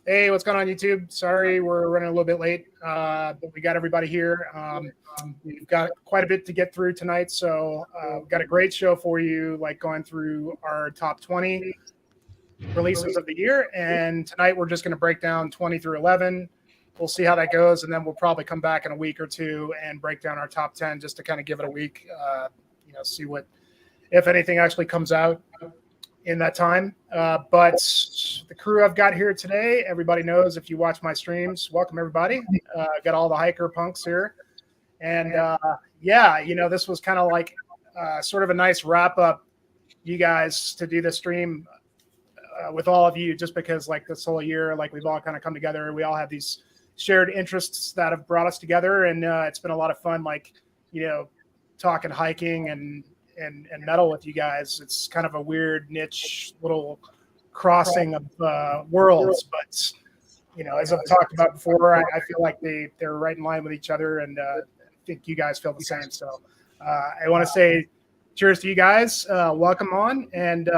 Hey, what's going on, YouTube? Sorry, we're running a little bit late, but we got everybody here. We've got quite a bit to get through tonight, so we've got a great show for you, like going through our top 20 releases of the year. And tonight we're just going to break down 20 through 11. We'll see how that goes, and then we'll probably come back in a week or two and break down our top 10 just to kind of give it a week, see what, if anything, actually comes out in that time. But the crew I've got here today, everybody knows if you watch my streams, welcome everybody. I've got all the hiker punks here. And this was kind of like sort of a nice wrap up, you guys, to do the stream with all of you, just because like this whole year, like we've all kind of come together. We all have these shared interests that have brought us together. And it's been a lot of fun, like, talking hiking and metal with you guys. It's kind of a weird niche little crossing of worlds, but as I've talked about before, I feel like they're right in line with each other, and I think you guys feel the same. So I want to say cheers to you guys. Welcome on, and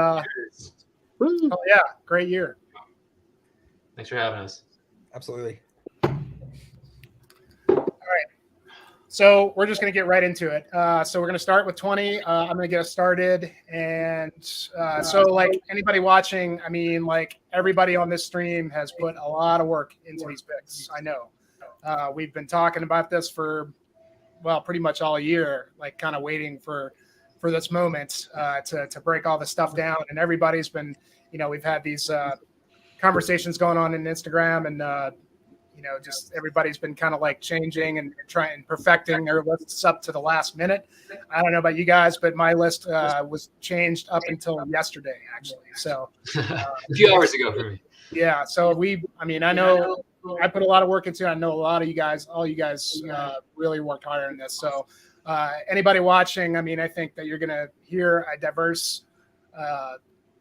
great year. Thanks for having us. Absolutely. So we're just going to get right into it. So we're going to start with 20. I'm going to get us started. And so like anybody watching, I mean, like everybody on this stream has put a lot of work into these picks. I know. We've been talking about this for, pretty much all year, like kind of waiting for this moment to break all this stuff down. And everybody's been, we've had these conversations going on in Instagram, and just everybody's been kind of like changing and trying perfecting their lists up to the last minute. I don't know about you guys, but my list was changed up until yesterday, actually. So a few hours ago for me. Yeah. So I know I put a lot of work into it. I know a lot of you guys, all you guys really worked hard on this. So anybody watching, I think that you're going to hear a diverse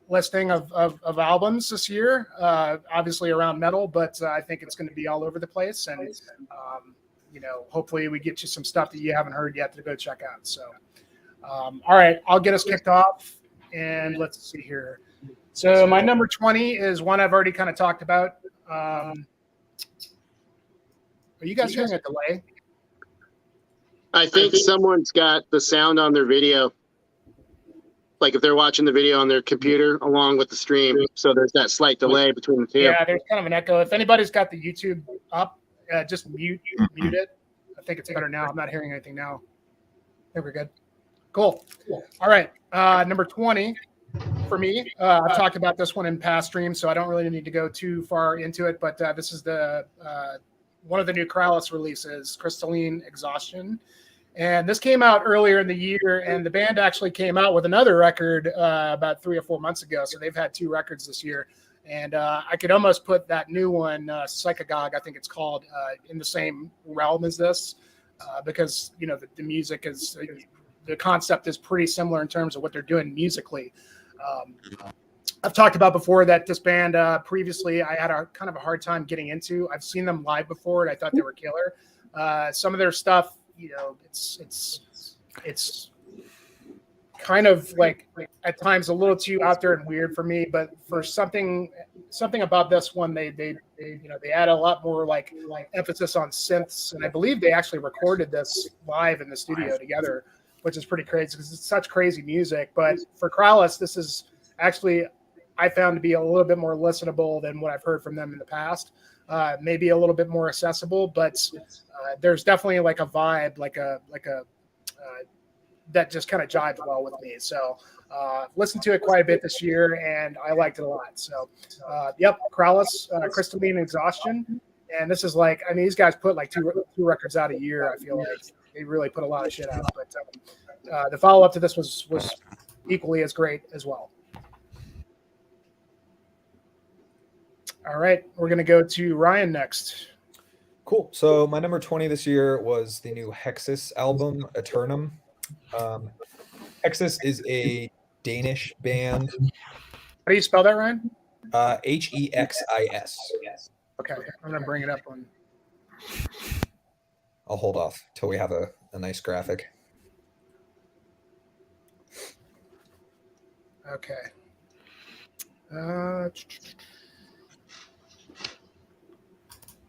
listing of albums this year, obviously around metal, but I think it's going to be all over the place. And, hopefully we get you some stuff that you haven't heard yet to go check out. So, all right, I'll get us kicked off, and let's see here. So my number 20 is one I've already kind of talked about. Are you guys hearing a delay? I think someone's got the sound on their video. Like if they're watching the video on their computer along with the stream. So there's that slight delay between the two. Yeah, there's kind of an echo. If anybody's got the YouTube up, just mute it. I think it's better now. I'm not hearing anything now. I think we're good. Cool. All right. Number 20 for me. I've talked about this one in past streams, so I don't really need to go too far into it. But this is the one of the new Keralis releases, Crystalline Exhaustion. And this came out earlier in the year, and the band actually came out with another record about 3 or 4 months ago. So they've had 2 records this year. And I could almost put that new one, Psychagogue, I think it's called, in the same realm as this because, the music is, the concept is pretty similar in terms of what they're doing musically. I've talked about before that this band previously I had a kind of a hard time getting into. I've seen them live before, and I thought they were killer. Some of their stuff, it's kind of like at times a little too out there and weird for me, but for something about this one, they add a lot more like emphasis on synths, and I believe they actually recorded this live in the studio together, which is pretty crazy because it's such crazy music. But for Keralis, this is actually I found to be a little bit more listenable than what I've heard from them in the past. Maybe a little bit more accessible, but there's definitely like a vibe, like a that just kind of jives well with me. So listened to it quite a bit this year, and I liked it a lot. So Keralis, Crystalline Exhaustion, and this is like, these guys put like two records out a year. I feel like they really put a lot of shit out. But the follow up to this was equally as great as well. All right, we're going to go to Ryan next. Cool. So my number 20 this year was the new Hexis album, Eternum. Hexis is a Danish band. How do you spell that, Ryan? Hexis. Okay, I'm going to bring it up on. I'll hold off till we have a nice graphic. Okay.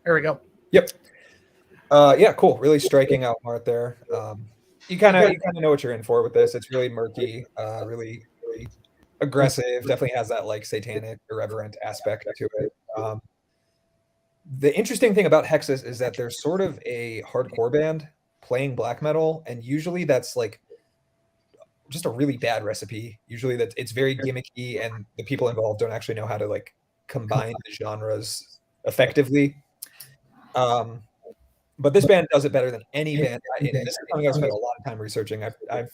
There we go. Yep. Yeah, cool. Really striking out art there. You kind of know what you're in for with this. It's really murky, really aggressive. Definitely has that like satanic, irreverent aspect to it. The interesting thing about Hexis is that they're sort of a hardcore band playing black metal, and usually that's like just a really bad recipe. Usually that it's very gimmicky, and the people involved don't actually know how to like combine the genres effectively. But this band does it better than any band. This is something I've spent a lot of time researching. I've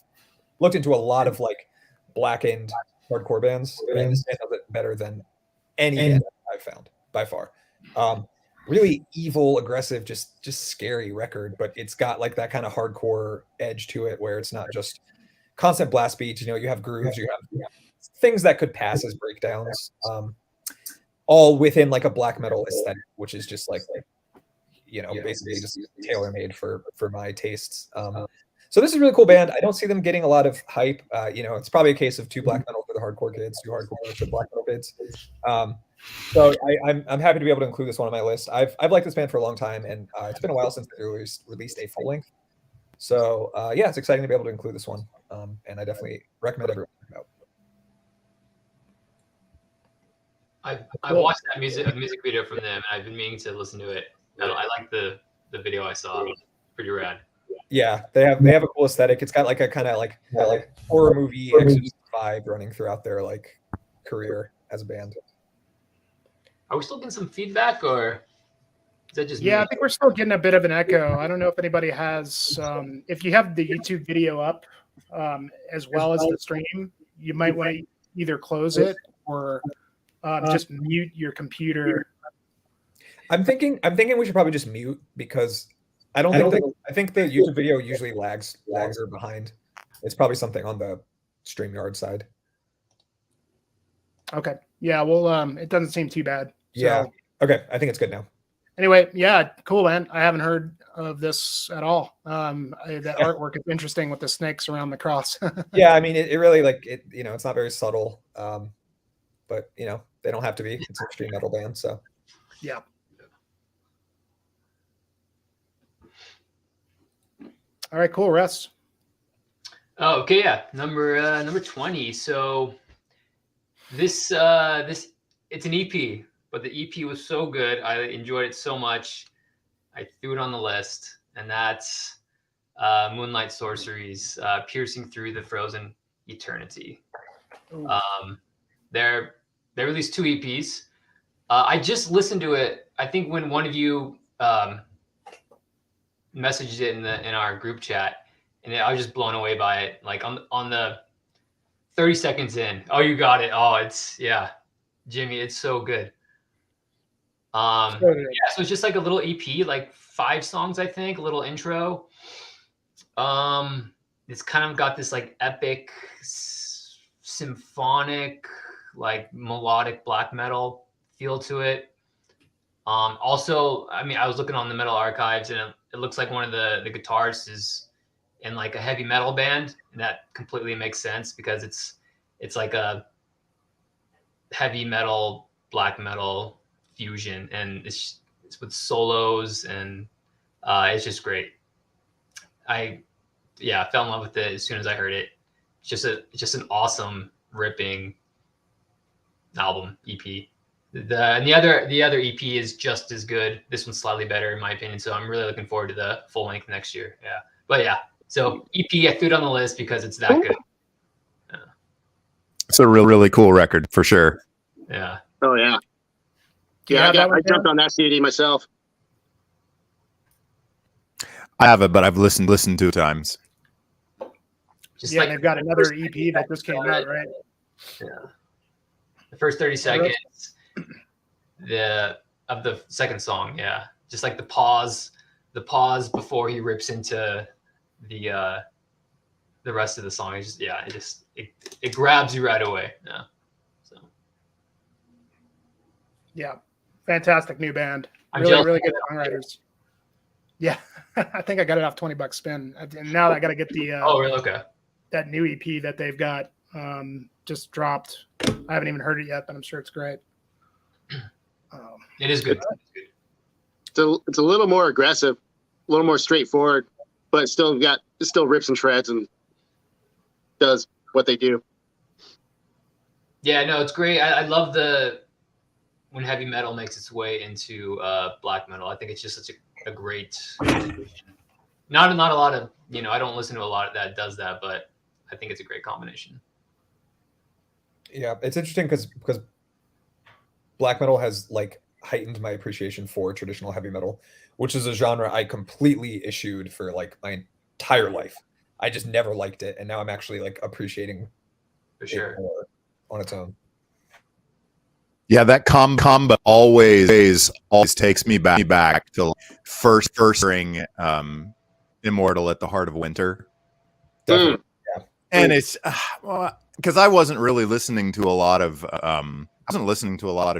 looked into a lot of like blackened hardcore bands, and this band does it better than any band I've found by far. Really evil, aggressive, just scary record, but it's got like that kind of hardcore edge to it, where it's not just constant blast beats. You know, you have grooves, you have things that could pass as breakdowns, all within like a black metal aesthetic, which is just like, you know, basically just tailor made for my tastes. So this is a really cool band. I don't see them getting a lot of hype. You know, it's probably a case of too black metal for the hardcore kids, too hardcore for the black metal kids. So I'm happy to be able to include this one on my list. I've liked this band for a long time, and it's been a while since they released a full length. So yeah, it's exciting to be able to include this one, and I definitely recommend everyone check it out. I watched that music video from them, and I've been meaning to listen to it. I like the video I saw. It was pretty rad. Yeah, they have a cool aesthetic. It's got like a kind of like horror movie Exorcist vibe running throughout their like career as a band. Are we still getting some feedback, or is that just Yeah, me? I think we're still getting a bit of an echo. I don't know if anybody has. If you have the YouTube video up as well as the stream, you might want to either close it or just mute your computer. I'm thinking we should probably just mute, because I think the YouTube video usually lags longer behind. It's probably something on the StreamYard side. Okay. Yeah. Well, it doesn't seem too bad. So, Yeah. Okay. I think it's good now. Anyway, yeah, cool, man. I haven't heard of this at all. That artwork is interesting with the snakes around the cross. Yeah, I mean, it really like it. You know, it's not very subtle, but you know, they don't have to be. It's an extreme metal band, so Yeah. All right, cool. Russ. Oh, okay, yeah. Number 20. So this it's an EP, but the EP was so good. I enjoyed it so much. I threw it on the list, and that's Moonlight Sorcery's Piercing Through the Frozen Eternity. They released 2 EPs. I just listened to it. I think when one of you messaged it in our group chat, and I was just blown away by it. Like on the 30 seconds in, oh, you got it. Oh, it's Jimmy, it's so good. Yeah, so it's just like a little EP, like 5 songs, I think, a little intro. It's kind of got this like epic symphonic, like melodic black metal feel to it. Also, I mean, I was looking on the Metal Archives, and it looks like one of the guitarists is in like a heavy metal band, and that completely makes sense because it's like a heavy metal, black metal fusion, and it's with solos, and it's just great. I fell in love with it as soon as I heard it. It's just an awesome ripping album EP. The other EP is just as good. This one's slightly better in my opinion. So I'm really looking forward to the full length next year. Yeah, but yeah. So EP, I threw it on the list because it's that good. Yeah. It's a really cool record for sure. Yeah. Oh yeah. Yeah, I jumped on that CD myself. I haven't, but I've listened to it times. Just yeah, like they've got another EP that just came out, right? Yeah. The first 30 seconds of the second song, yeah. Just like the pause before he rips into the rest of the song. It grabs you right away. Yeah. So yeah. Fantastic new band. I'm Really good songwriters. Yeah. I think I got it off $20 spin. And now I got to get the oh, really? Okay. That new EP that they've got just dropped. I haven't even heard it yet, but I'm sure it's great. It is good. it's a little more aggressive, a little more straightforward, but it still rips and shreds and does what they do. Yeah, no, it's great. I love when heavy metal makes its way into black metal. I think it's just such a great combination. Not a lot of, I don't listen to a lot that does that, but I think it's a great combination. Yeah, it's interesting because black metal has like heightened my appreciation for traditional heavy metal, which is a genre I completely eschewed for like my entire life. I just never liked it, and now I'm actually like appreciating For sure. it more on its own. Yeah, that combo always takes me back to first hearing Immortal at the Heart of Winter. Definitely. Yeah. And it's because I wasn't really listening to a lot of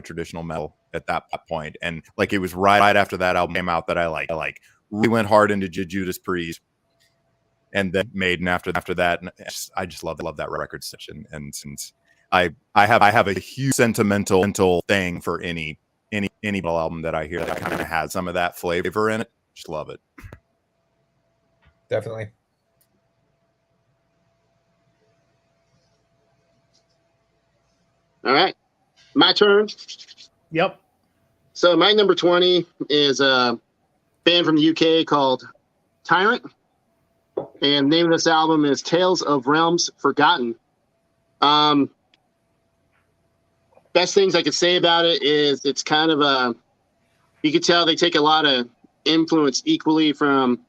traditional metal at that point, and like it was right after that album came out that I really went hard into Judas Priest, and then Maiden after that, and I just love that record section. And since I have a huge sentimental thing for any metal album that I hear that kind of has some of that flavor in it. Just love it. Definitely. All right, my turn. Yep. So my number 20 is a band from the UK called Tyrant, and the name of this album is Tales of Realms Forgotten. Best things I could say about it is it's kind of you could tell they take a lot of influence equally from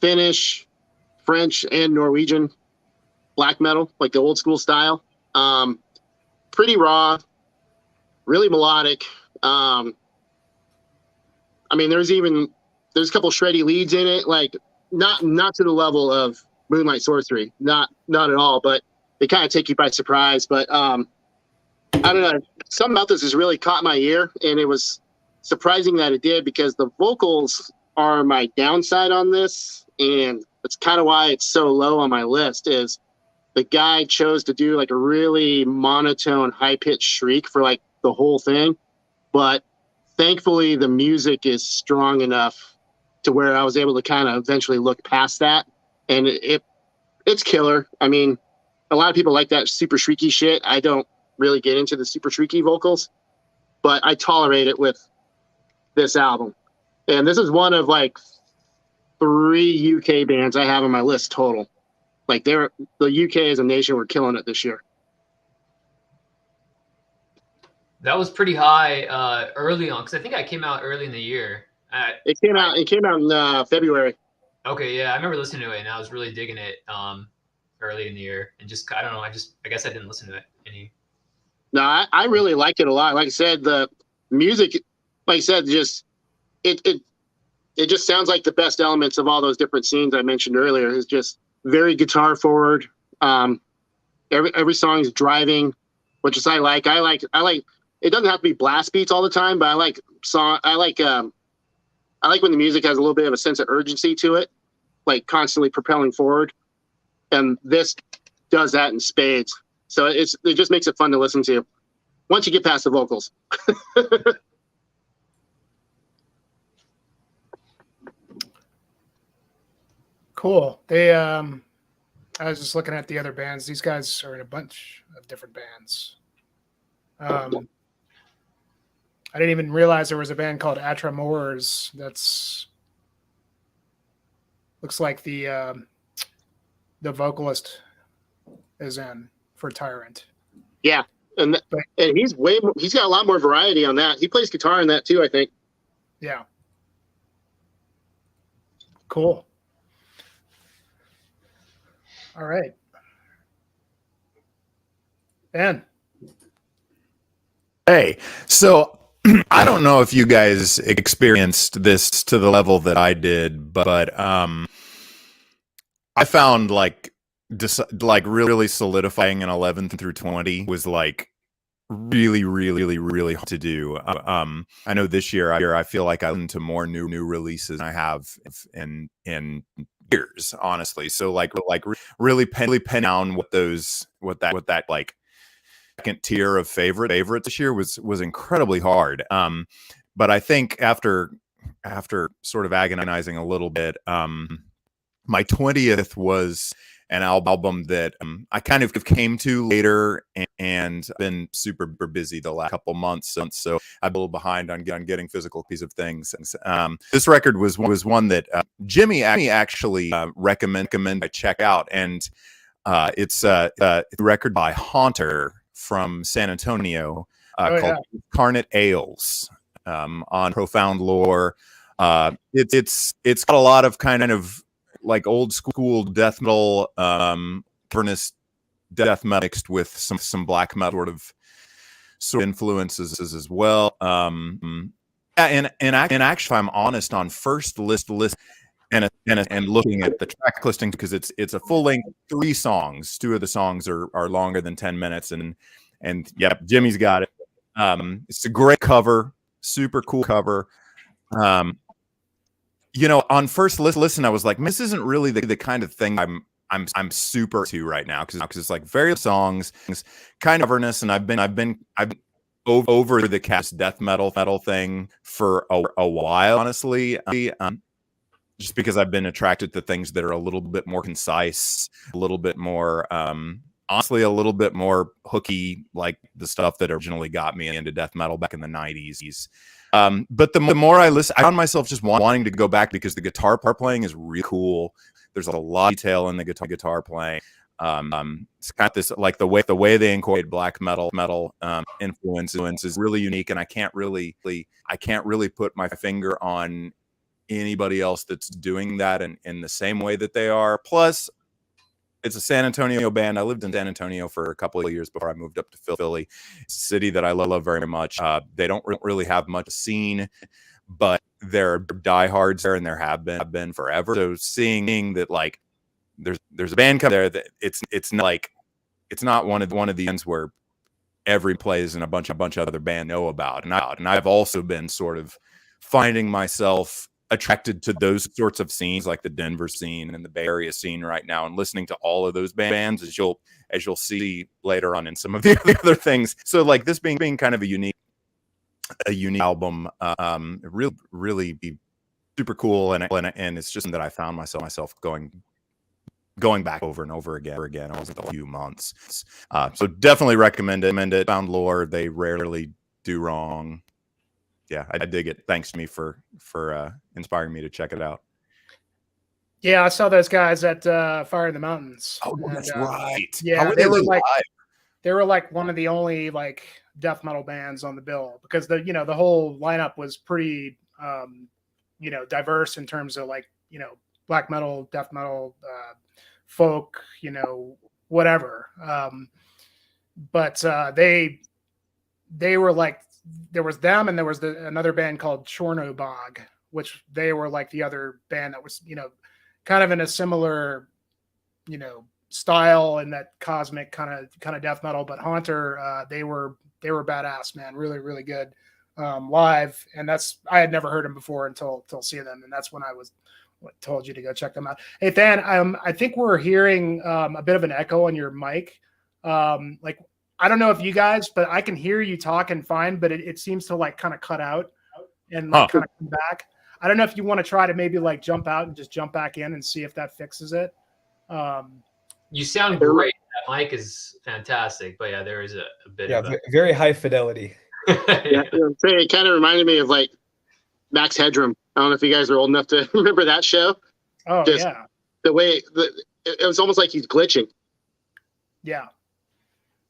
Finnish, French, and Norwegian black metal, like the old school style. Pretty raw, really melodic. I mean, there's a couple shreddy leads in it, like not to the level of Moonlight Sorcery, not at all, but they kind of take you by surprise. But I don't know, something about this has really caught my ear, and it was surprising that it did, because the vocals are my downside on this, and that's kind of why it's so low on my list. Is the guy chose to do like a really monotone, high-pitched shriek for like the whole thing, but thankfully the music is strong enough to where I was able to kind of eventually look past that, and it's killer. I mean, a lot of people like that super shrieky shit. I don't really get into the super shrieky vocals, but I tolerate it with this album. And this is one of like 3 UK bands I have on my list total. Like the UK as a nation were killing it this year. That was pretty high early on, because I think I came out early in the year. It came out in February. Okay, yeah, I remember listening to it, and I was really digging it early in the year. And just, I don't know, I guess I didn't listen to it any. No, I really like it a lot. Like I said, the music, like I said, just it just sounds like the best elements of all those different scenes I mentioned earlier. Is just very guitar forward. Every song is driving, which is I like. It doesn't have to be blast beats all the time, but I like when the music has a little bit of a sense of urgency to it, like constantly propelling forward. And this does that in spades. So it just makes it fun to listen to once you get past the vocals. Cool. They I was just looking at the other bands. These guys are in a bunch of different bands. I didn't even realize there was a band called Atramors. That's looks like the vocalist is in for Tyrant. Yeah, and he's he's got a lot more variety on that. He plays guitar in that too, I think. Yeah. Cool. All right. Ben. Hey, so I don't know if you guys experienced this to the level that I did, but I found like really solidifying an 11 through 20 was like really hard to do. I know this year I feel like I listened to more new releases than I have in years, honestly. So like really pen down what that like second tier of favorites this year was incredibly hard. But I think after after sort of agonizing a little bit, my 20th was an album that I kind of came to later, and been super busy the last couple months, so I'm a little behind on getting physical piece of things. This record was one that Jimmy actually recommended I check out, and it's a record by Haunter from San Antonio called Incarnate Ales on Profound Lore. It's got a lot of kind of like old school death metal, furnace death metal mixed with some black metal sort of influences as well. And actually, if I'm honest, on first list and looking at the track listing, because it's a full length 3 songs. 2 of the songs are longer than 10 minutes, and yeah, Jimmy's got it. It's a great cover, super cool cover. On first listen, I was like, this isn't really the kind of thing I'm super to right now, because it's like various songs, kind of coverness, and I've been over the cast death metal thing for a while, honestly. Just because I've been attracted to things that are a little bit more concise, a little bit more, honestly, a little bit more hooky, like the stuff that originally got me into death metal back in the 90s. But the more I listen, I found myself just wanting to go back, because the guitar playing is really cool. There's a lot of detail in the guitar playing. It's kind of this, like the way they incorporate black metal influence is really unique, and I can't really put my finger on anybody else that's doing that in the same way that they are. Plus, it's a San Antonio band. I lived in San Antonio for a couple of years before I moved up to Philly. It's a city that I love very much. They don't really have much scene, but there are diehards there, and there have been forever. So seeing that, like, there's a band come there that it's not one of the bands where every plays and a bunch of other band know about. And I've also been sort of finding myself attracted to those sorts of scenes, like the Denver scene and the Bay Area scene right now, and listening to all of those bands, as you'll see later on in some of the other things. So, like, this being kind of a unique album, really be super cool, and it's just that I found myself going back over and over again. It was a few months. So definitely recommend it. Found Lore, they rarely do wrong. Yeah, I dig it. Thanks to me for inspiring me to check it out. Yeah, I saw those guys at Fire in the Mountains. Oh, that's right. Yeah, they were like one of the only like death metal bands on the bill, because the whole lineup was pretty diverse in terms of, like, black metal, death metal, folk, whatever. But they were like, there was them, and there was another band called Chornobog, which they were like the other band that was, kind of in a similar, style, in that cosmic kind of death metal. But Haunter, they were badass, man. Really, really good live. And I had never heard them before until seeing them. And that's when I told you to go check them out. Hey, Dan, I think we're hearing a bit of an echo on your mic. Like, I don't know if you guys, but I can hear you talking fine, but it seems to like kind of cut out and like kind of come back. I don't know if you want to try to maybe like jump out and just jump back in and see if that fixes it. You sound great. That mic is fantastic, but yeah, there is a bit of very high fidelity. It kind of reminded me of like Max Headroom. I don't know if you guys are old enough to remember that show. Oh, just yeah. The way it was almost like he's glitching. Yeah.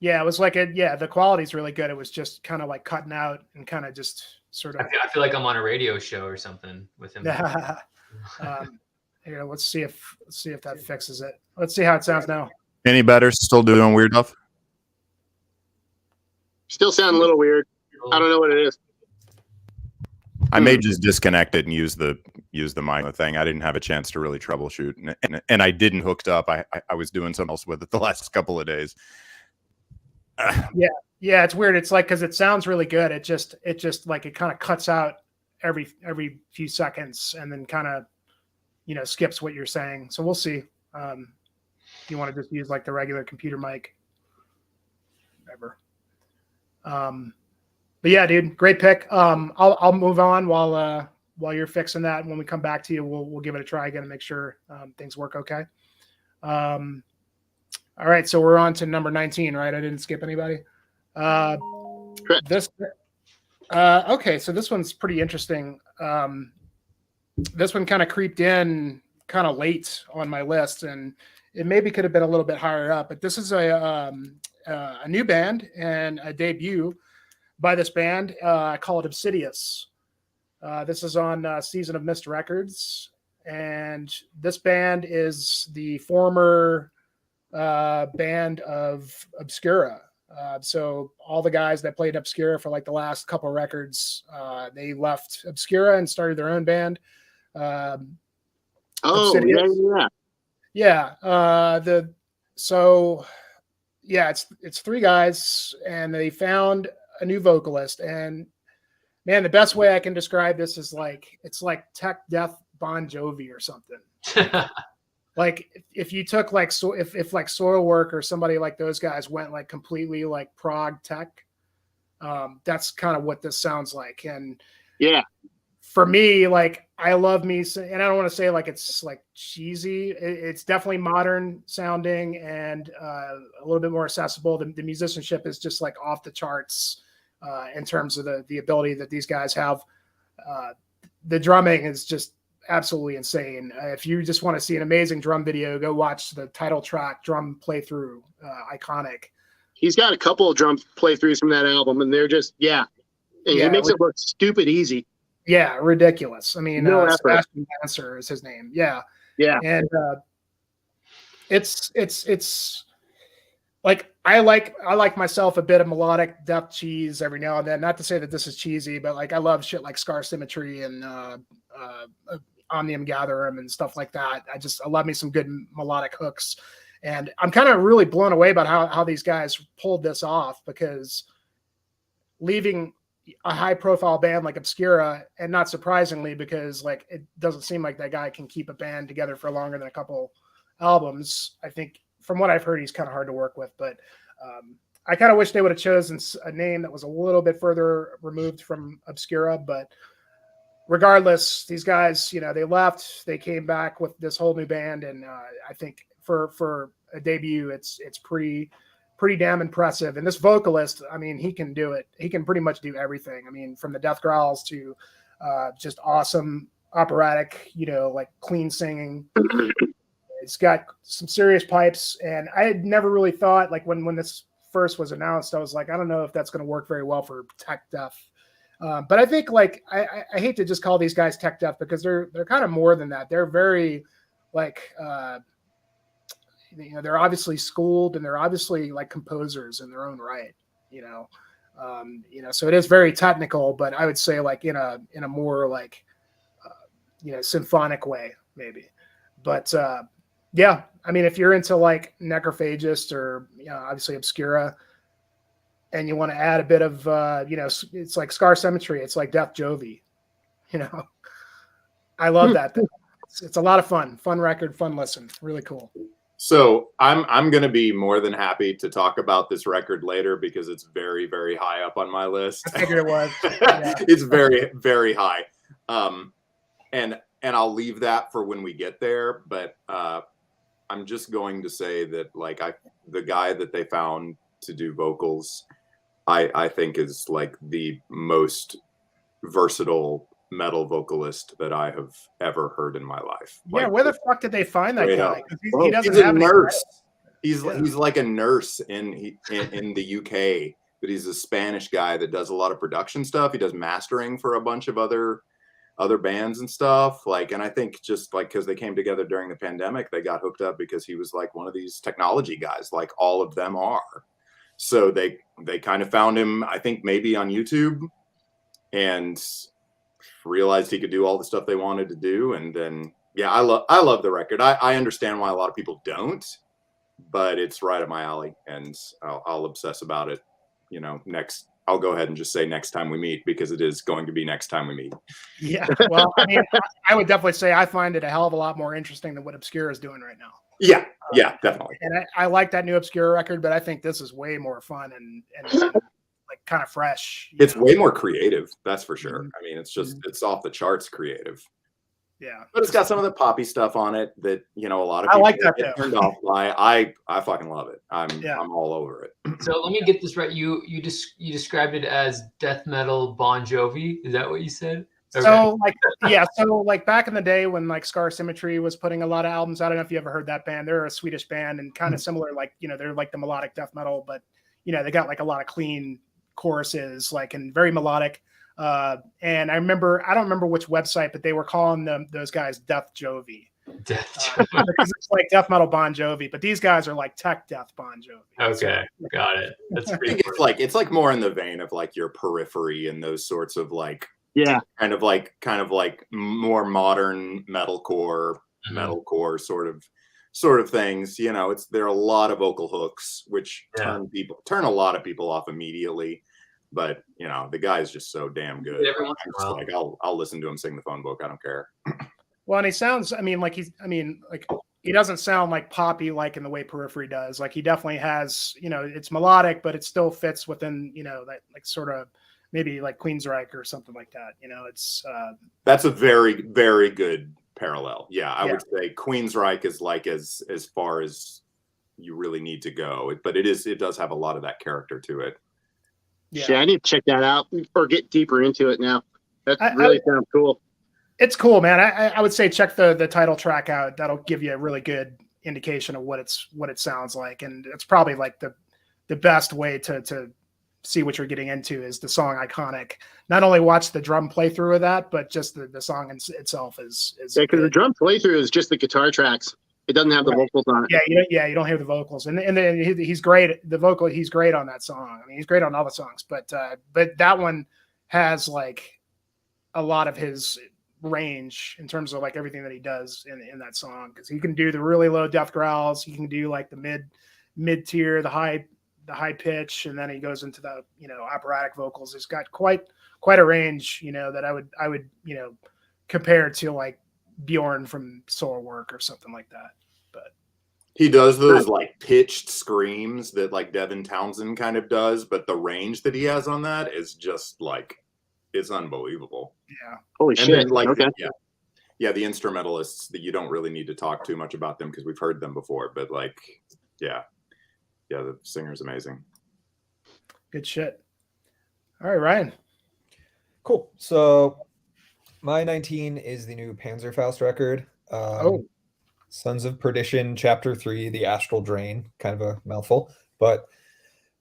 Yeah, it was like the quality's really good. It was just kind of like cutting out and kind of just sort of. I feel like I'm on a radio show or something with him. Here, let's see if that fixes it. Let's see how it sounds now. Any better? Still doing weird stuff? Still sound a little weird. I don't know what it is. I may just disconnect it and use the mic thing. I didn't have a chance to really troubleshoot, and I didn't hooked up. I was doing something else with it the last couple of days. Yeah, it's weird. It's like, because it sounds really good. It just like it kind of cuts out every few seconds and then kind of skips what you're saying. So we'll see. If you want to just use like the regular computer mic, whatever. But yeah, dude, great pick. I'll move on while while you're fixing that, when we come back to you, we'll give it a try again and make sure things work okay. All right, so we're on to number 19, right? I didn't skip anybody. Correct. Okay, so this one's pretty interesting. This one kind of creeped in kind of late on my list, and it maybe could have been a little bit higher up. But this is a new band and a debut by this band called Obsidious. This is on Season of Mist Records, and this band is the former band of Obscura. So all the guys that played Obscura for like the last couple they left Obscura and started their own band. Yeah. It's three guys, and they found a new vocalist. And man, the best way I can describe this is it's like tech death Bon Jovi or something. Like if you took if like Soilwork or somebody like those guys went like completely like prog tech, that's kind of what this sounds like. And yeah, for me, like I love me, and I don't want to say like it's like cheesy. It's definitely modern sounding and a little bit more accessible. The musicianship is just like off the charts in terms of the ability that these guys have. The drumming is just absolutely insane. If you just want to see an amazing drum video, go watch the title track drum playthrough. Iconic. He's got a couple of drum playthroughs from that album, and they're just he makes it look stupid easy. Yeah, ridiculous. I mean, no Sebastian Dancer is his name. Yeah. And it's like I like myself a bit of melodic death cheese every now and then. Not to say that this is cheesy, but like I love shit like Scar Symmetry and Omnium Gatherum and stuff like that. I love me some good melodic hooks, and I'm kind of really blown away about how these guys pulled this off, because leaving a high profile band like Obscura, and not surprisingly, because like it doesn't seem like that guy can keep a band together for longer than a couple albums. I think from what I've heard, he's kind of hard to work with, but I kind of wish they would have chosen a name that was a little bit further removed from Obscura. But regardless, these guys, they left, they came back with this whole new band, and I think for a debut, it's pretty damn impressive. And this vocalist, I mean, he can do it. He can pretty much do everything. I mean, from the death growls to just awesome operatic, like clean singing. It's got some serious pipes, and I had never really thought, like when this first was announced, I was like, I don't know if that's going to work very well for tech death. But I think like I hate to just call these guys tech death, because they're kind of more than that. They're very like they're obviously schooled, and they're obviously like composers in their own right. So it is very technical, but I would say like in a more like symphonic way maybe. But yeah, I mean, if you're into like Necrophagist or obviously Obscura, and you want to add a bit of it's like Scar Symmetry, it's like Death Jovi, I love that. It's a lot of fun record, fun listen, really cool. So I'm going to be more than happy to talk about this record later, because it's very, very high up on my list. I figured it was. Yeah. It's very, very high. And I'll leave that for when we get there. But I'm just going to say that like the guy that they found to do vocals, I think is like the most versatile metal vocalist that I have ever heard in my life. Yeah, like, where the fuck did they find that guy? He doesn't he's have a nurse. He's like a nurse in the UK, but he's a Spanish guy that does a lot of production stuff. He does mastering for a bunch of other bands and stuff. Like, and I think just like because they came together during the pandemic, they got hooked up because he was like one of these technology guys, like all of them are. So they kind of found him, I think maybe on YouTube, and realized he could do all the stuff they wanted to do. And then I love the record. I understand why a lot of people don't, but it's right up my alley, and I'll obsess about it. I'll go ahead and just say next time we meet, because it is going to be next time we meet. Yeah, well, I mean, I would definitely say I find it a hell of a lot more interesting than what Obscura is doing right now. Yeah, definitely. And I like that new Obscura record, but I think this is way more fun and like kind of fresh. It's way more creative, that's for sure. I mean, it's just it's off the charts creative. Yeah, but it's got some of the poppy stuff on it that a lot of I people like that get too. turned off by. I fucking love it. I'm all over it. So let me get this right. You described it as death metal Bon Jovi. Is that what you said? Okay. So like back in the day when like Scar Symmetry was putting a lot of albums, I don't know if you ever heard that band. They're a Swedish band and kind of similar, like they're like the melodic death metal, but they got like a lot of clean choruses, like, and very melodic. And I don't remember which website, but they were calling those guys Death Jovi. Because it's like death metal Bon Jovi, but these guys are like tech death Bon Jovi. Okay, got it. That's pretty. I think it's like more in the vein of like your Periphery and those sorts of like kind of like more modern metalcore sort of things. There are a lot of vocal hooks which turn a lot of people off immediately. But the guy's just so damn good. Like I'll listen to him sing the phone book. I don't care. Well, and he sounds. He doesn't sound like poppy like in the way Periphery does. Like he definitely has. It's melodic, but it still fits within. That like sort of maybe like Queensryche or something like that. It's. That's a very, very good parallel. Yeah, I would say Queensryche is like as far as you really need to go, but it does have a lot of that character to it. Yeah, I need to check that out or get deeper into it now. That really sounds cool. It's cool, man. I would say check the title track out. That'll give you a really good indication of what it sounds like, and it's probably like the best way to see what you're getting into is the song Iconic. Not only watch the drum playthrough of that, but just the song itself is because the drum playthrough is just the guitar tracks. It doesn't have the vocals on it. You don't hear the vocals, and then he's great. The vocal, he's great on that song. I mean, he's great on all the songs, but that one has like a lot of his range in terms of like everything that he does in that song, because he can do the really low death growls, he can do like the mid tier, the high pitch, and then he goes into the operatic vocals. He's got quite a range, that I would compare to like Bjorn from Soilwork or something like that. But he does those like pitched screams that like Devin Townsend kind of does, but the range that he has on that is just like, it's unbelievable. Yeah. Holy and shit. Then, like, okay. The instrumentalists that you don't really need to talk too much about them because we've heard them before, but like, the singer's amazing. Good shit. All right, Ryan. Cool. So my 19 is the new Panzerfaust record. Sons of Perdition, Chapter 3, The Astral Drain. Kind of a mouthful. But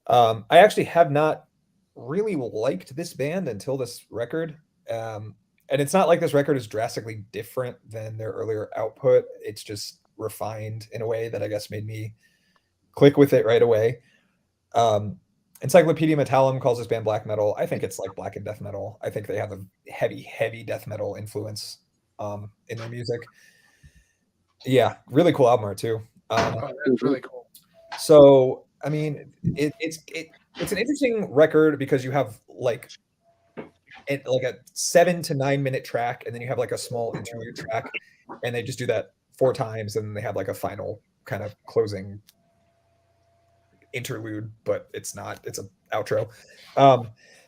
I actually have not really liked this band until this record. And it's not like this record is drastically different than their earlier output. It's just refined in a way that I guess made me click with it right away. Encyclopedia Metallum calls this band black metal. I think it's like black and death metal. I think they have a heavy death metal influence in their music. Yeah, really cool album art too. That's really cool. So I mean, it's an interesting record because you have like a 7 to 9 minute track, and then you have like a small interlude track, and they just do that 4 times, and they have like a final kind of closing interlude, but it's not. It's an outro.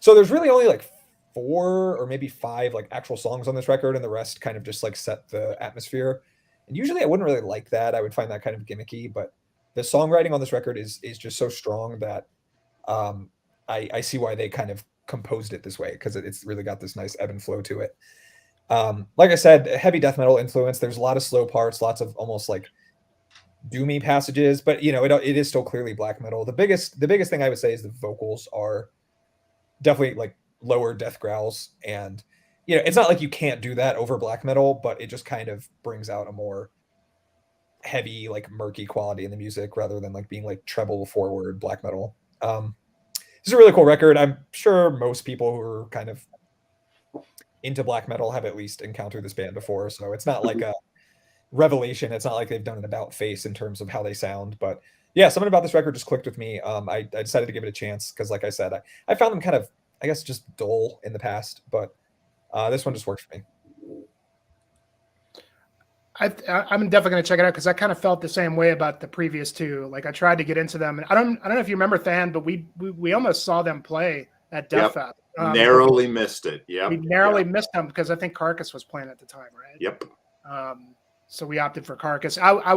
So there's really only like 4 or maybe 5 like actual songs on this record, and the rest kind of just like set the atmosphere. And usually I wouldn't really like that. I would find that kind of gimmicky, but the songwriting on this record is just so strong that I see why they kind of composed it this way, because it's really got this nice ebb and flow to it. Like I said, heavy death metal influence. There's a lot of slow parts, lots of almost like doomy passages, but it is still clearly black metal. The biggest thing I would say is the vocals are definitely like lower death growls, and it's not like you can't do that over black metal, but it just kind of brings out a more heavy, like murky quality in the music rather than like being like treble forward black metal. This is a really cool record. I'm sure most people who are kind of into black metal have at least encountered this band before, so it's not like a revelation. It's not like they've done an about face in terms of how they sound, but yeah, something about this record just clicked with me. I decided to give it a chance because, like I said, I found them kind of, I guess, just dull in the past, but this one just worked for me. I'm definitely going to check it out because I kind of felt the same way about the previous two. Like I tried to get into them, and I don't know if you remember Than, but we almost saw them play at Death Fest. Narrowly missed it. Yep. We narrowly missed them because I think Carcass was playing at the time, right? Yep. So we opted for Carcass. I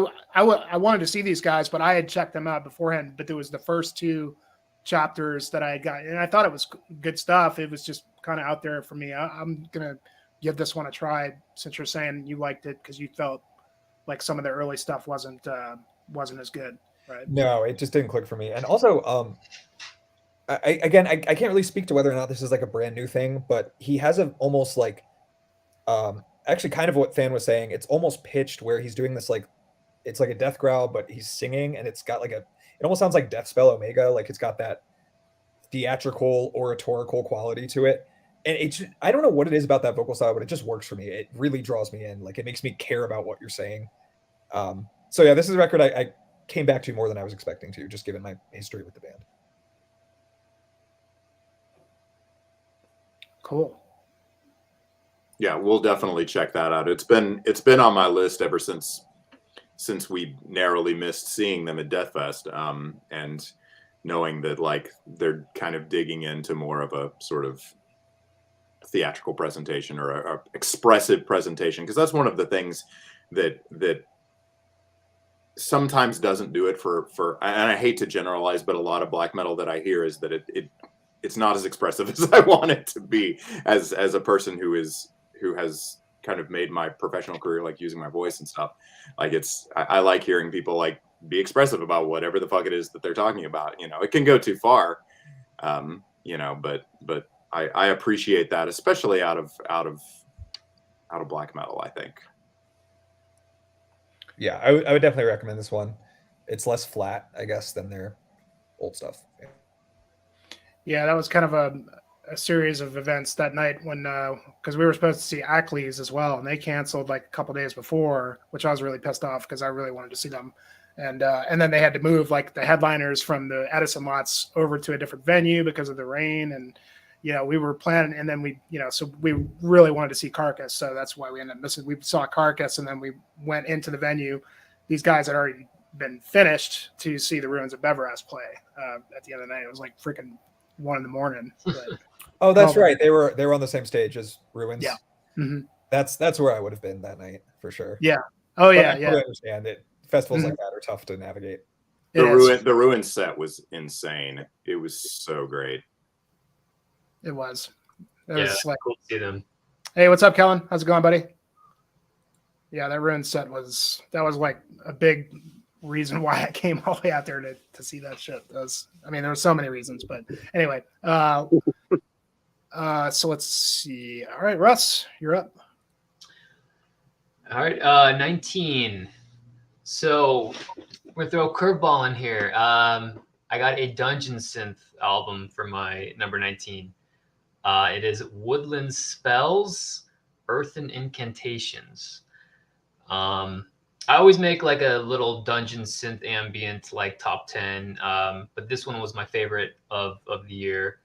wanted to see these guys, but I had checked them out beforehand. But there was the first 2 chapters that I had got, and I thought it was good stuff. It was just kind of out there for me. I'm gonna give this one a try since you're saying you liked it because you felt like some of the early stuff wasn't as good, right? No, it just didn't click for me. And also, I can't really speak to whether or not this is like a brand new thing, but he has an almost like, actually kind of what Fan was saying. It's almost pitched where he's doing this like, it's like a death growl, but he's singing, and it's got like it almost sounds like Death Spell Omega. Like it's got that theatrical, oratorical quality to it. And I don't know what it is about that vocal style, but it just works for me. It really draws me in. Like it makes me care about what you're saying. So yeah, this is a record I came back to more than I was expecting to, just given my history with the band. Cool. Yeah, we'll definitely check that out. It's been on my list ever since we narrowly missed seeing them at Death Fest, and knowing that like they're kind of digging into more of a sort of theatrical presentation or a expressive presentation, because that's one of the things that sometimes doesn't do it for and I hate to generalize, but a lot of black metal that I hear is that it's not as expressive as I want it to be as a person who has kind of made my professional career like using my voice and stuff. Like I like hearing people like be expressive about whatever the fuck it is that they're talking about. You know, it can go too far, you know, but I appreciate that, especially out of black metal, I think. Yeah, I would definitely recommend this one. It's less flat, I guess, than their old stuff. Yeah, that was kind of a series of events that night when because we were supposed to see Ackley's as well, and they canceled like a couple days before, which I was really pissed off because I really wanted to see them. And then they had to move like the headliners from the Edison lots over to a different venue because of the rain. And we were planning, and then so we really wanted to see Carcass, so that's why we ended up missing. We saw Carcass, and then we went into the venue. These guys had already been finished to see the Ruins of Beveras play at the end of the night. It was like freaking 1 a.m. But, oh, that's right. They were on the same stage as Ruins. Yeah, mm-hmm. That's where I would have been that night for sure. Yeah. Oh but yeah, I totally understand it. Festivals like that are tough to navigate. The Ruins set was insane. It was so great. It was. Was like, cool to see them. Hey, what's up, Kellen? How's it going, buddy? Yeah, that Ruin set was like a big reason why I came all the way out there to see that shit. There were so many reasons, but anyway. So let's see. All right, Russ, you're up. All right, 19. So we're gonna throw a curveball in here. I got a Dungeon Synth album for my number 19. It is Woodland Spells, Earthen Incantations. I always make like a little Dungeon Synth ambient, like top 10. But this one was my favorite of the year.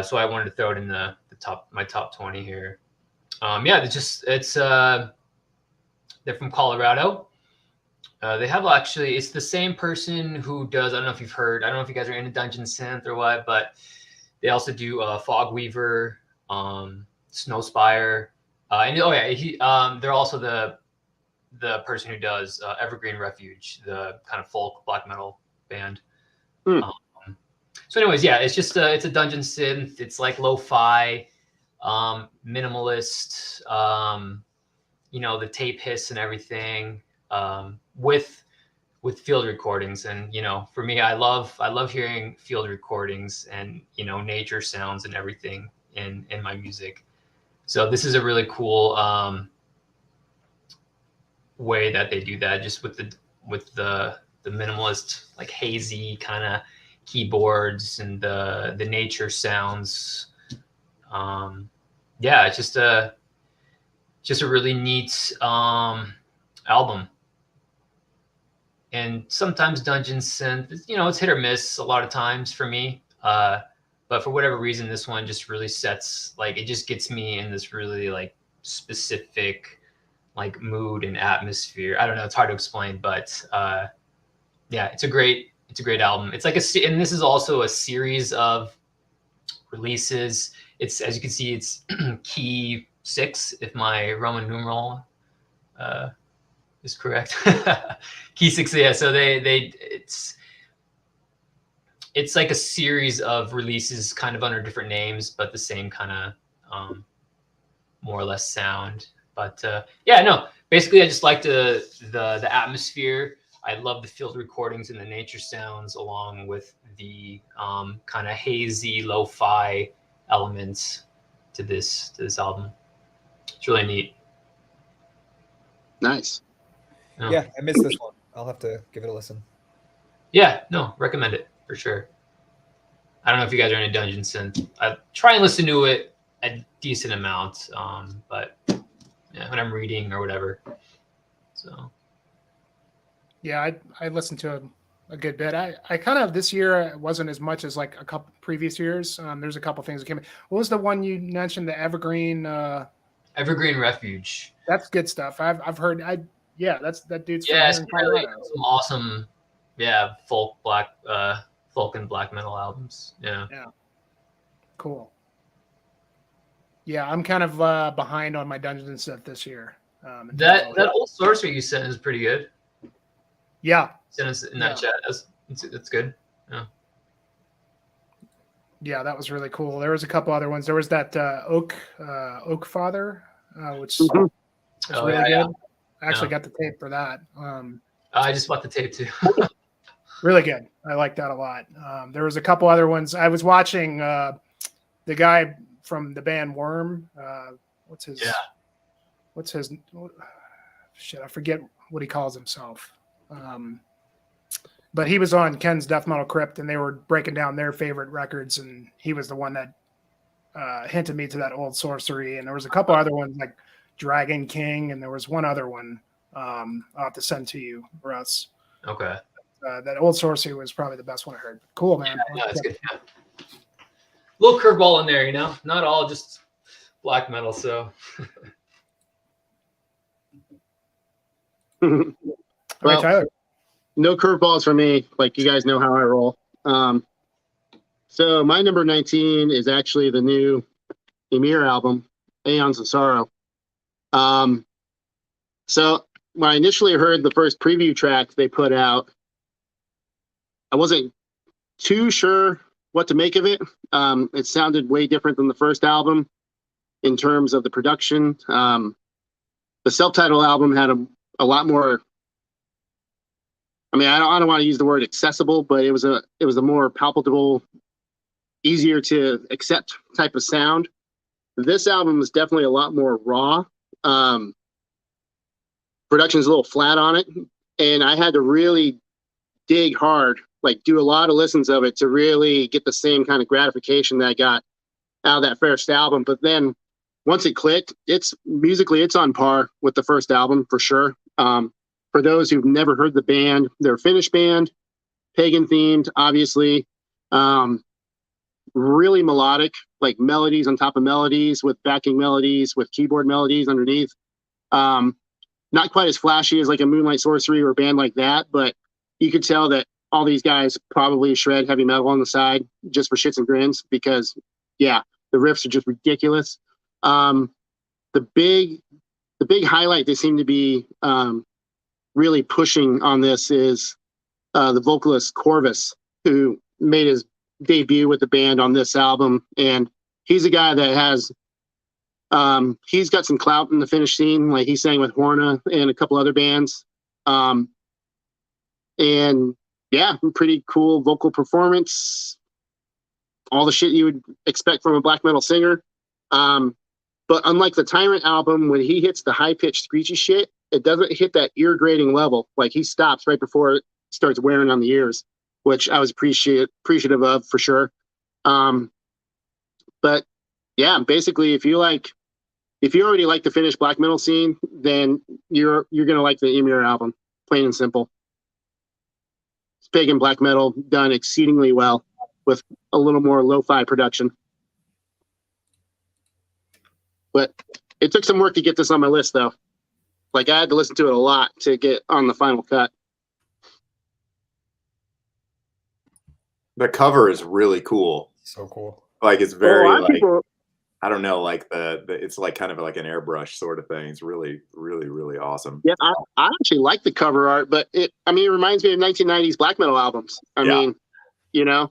So I wanted to throw it in my top 20 here. They're from Colorado. They have it's the same person who does, I don't know if you've heard, I don't know if you guys are into Dungeon Synth or what, but they also do Fogweaver, Snowspire, they're also the person who does Evergreen Refuge, the kind of folk black metal band. So anyways, yeah, it's just it's a dungeon synth. It's like lo-fi, minimalist, the tape hiss and everything, with field recordings. And for me, I love hearing field recordings and nature sounds and everything in my music. So this is a really cool way that they do that, just with the minimalist, like hazy kind of keyboards and the nature sounds. It's just a really neat album. And sometimes Dungeon Synth, it's hit or miss a lot of times for me. But for whatever reason, this one just really it just gets me in this really like specific like mood and atmosphere. I don't know, it's hard to explain, but it's a great album. It's like and this is also a series of releases. It's, as you can see, it's key 6 if my Roman numeral is correct. Key 6, yeah. So it's like a series of releases kind of under different names, but the same kind of more or less sound. But yeah, no, basically I just like the atmosphere. I love the field recordings and the nature sounds, along with the kind of hazy lo-fi elements to this album. It's really neat. Nice. Yeah, I missed this one. I'll have to give it a listen. Yeah, no, recommend it for sure. I don't know if you guys are into Dungeon Synth. I try and listen to it a decent amount, but yeah, when I'm reading or whatever. So. Yeah, I listened to a good bit. I kind of, this year it wasn't as much as like a couple previous years. There's a couple things that came in. What was the one you mentioned? The Evergreen. Evergreen Refuge. That's good stuff. I've heard. That's that dude's. Yeah, from it's here in really Colorado. some awesome, folk and black metal albums. Yeah. Cool. Yeah, I'm kind of behind on my Dungeon stuff this year. That old sorcery you sent is pretty good. Yeah. Send us in that chat. That's good. Yeah. Yeah, that was really cool. There was a couple other ones. There was that Oak Father, which was really good. Yeah. I actually got the tape for that. I just bought the tape too. Really good. I like that a lot. There was a couple other ones. I was watching the guy from the band Worm. What's his? Shit, I forget what he calls himself. But he was on Ken's Death Metal Crypt, and they were breaking down their favorite records, and he was the one that hinted me to that old sorcery. And there was a couple other ones like Dragon King, and there was one other one I'll have to send to you, Russ. Okay. That old sorcery was probably the best one I heard. Cool, man. Yeah, that's good. Yeah. Little curveball in there, not all just black metal. So. All right, Tyler. No curveballs for me. Like, you guys know how I roll. So my number 19 is actually the new Emir album, Aeons of Sorrow. So when I initially heard the first preview track they put out, I wasn't too sure what to make of it. It sounded way different than the first album in terms of the production. The self-titled album had a lot more. I mean, I don't want to use the word accessible, but it was a more palpable, easier to accept type of sound. This album is definitely a lot more raw. Production's a little flat on it, and I had to really dig hard, like do a lot of listens of it to really get the same kind of gratification that I got out of that first album. But then once it clicked, it's musically on par with the first album for sure. For those who've never heard the band, they're a Finnish band, pagan themed, obviously. Really melodic, like melodies on top of melodies with backing melodies with keyboard melodies underneath. Not quite as flashy as like a Moonlight Sorcery or a band like that, but you could tell that all these guys probably shred heavy metal on the side just for shits and grins because, yeah, the riffs are just ridiculous. The big highlight they seem to be really pushing on this is the vocalist Corvus, who made his debut with the band on this album, and he's a guy that has he's got some clout in the Finnish scene. Like, he sang with Horna and a couple other bands, and yeah, pretty cool vocal performance, all the shit you would expect from a black metal singer. But unlike the Tyrant album, when he hits the high-pitched screechy shit, it doesn't hit that ear-grating level. Like, he stops right before it starts wearing on the ears, which I was appreciative of for sure. But yeah, basically, if you already like the Finnish black metal scene, then you're gonna like the Emir album, plain and simple. It's pagan black metal done exceedingly well with a little more lo-fi production. But it took some work to get this on my list, though. Like, I had to listen to it a lot to get on the final cut. The cover is really cool. So cool. Like it's Well, a very lot of like people, I don't know, like the it's like kind of like an airbrush sort of thing. It's really, really, really awesome. yeah, I actually like the cover art, but it reminds me of 1990s black metal albums. I Yeah. mean, you know,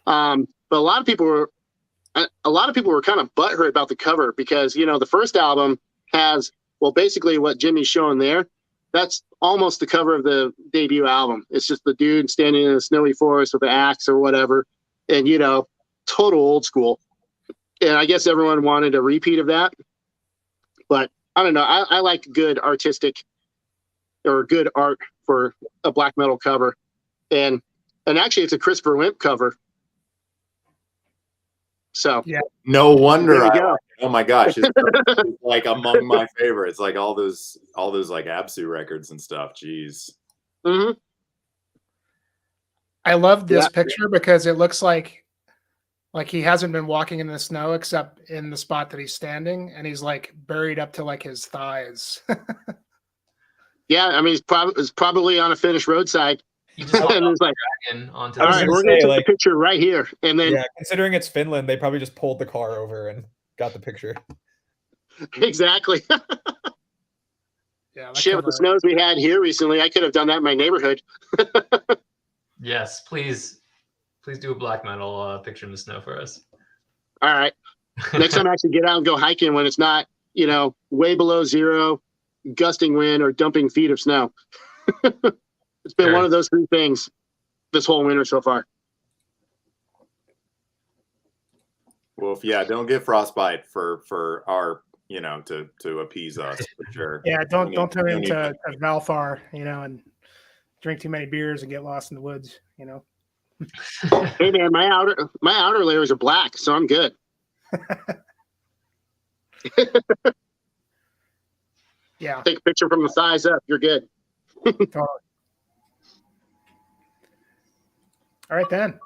but a lot of people were kind of butthurt about the cover because, you know, the first album has, well, basically what Jimmy's showing there, that's almost the cover of the debut album. It's just the dude standing in a snowy forest with an axe or whatever. And, you know, total old school. And I guess everyone wanted a repeat of that. But I don't know. I like good artistic or good art for a black metal cover. And actually, it's a Christopher Wimp cover. So Yeah. No wonder There you I go. like it. Oh my gosh, it's like among my favorites. Like all those like Absu records and stuff. Jeez. Mhm. I love this Yeah. picture because it looks like he hasn't been walking in the snow except in the spot that he's standing, and he's like buried up to like his thighs. Yeah, I mean, it's probably on a finished roadside. You just And it's like, dragon onto all was right, gonna we're going say, to take like- the picture right here. And then, Yeah, considering it's Finland, they probably just pulled the car over and got the picture. exactly. Yeah, that Shit, with the cover- snows we had here recently, I could have done that in my neighborhood. Yes, please do a black metal picture in the snow for us. All right. Next time I actually get out and go hiking when it's not, you know, way below zero, gusting wind, or dumping feet of snow. It's been Sure. one of those three things this whole winter so far. Well, don't get frostbite for our, you know, to appease us for sure. Yeah, don't turn no need into to- a Valfar, you know, and drink too many beers and get lost in the woods, you know. Hey man, my outer layers are black, so I'm good. Yeah. Take a picture from the thighs up, you're good. Totally. All right then.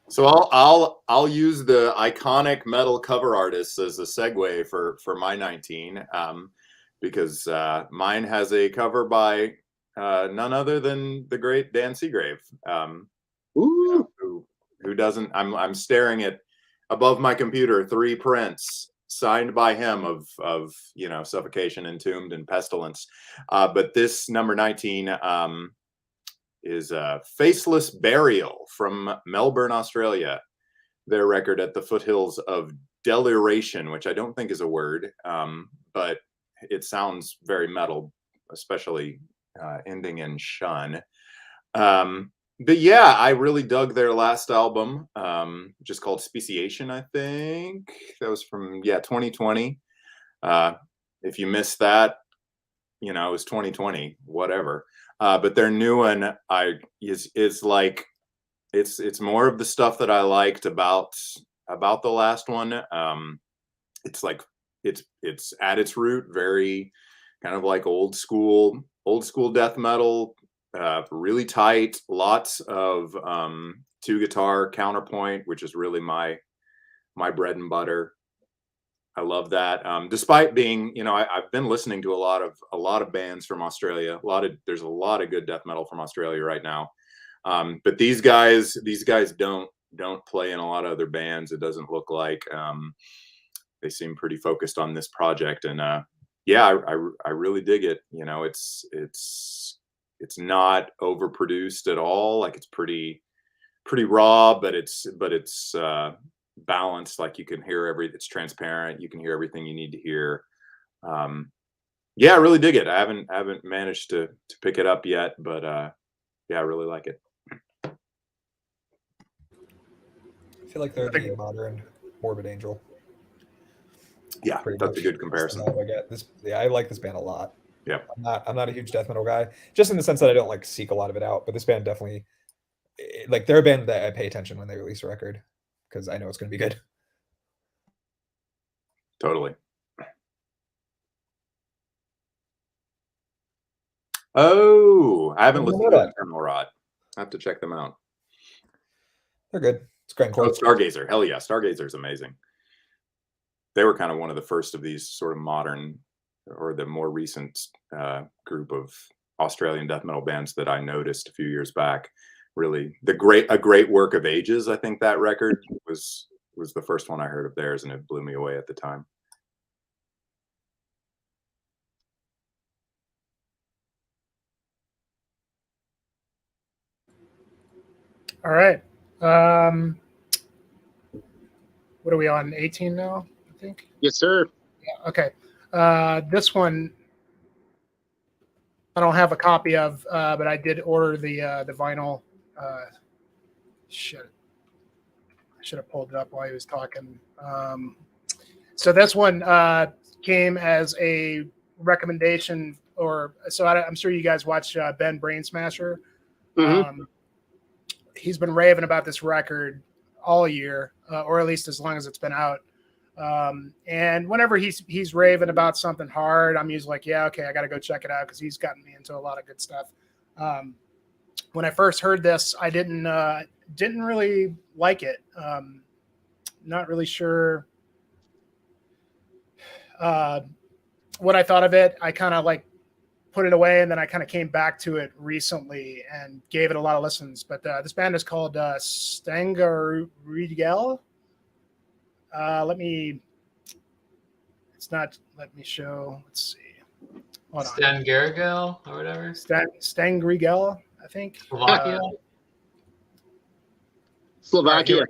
So I'll use the iconic metal cover artists as a segue for my 19, because mine has a cover by none other than the great Dan Seagrave. Ooh. Who doesn't? I'm staring at above my computer 3 prints signed by him of you know, Suffocation, Entombed, and Pestilence. But this number 19 is Faceless Burial from Melbourne, Australia. Their record at the foothills of Deliration, which I don't think is a word, but it sounds very metal, especially ending in shun. But yeah, I really dug their last album, just called Speciation, I think. That was from 2020. If you missed that, you know, it was 2020, whatever. But their new one is like it's more of the stuff that I liked about the last one. It's like it's at its root very kind of like old school death metal, really tight, lots of 2-guitar counterpoint, which is really my bread and butter. I love that. Despite being, you know, I've been listening to a lot of bands from Australia. There's a lot of good death metal from Australia right now. But these guys don't play in a lot of other bands. It doesn't look like. They seem pretty focused on this project, and I really dig it. You know, it's not overproduced at all. Like it's pretty raw, but it's balanced. Like you can hear it's transparent. You can hear everything you need to hear. I really dig it. I haven't managed to pick it up yet, but I really like it. I feel like they're the modern Morbid Angel. Yeah, Pretty that's a much. good comparison. I get this. Yeah, I like this band a lot. Yeah, I'm not a huge death metal guy, just in the sense that I don't like seek a lot of it out. But this band definitely, like, they're a band that I pay attention when they release a record because I know it's going to be good. Totally. Oh, I haven't listened to Nocturnal Rod. I have to check them out. They're good. It's great. Oh, Stargazer. Hell yeah, Stargazer is amazing. They were kind of one of the first of these sort of modern, or the more recent group of Australian death metal bands that I noticed a few years back. really a great work of ages. I think that record was the first one I heard of theirs, and it blew me away at the time. All right. What are we on? 18 now, I think. Yes, sir. Yeah, okay. This one I don't have a copy of, but I did order the vinyl. Shit. I should have pulled it up while he was talking. So this one came as a recommendation, I'm sure you guys watch Ben Brain Smasher. Mhm. He's been raving about this record all year, or at least as long as it's been out. And whenever he's raving about something hard, I'm usually like, yeah, okay, I got to go check it out because he's gotten me into a lot of good stuff. When I first heard this, I didn't really like it. Not really sure what I thought of it. I kind of like put it away, and then I kind of came back to it recently and gave it a lot of listens. But this band is called Stangarigel. Let me show. Let's see. Hold on. Stangarigel or whatever. Stangarigel, I think. Slovakia. Slovakia.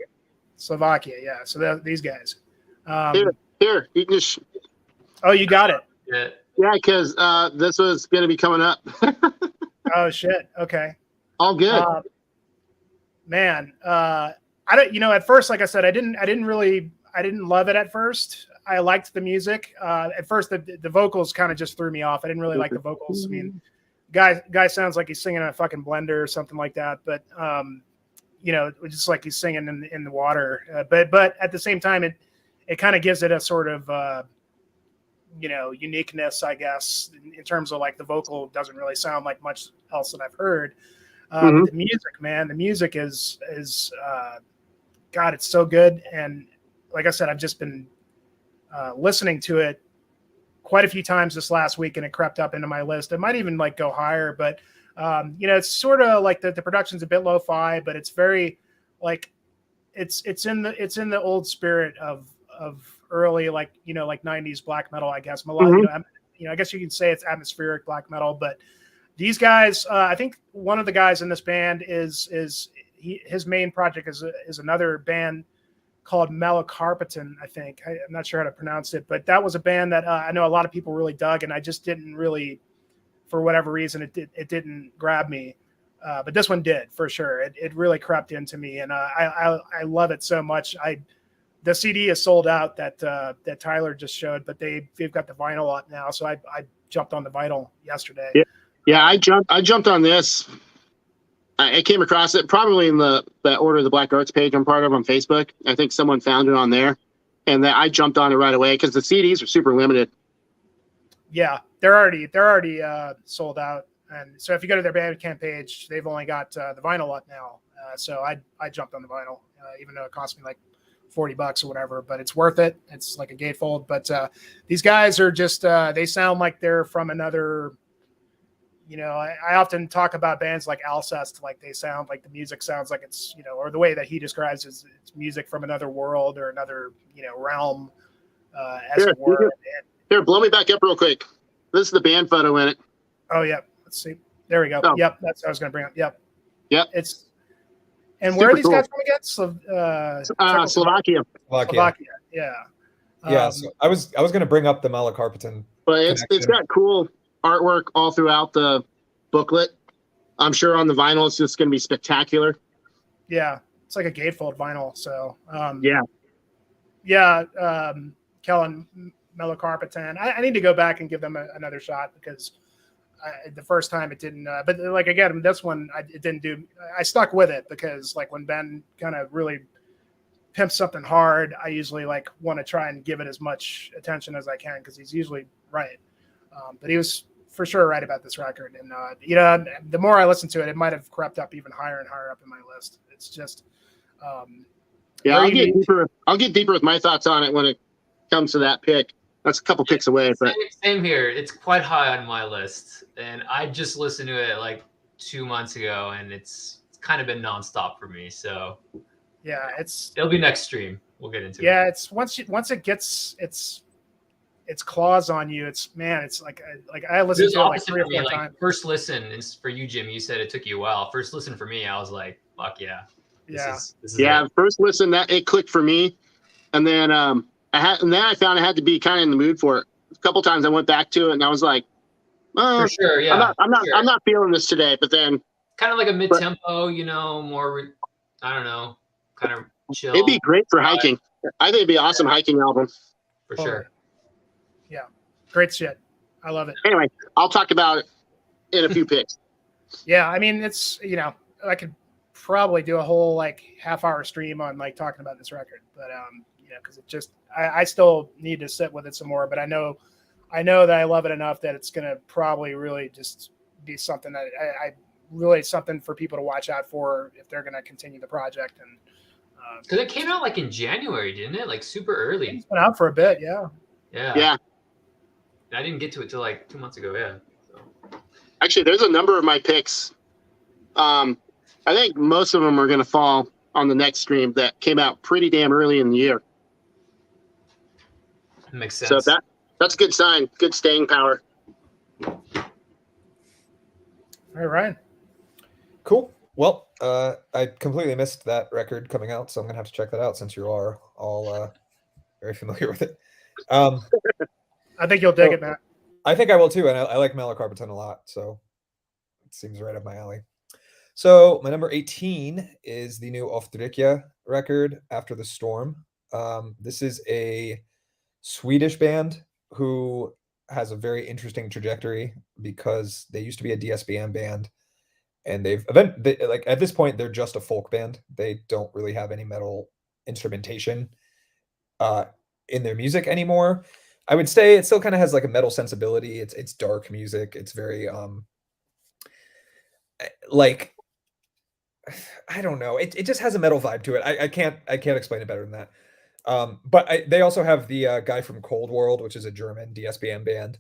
Slovakia, yeah. So these guys. Here, you can just. Oh, you got it. Yeah. Yeah, because this was going to be coming up. Oh shit. Okay. All good. Man, I don't. At first, like I said, I didn't love it at first. I liked the music. At first, the vocals kind of just threw me off. I didn't really like the vocals. I mean, guy sounds like he's singing in a fucking blender or something like that. But it's just like he's singing in the water. But at the same time, it kind of gives it a sort of uniqueness, I guess, in terms of like the vocal doesn't really sound like much else that I've heard. But the music, man, the music is God, it's so good. And like I said, I've just been listening to it quite a few times this last week, and it crept up into my list. It might even like go higher, but it's sort of like the production's a bit lo-fi, but it's very like it's in the old spirit of early like 90s black metal, I guess. I guess you can say it's atmospheric black metal, but these guys, I think one of the guys in this band his main project is another band called Melicarpitan, I think. I'm not sure how to pronounce it, but that was a band that I know a lot of people really dug, and I just didn't really, for whatever reason, it didn't grab me. But this one did, for sure. It really crept into me, and I love it so much. The CD is sold out that Tyler just showed, but they've got the vinyl up now, so I jumped on the vinyl yesterday. Yeah, I jumped on this. I came across it probably in the Order of the Black Arts page I'm part of on Facebook. I think someone found it on there, and I jumped on it right away because the CDs are super limited. Yeah, they're already sold out, and so if you go to their Bandcamp page, they've only got the vinyl up now. So I jumped on the vinyl, even though it cost me like $40 or whatever, but it's worth it. It's like a gatefold. But these guys are just they sound like they're from another. I often talk about bands like Alcest, like they sound like the music sounds like it's, or the way that he describes it's music from another world or another, realm, as it were. Here, blow me back up real quick. This is the band photo in it. Oh, yeah. Let's see. There we go. Oh. Yep. That's what I was going to bring up. Yep. Yep. And Super where are these cool. guys from again? Slovakia. Slovakia. Yeah. Yeah. So I was going to bring up the Melicarpitan. But it's got cool artwork all throughout the booklet. I'm sure on the vinyl it's just going to be spectacular. Yeah, it's like a gatefold vinyl. So Kellen Melicarpitan. I need to go back and give them another shot because the first time it didn't. But like again, this one it didn't do. I stuck with it because like when Ben kind of really pimps something hard, I usually like want to try and give it as much attention as I can because he's usually right. But he was for sure right about this record. And, the more I listen to it, it might have crept up even higher and higher up in my list. It's just, I'll get deeper with my thoughts on it when it comes to that pick. That's a couple picks away, but Same here. It's quite high on my list. And I just listened to it like 2 months ago and it's kind of been nonstop for me. So Yeah, it'll be next stream. We'll get into it. yeah, it's once it gets its claws on you, it's like I listened to it like 3 or 4 times. First listen is for you, Jim. You said it took you a while. First listen for me, I was like, fuck yeah. This is it. First listen, that it clicked for me. And then I found I had to be kind of in the mood for it. A couple times I went back to it and I was like, for sure, yeah. I'm not feeling this today. But then kind of like a mid tempo, more I don't know, kind of chill. It'd be great for hiking. I think it'd be an awesome hiking album. For sure. Yeah. Great shit. I love it. Anyway, I'll talk about it in a few picks. Yeah, I mean it's I could probably do a whole like half-hour stream on like talking about this record, but because it just I still need to sit with it some more, but I know that I love it enough that it's gonna probably really just be something that I really something for people to watch out for if they're gonna continue the project. And because it came out like in January, didn't it? Like super early. It's been out for a bit, yeah. Yeah. I didn't get to it till like 2 months ago, yeah. So. Actually, there's a number of my picks. I think most of them are going to fall on the next stream that came out pretty damn early in the year. Makes sense. So that's a good sign. Good staying power. All right. Cool. Well, I completely missed that record coming out, so I'm going to have to check that out since you are all very familiar with it. I think you'll dig it, Matt. I think I will too, and I like Malacarpeton a lot, so it seems right up my alley. So my number 18 is the new Oftrica record, After the Storm. This is a Swedish band who has a very interesting trajectory because they used to be a DSBM band, and like at this point they're just a folk band. They don't really have any metal instrumentation in their music anymore. I would say it still kind of has like a metal sensibility. It's dark music. It's very like I don't know. It just has a metal vibe to it. I can't explain it better than that. But they also have the guy from Cold World, which is a German DSBM band.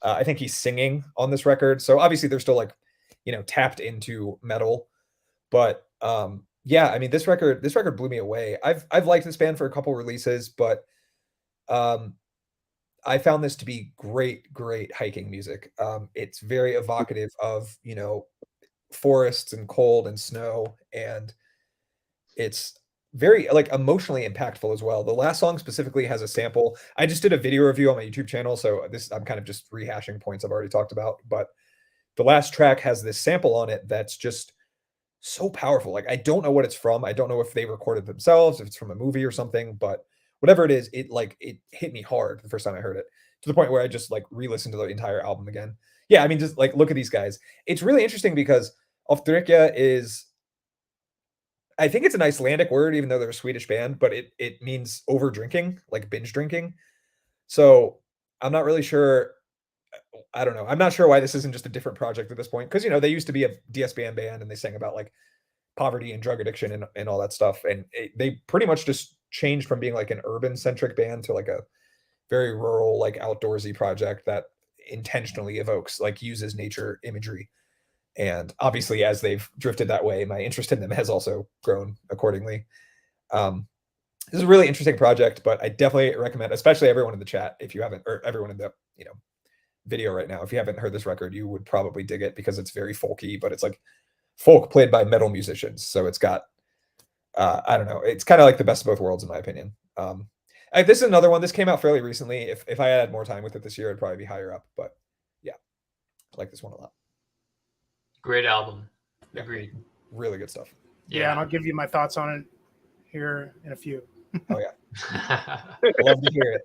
I think he's singing on this record. So obviously they're still like, tapped into metal. But yeah, I mean this record blew me away. I've liked this band for a couple releases, but I found this to be great hiking music. It's very evocative of, forests and cold and snow, and it's very like emotionally impactful as well. The last song specifically has a sample. I just did a video review on my YouTube channel, so I'm kind of just rehashing points I've already talked about, but the last track has this sample on it that's just so powerful. Like I don't know what it's from. I don't know if they recorded themselves, if it's from a movie or something, but whatever it is, it hit me hard the first time I heard it, to the point where I just like re-listened to the entire album again. Yeah, I mean, just like look at these guys. It's really interesting because Oftrica is, I think it's an Icelandic word, even though they're a Swedish band, but it means over drinking, like binge drinking. So I'm not really sure. I don't know. I'm not sure why this isn't just a different project at this point. Because, they used to be a DSBM band and they sang about like poverty and drug addiction and all that stuff. And they pretty much just changed from being like an urban centric band to like a very rural, like outdoorsy project that intentionally uses nature imagery. And obviously, as they've drifted that way, my interest in them has also grown accordingly. This is a really interesting project, but I definitely recommend, especially everyone in the chat, if you haven't, or everyone in the video right now, if you haven't heard this record, you would probably dig it because it's very folky, but it's like folk played by metal musicians. So it's got, I don't know, it's kind of like the best of both worlds in my opinion. This is another one. This came out fairly recently. If I had more time with it this year, it'd probably be higher up. But yeah, I like this one a lot. Great album. Agreed. Really good stuff. Yeah, and I'll give you my thoughts on it here in a few. Oh yeah. Love to hear it.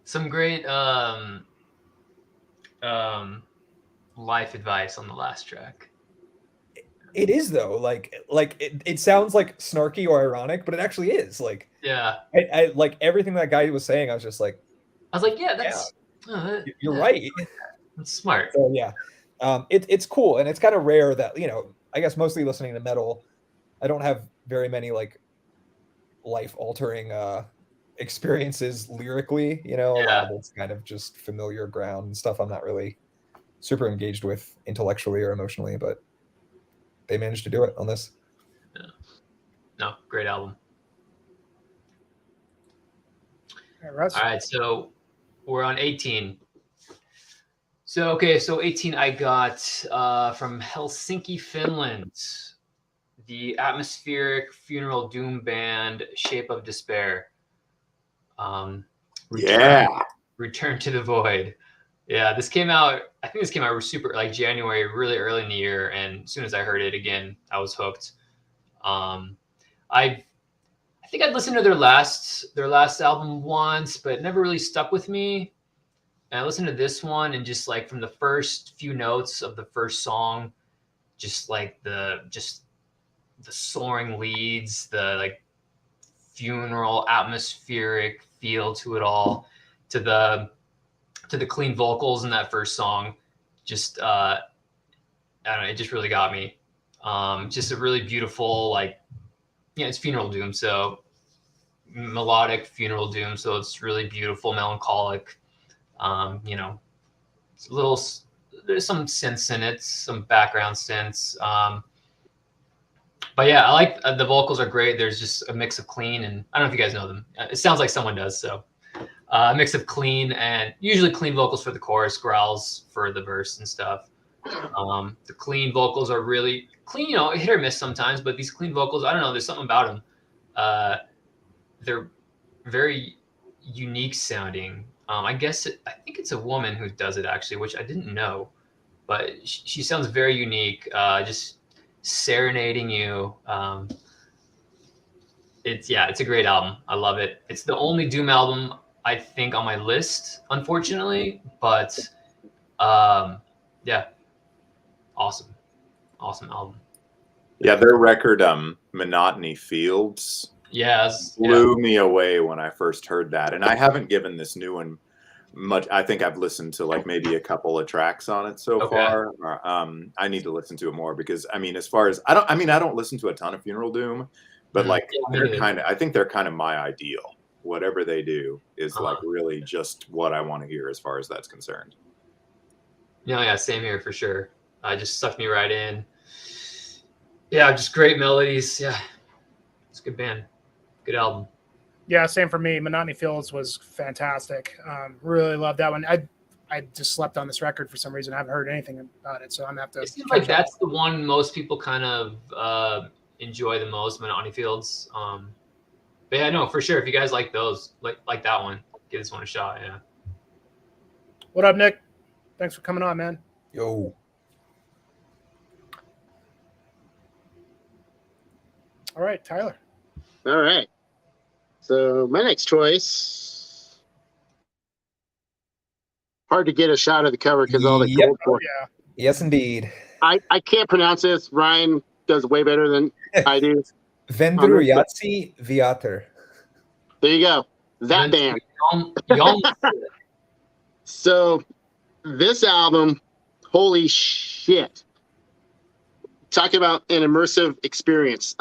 Some great life advice on the last track. It is though, like it sounds like snarky or ironic, but it actually is. Like, yeah, I like everything that guy was saying. I was like, yeah, that's you're right. That's smart. So yeah, it's cool, and it's kind of rare that I guess mostly listening to metal, I don't have very many like life altering experiences lyrically. A lot of it's kind of just familiar ground and stuff I'm not really super engaged with intellectually or emotionally, but they managed to do it on this. Yeah. No, great album. All right, All right, so we're on 18. So 18 I got from Helsinki, Finland, the atmospheric funeral doom band Shape of Despair. Return to the Void. Yeah, this came out, I think this came out super like January, really early in the year, and as soon as I heard it again, I was hooked. I think I'd listened to their last album once, but it never really stuck with me. And I listened to this one, and just like from the first few notes of the first song, just like the soaring leads, the like funeral atmospheric feel to it all, to the clean vocals in that first song, just I don't know, it just really got me. Just a really beautiful, like, yeah, it's funeral doom, so melodic funeral doom, so it's really beautiful, melancholic. You know, it's a little, there's some synths in it, some background synths. But yeah, I like the vocals are great. There's just a mix of clean, and I don't know if you guys know them. It sounds like someone does. So a mix of clean and usually clean vocals for the chorus, growls for the verse and stuff. The clean vocals are really clean, you know, hit or miss sometimes, but these clean vocals, I don't know, there's something about them. They're very unique sounding. I think it's a woman who does it actually, which I didn't know, but she sounds very unique. Just serenading you. It's a great album. I love it. It's the only doom album I think on my list, unfortunately, but yeah, awesome album. Yeah, their record, Monotony Fields, blew me away when I first heard that. And I haven't given this new one much. I think I've listened to like maybe a couple of tracks on it so far. I need to listen to it more because I mean, as far as I don't listen to a ton of funeral doom, but like I think they're kind of my ideal. Whatever they do is like really just what I want to hear as far as that's concerned. Yeah, same here for sure. Just sucked me right in. Yeah, just great melodies. Yeah, it's a good band. Good album. Yeah, same for me. Monotony Fields was fantastic. Really loved that one. I just slept on this record for some reason. I haven't heard anything about it, so I'm gonna have to. It seems like that's the one most people kind of enjoy the most, Monotony Fields. But yeah, no, for sure. If you guys like those, like that one, give this one a shot. Yeah. What up, Nick? Thanks for coming on, man. Yo. All right, Tyler. All right. So my next choice, hard to get a shot of the cover because all the gold for. Yeah. Yes, indeed. I can't pronounce this. Ryan does way better than I do. Vendryatzibioter. There you go. That band. So this album, holy shit. Talk about an immersive experience.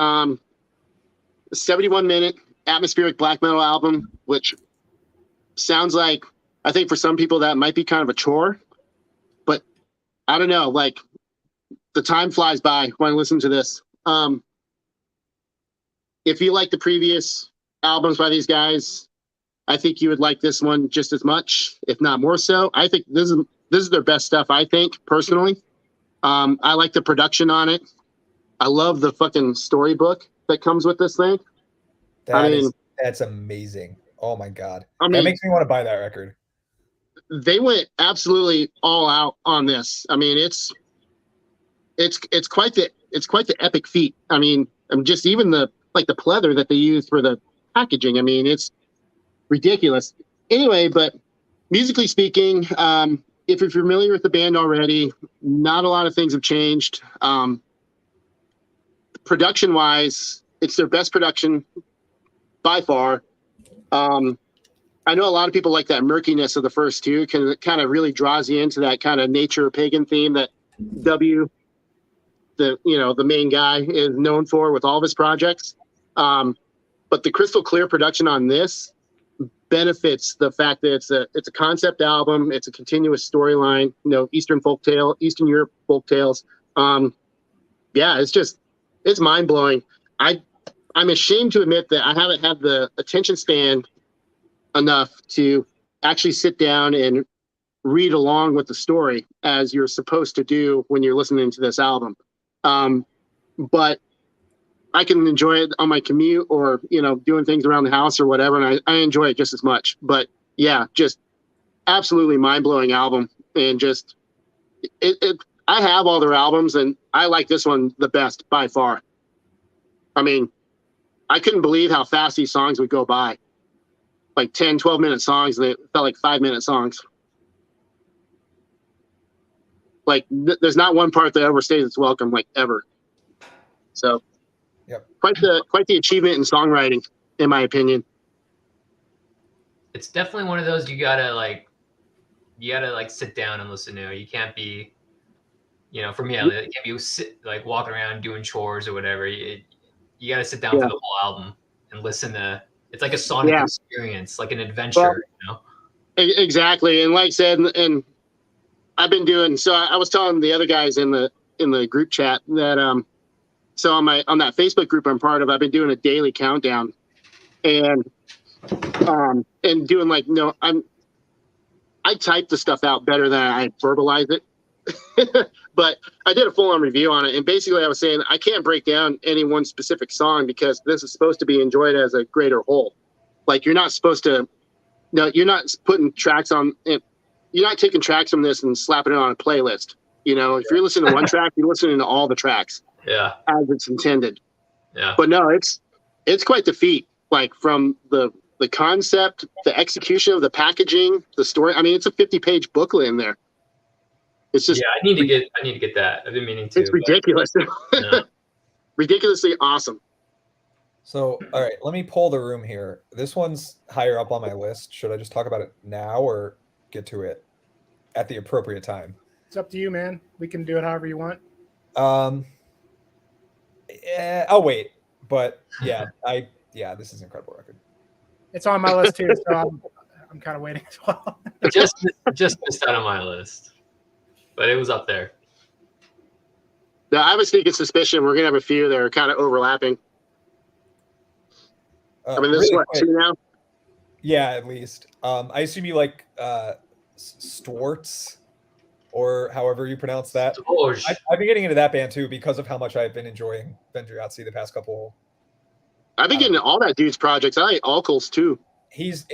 71-minute atmospheric black metal album, which sounds like, I think for some people that might be kind of a chore, but I don't know, like the time flies by when I listen to this. If you like the previous albums by these guys, I think you would like this one just as much, if not more so. I think this is their best stuff, I think, personally. I like the production on it. I love the fucking storybook that comes with this thing. That's amazing. Oh my God. I mean, that makes me want to buy that record. They went absolutely all out on this. I mean, it's quite the epic feat. I mean, just even the pleather that they use for the packaging. I mean, it's ridiculous. Anyway, but musically speaking, if you're familiar with the band already, not a lot of things have changed. Production wise, it's their best production by far. I know a lot of people like that murkiness of the first two, because it kind of really draws you into that kind of nature pagan theme that W, the main guy, is known for with all of his projects. But the crystal clear production on this benefits the fact that it's a concept album, it's a continuous storyline, Eastern Europe folk tales. yeah, it's mind blowing. I'm ashamed to admit that I haven't had the attention span enough to actually sit down and read along with the story as you're supposed to do when you're listening to this album. But I can enjoy it on my commute or, doing things around the house or whatever. And I enjoy it just as much. But yeah, just absolutely mind blowing album. And just, I have all their albums and I like this one the best by far. I mean, I couldn't believe how fast these songs would go by. Like 10, 12-minute songs. And they felt like 5-minute songs. Like there's not one part that overstays its welcome, like ever. So yep. Quite the achievement in songwriting, in my opinion. It's definitely one of those you gotta sit down and listen to. You can't be, for me, you can't be walking around doing chores or whatever. You gotta sit down for the whole album and listen to. It's like a sonic experience, like an adventure. Exactly, and like I said, and I've been doing. So I was telling the other guys in the group chat that so on that Facebook group I'm part of, I've been doing a daily countdown, and doing I type the stuff out better than I verbalize it. But I did a full-on review on it, and basically I was saying I can't break down any one specific song because this is supposed to be enjoyed as a greater whole. Like you're not supposed to, you're not putting tracks on it. You're not taking tracks from this and slapping it on a playlist. If you're listening to one track, you're listening to all the tracks. Yeah. As it's intended. Yeah. But no, it's quite the feat. Like from the concept, the execution of the packaging, the story. I mean, it's a 50-page booklet in there. It's just I need to get that. I've been meaning to. It's ridiculous. Yeah. Ridiculously awesome. So, all right, let me poll the room here. This one's higher up on my list. Should I just talk about it now or get to it at the appropriate time? It's up to you, man. We can do it however you want. I'll wait. But yeah, this is an incredible record. It's on my list too, so I'm kind of waiting as well. just missed out on my list, but it was up there. Now, I have a sneaking suspicion we're gonna have a few that are kind of overlapping. I mean, this is what, 2 now? Yeah, at least. I assume you like Stwartz, or however you pronounce that. I've been getting into that band too because of how much I've been enjoying Vendryatzibioter the past couple. I've been getting all that dude's projects. I like Alkals too. He's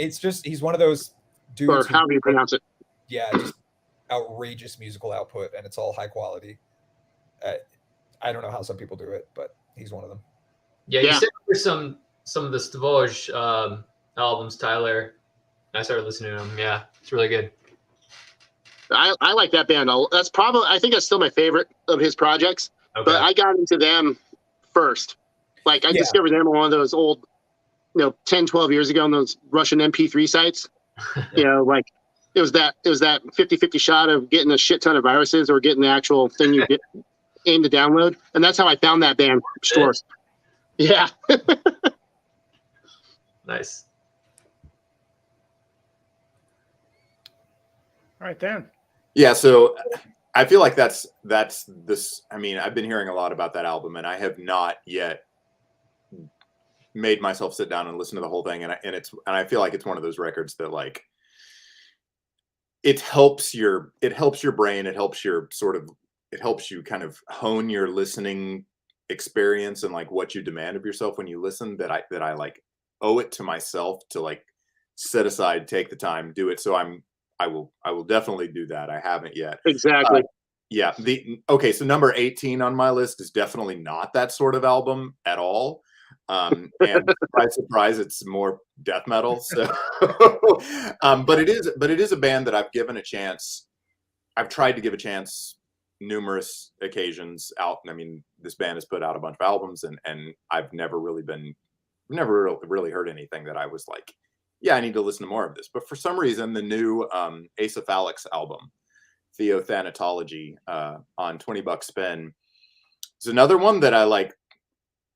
one of those dudes. Or however you pronounce it. Yeah, just outrageous musical output, and it's all high quality. I don't know how some people do it, but he's one of them. Yeah, you said there's some of the Stavoj albums, Tyler. I started listening to them. Yeah, it's really good. I like that band. I think that's still my favorite of his projects. Okay. But I got into them first. Like I discovered them on one of those old, 10, 12 years ago on those Russian MP3 sites. Like it was that 50-50 shot of getting a shit ton of viruses or getting the actual thing you aim to download. And that's how I found that band stores. Yeah. Nice. All right, then. Yeah, so I feel like that's this. I mean, I've been hearing a lot about that album, and I have not yet made myself sit down and listen to the whole thing. And I feel like it's one of those records that like it helps your brain. It helps you kind of hone your listening experience and like what you demand of yourself when you listen. That I like owe it to myself to like set aside, take the time, do it. So I will definitely do that. I haven't yet. Exactly. Yeah. So number 18 on my list is definitely not that sort of album at all. And surprise, it's more death metal. So, but it is a band that I've given a chance. I've tried to give a chance numerous occasions out. I mean, this band has put out a bunch of albums, and I've never really heard anything that I was like, yeah, I need to listen to more of this. But for some reason, the new Acephalix album, Theothanatology, on $20 spin, is another one that I like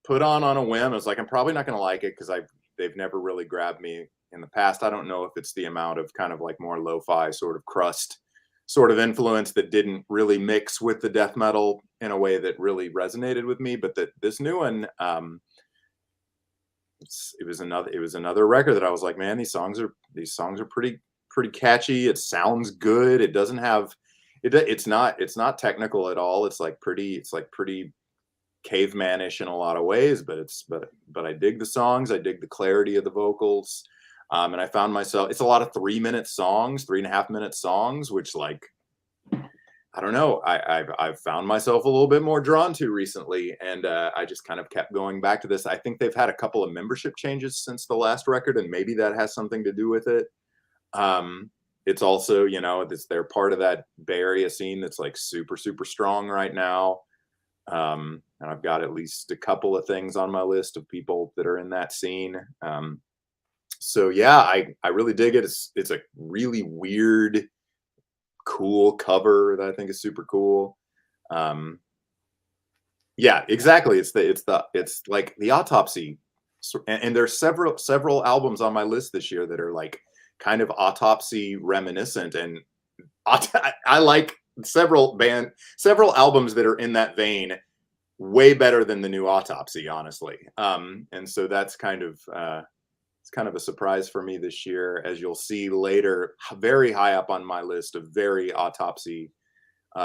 put on a whim. I was like, I'm probably not going to like it because they've never really grabbed me in the past. I don't know if it's the amount of kind of like more lo-fi sort of crust sort of influence that didn't really mix with the death metal in a way that really resonated with me. But that this new one, it was another record that I was like, man, these songs are pretty catchy. It sounds good. It doesn't have it's not technical at all. It's like pretty cavemanish in a lot of ways, but I dig the songs. I dig the clarity of the vocals. And I found myself, it's a lot of 3-minute songs, 3.5-minute songs, which, like, I don't know, I've found myself a little bit more drawn to recently. And I just kind of kept going back to this. I think they've had a couple of membership changes since the last record, and maybe that has something to do with it. It's also, you know, they're part of that Bay Area scene that's like super, super strong right now. And I've got at least a couple of things on my list of people that are in that scene. So yeah, I really dig it. It's a really weird, cool cover that I think is super cool. Yeah, exactly. It's like the Autopsy, and there's several albums on my list this year that are like kind of Autopsy reminiscent, and I like several albums that are in that vein way better than the new Autopsy, honestly. And so that's kind of it's kind of a surprise for me this year, as you'll see later. Very high up on my list of very Autopsy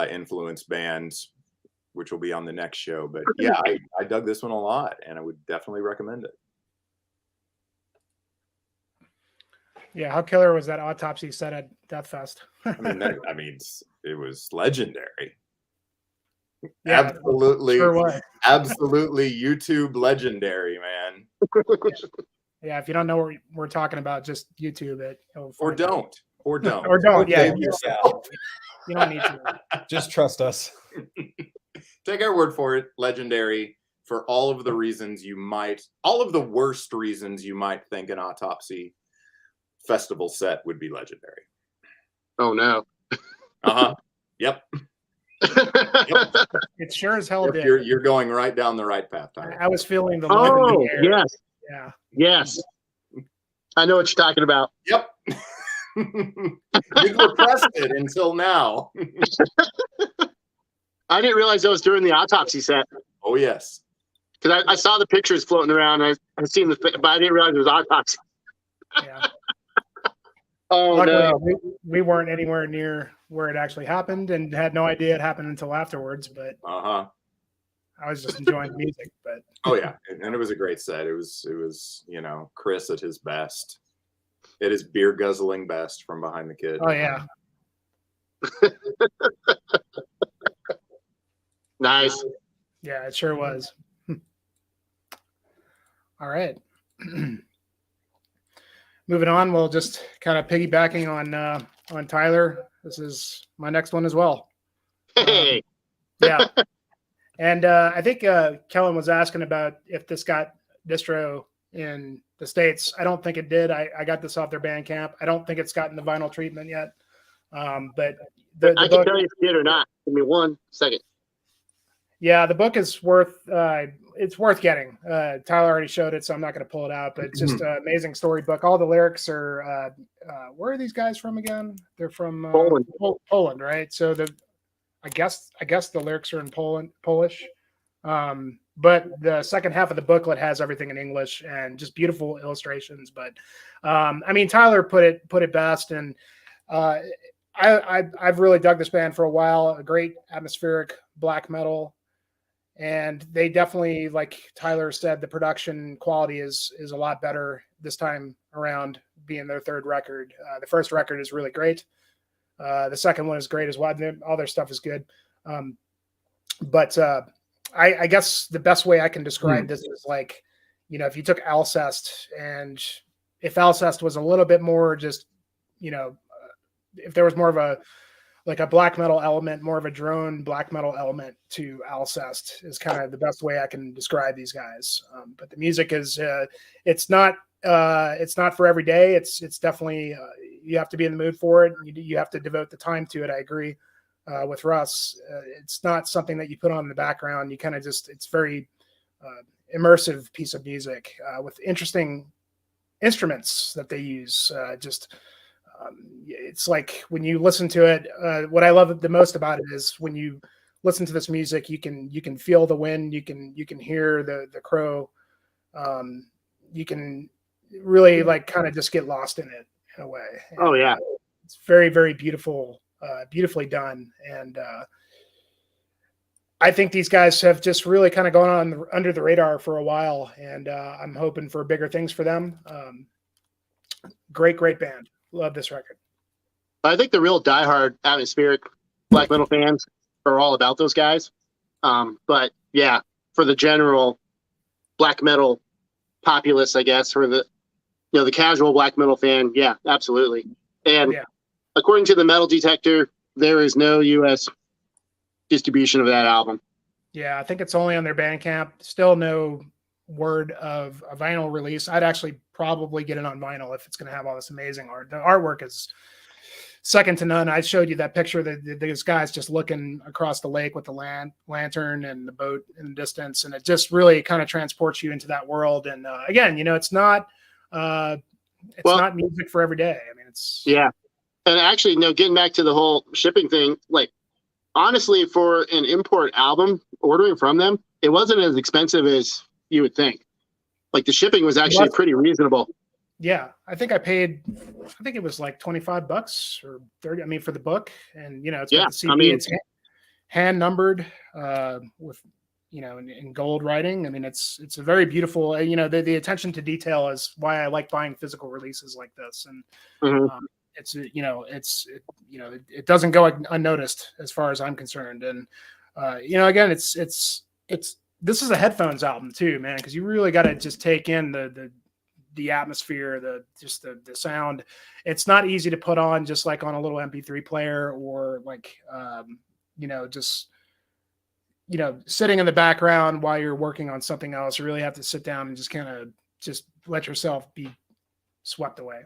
influenced bands, which will be on the next show. But yeah, I dug this one a lot, and I would definitely recommend it. Yeah, how killer was that Autopsy set at Deathfest? I mean, it was legendary. Yeah, absolutely, sure was. Absolutely YouTube legendary, man. Yeah, if you don't know what we're talking about, just YouTube it. Or don't. Yeah, Yeah. You don't need to. Just trust us. Take our word for it. Legendary for all of the reasons all of the worst reasons you might think an Autopsy festival set would be legendary. Oh no. Yep. Yep. It sure as hell did. You're going right down the right path, Tyler. I was feeling the love in the air. Yes. Yeah. Yes. I know what you're talking about. Yep. You've repressed it until now. I didn't realize that was during the Autopsy set. Oh yes. Because I saw the pictures floating around. I've seen but I didn't realize it was Autopsy. Yeah. Oh Luckily, no. we weren't anywhere near where it actually happened, and had no idea it happened until afterwards. But I was just enjoying the music. But oh yeah, and it was a great set. It was Chris at his best, at his beer guzzling best from behind the kid. Oh yeah. Nice. Yeah, it sure was. All right. Moving on, we'll just kind of piggybacking on Tyler. This is my next one as well. Hey. Yeah. And I think Kellen was asking about if this got distro in the States. I don't think it did. I got this off their Bandcamp. I don't think it's gotten the vinyl treatment yet. But I can tell you if it did or not. Give me 1 second. Yeah, the book is worth getting. Tyler already showed it, so I'm not going to pull it out, but it's just an amazing storybook. All the lyrics are where are these guys from again? They're from Poland, right? So I guess the lyrics are in Polish. But the second half of the booklet has everything in English and just beautiful illustrations. But I mean, Tyler put it best, and I've really dug this band for a while. A great atmospheric black metal. And they definitely, like Tyler said, the production quality is a lot better this time around, being their third record. The first record is really great. The second one is great as well. All their stuff is good. But I guess the best way I can describe this is like, if you took Alcest, and if Alcest was a little bit more just, if there was more of a black metal element, more of a drone black metal element to Alcest, is kind of the best way I can describe these guys. But the music is, it's not for every day. It's definitely, you have to be in the mood for it. You have to devote the time to it. I agree with Russ. It's not something that you put on in the background. You kind of it's very immersive piece of music with interesting instruments that they use. it's like when you listen to it, what I love the most about it is when you listen to this music, you can feel the wind, you can hear the crow, you can really like kind of just get lost in it in a way. Oh yeah, it's very, very beautiful, beautifully done. And I think these guys have just really kind of gone on under the radar for a while, and I'm hoping for bigger things for them. Great band. Love this record. I think the real diehard atmospheric black metal fans are all about those guys. But yeah, for the general black metal populace, I guess, for the the casual black metal fan, yeah, absolutely. And according to the Metal Detector, there is no U.S. distribution of that album. Yeah, I think it's only on their Bandcamp. Still no word of a vinyl release. I'd actually probably get it on vinyl if it's going to have all this amazing art. The artwork is second to none. I showed you that picture that these guys just looking across the lake with the lantern and the boat in the distance, and it just really kind of transports you into that world. And again, it's not not music for every day. I mean, it's And actually, getting back to the whole shipping thing, like honestly, for an import album, ordering from them, it wasn't as expensive as you would think. Like the shipping was actually pretty reasonable. Yeah, I think it was like $25 or 30. I mean, for the book, and it's got the CD. It's hand numbered with in gold writing. I mean, it's a very beautiful. The attention to detail is why I like buying physical releases like this, and it doesn't go unnoticed as far as I'm concerned. And again, it's this is a headphones album too, man, because you really got to just take in the atmosphere, the sound. It's not easy to put on just like on a little MP3 player or like just sitting in the background while you're working on something else. You really have to sit down and just kind of just let yourself be swept away,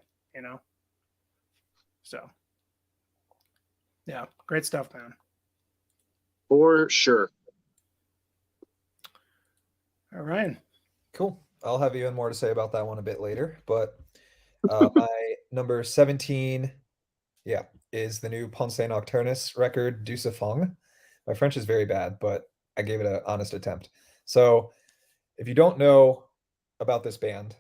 So yeah, great stuff, man. For sure. All right. Cool. I'll have even more to say about that one a bit later, but my number 17, is the new Pance Nocturnis record, Du Fong. My French is very bad, but I gave it an honest attempt. So if you don't know about this band,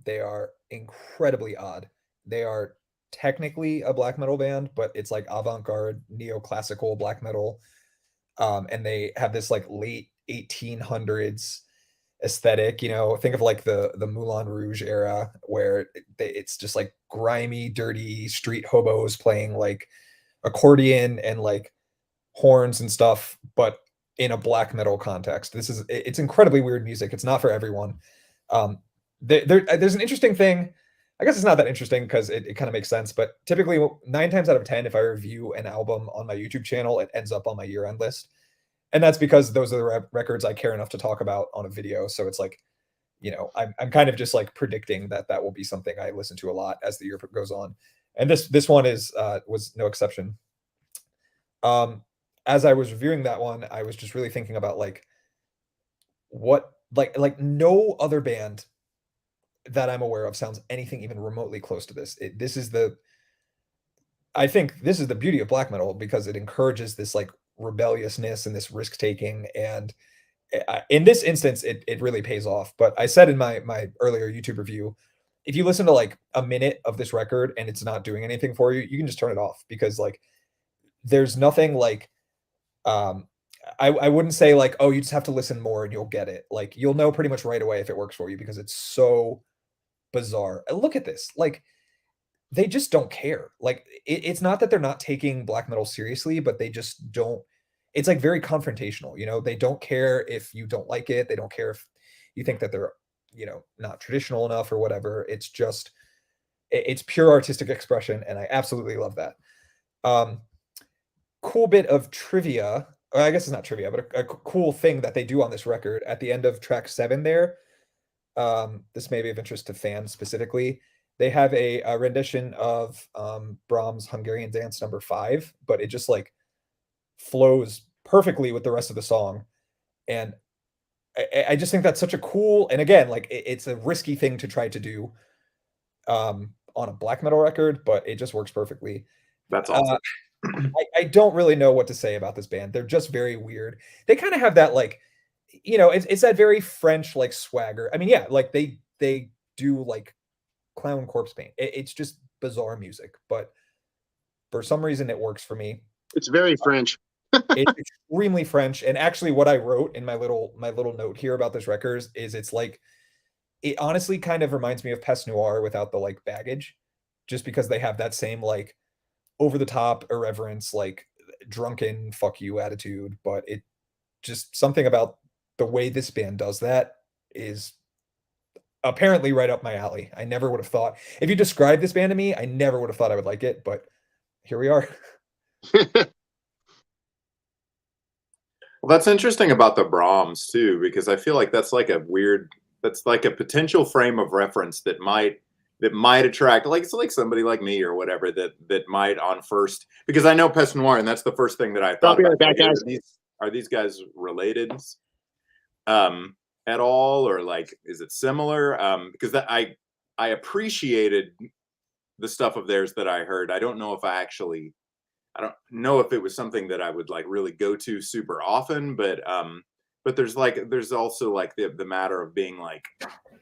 they are incredibly odd. They are technically a black metal band, but it's like avant-garde neoclassical black metal. And they have this like late 1800s aesthetic, think of like the Moulin Rouge era where it's just like grimy, dirty street hobos playing like accordion and like horns and stuff, but in a black metal context. It's incredibly weird music. It's not for everyone. There's an interesting thing. I guess it's not that interesting because it kind of makes sense, but typically 9 times out of 10, if I review an album on my YouTube channel, it ends up on my year-end list. And that's because those are the records I care enough to talk about on a video. So it's like, I'm kind of just like predicting that will be something I listen to a lot as the year goes on. And this one was no exception. As I was reviewing that one, I was just really thinking about like what like no other band that I'm aware of sounds anything even remotely close to this. I think this is the beauty of black metal, because it encourages this like rebelliousness and this risk taking, and in this instance it really pays off. But I said in my earlier YouTube review, if you listen to like a minute of this record and it's not doing anything for you, you can just turn it off, because like there's nothing like I wouldn't say like, oh, you just have to listen more and you'll get it. Like you'll know pretty much right away if it works for you, because it's so bizarre. Look at this. Like they just don't care. Like it's not that they're not taking black metal seriously, but they just don't. It's like very confrontational. They don't care if you don't like it. They don't care if you think that they're not traditional enough or whatever. It's just it's pure artistic expression, and I absolutely love that. Cool bit of trivia, or I guess it's not trivia, but a cool thing that they do on this record at the end of track 7 there. This may be of interest to fans specifically. They have a rendition of Brahms' Hungarian Dance number 5, but it just like flows perfectly with the rest of the song. And I just think that's such a cool, and again, like it's a risky thing to try to do on on a black metal record, but it just works perfectly. That's awesome. I don't really know what to say about this band. They're just very weird. They kind of have that like, it's that very French like swagger. I mean, yeah, like they do like clown corpse paint. It's just bizarre music, but for some reason it works for me. It's very French. It's extremely French. And actually what I wrote in my little note here about this record is it's like, it honestly kind of reminds me of Pest Noir without the like baggage, just because they have that same like over the top irreverence, like drunken fuck you attitude. But it just something about the way this band does that is apparently right up my alley. I never would have thought, if you described this band to me, I never would have thought I would like it, but here we are. Well, that's interesting about the Brahms too, because I feel like that's like a potential frame of reference that might attract, like, it's like somebody like me or whatever that might on first, because I know Pest Noir, and that's the first thing that I thought about. Are these guys related at all, or like, is it similar? Because I appreciated the stuff of theirs that I heard. I don't know if it was something that I would like really go to super often, but there's also like the matter of being like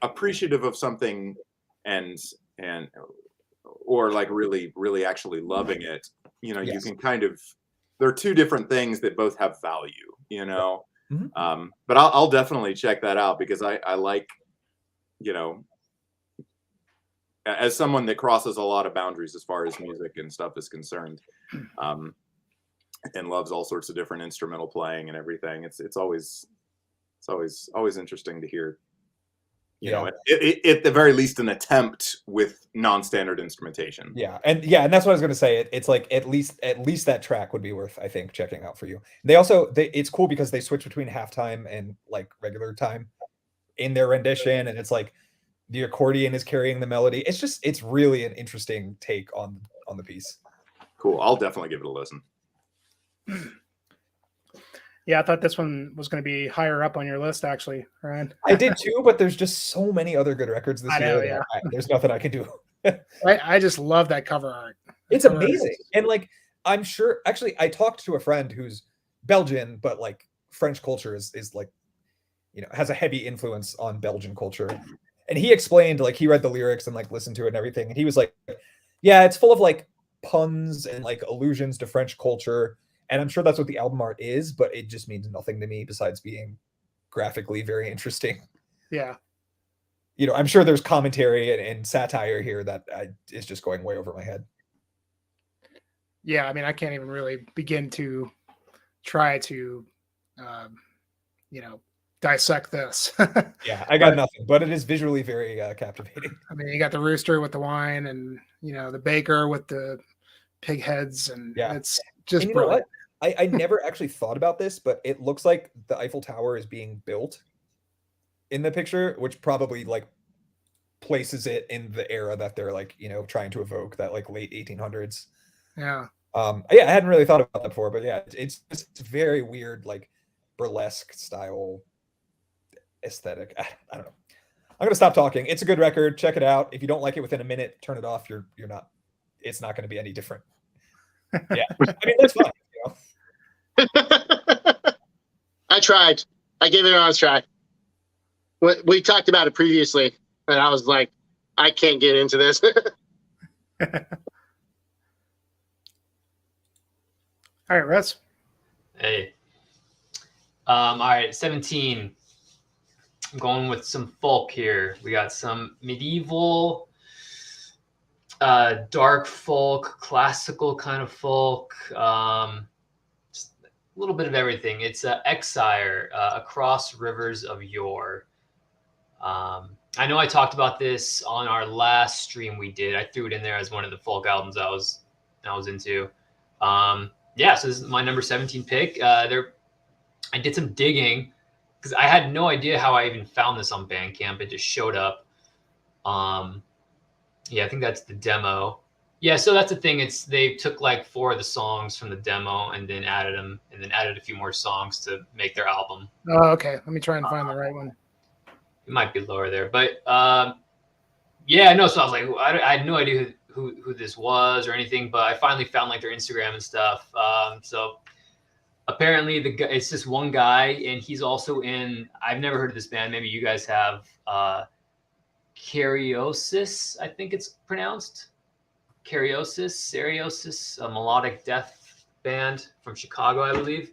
appreciative of something and or like really actually loving it. Yes. You can kind of, there are two different things that both have value, Mm-hmm. But I'll definitely check that out, because I like, as someone that crosses a lot of boundaries as far as music and stuff is concerned, and loves all sorts of different instrumental playing and everything. It's always interesting to hear, at the very least, an attempt with non-standard instrumentation. Yeah, and that's what I was going to say. It's like at least that track would be worth, I think, checking out for you. It's cool because they switch between halftime and like regular time in their rendition, and it's like the accordion is carrying the melody. It's really an interesting take on the piece. Cool. I'll definitely give it a listen. Yeah, I thought this one was going to be higher up on your list, actually, Ryan. I did too, but there's just so many other good records this year. Yeah. There's nothing I can do. I just love that cover art. It's amazing. And like, I'm sure, actually, I talked to a friend who's Belgian, but like French culture is like, has a heavy influence on Belgian culture. And he explained, like, he read the lyrics and like listened to it and everything. And he was like, yeah, it's full of like puns and like allusions to French culture. And I'm sure that's what the album art is, but it just means nothing to me besides being graphically very interesting. Yeah. I'm sure there's commentary and satire here that is just going way over my head. Yeah, I mean, I can't even really begin to try to, dissect this. Yeah, I got nothing, but it is visually very captivating. I mean, you got the rooster with the wine, and the baker with the pig heads, and it's just. And you know what? I never actually thought about this, but it looks like the Eiffel Tower is being built in the picture, which probably like places it in the era that they're like, trying to evoke, that like late 1800s. Yeah. I hadn't really thought about that before, but yeah, it's very weird, like burlesque style aesthetic. I don't know. I'm gonna stop talking. It's a good record. Check it out. If you don't like it within a minute, turn it off. You're not. It's not going to be any different. Yeah, I mean that's fun. I tried. I gave it an honest try. We talked about it previously, and I was like, I can't get into this. All right, Russ. Hey. All right, 17. I'm going with some folk here. We got some medieval, dark folk, classical kind of folk, just a little bit of everything. It's Exire, Across Rivers of Yore. I know I talked about this on our last stream we did. I threw it in there as one of the folk albums I was into. So this is my number 17 pick. I did some digging because I had no idea how I even found this on Bandcamp. It just showed up. I think that's the demo. Yeah, so that's the thing. They took like 4 of the songs from the demo and then added them, and then added a few more songs to make their album. Oh, okay. Let me try and find the right one. It might be lower there, but Yeah, no. So I was like, I had no idea who this was or anything, but I finally found like their Instagram and stuff. So apparently it's just one guy, and he's also in. I've never heard of this band. Maybe you guys have. Keralis, I think it's pronounced. Seriosis, a melodic death band from Chicago, I believe.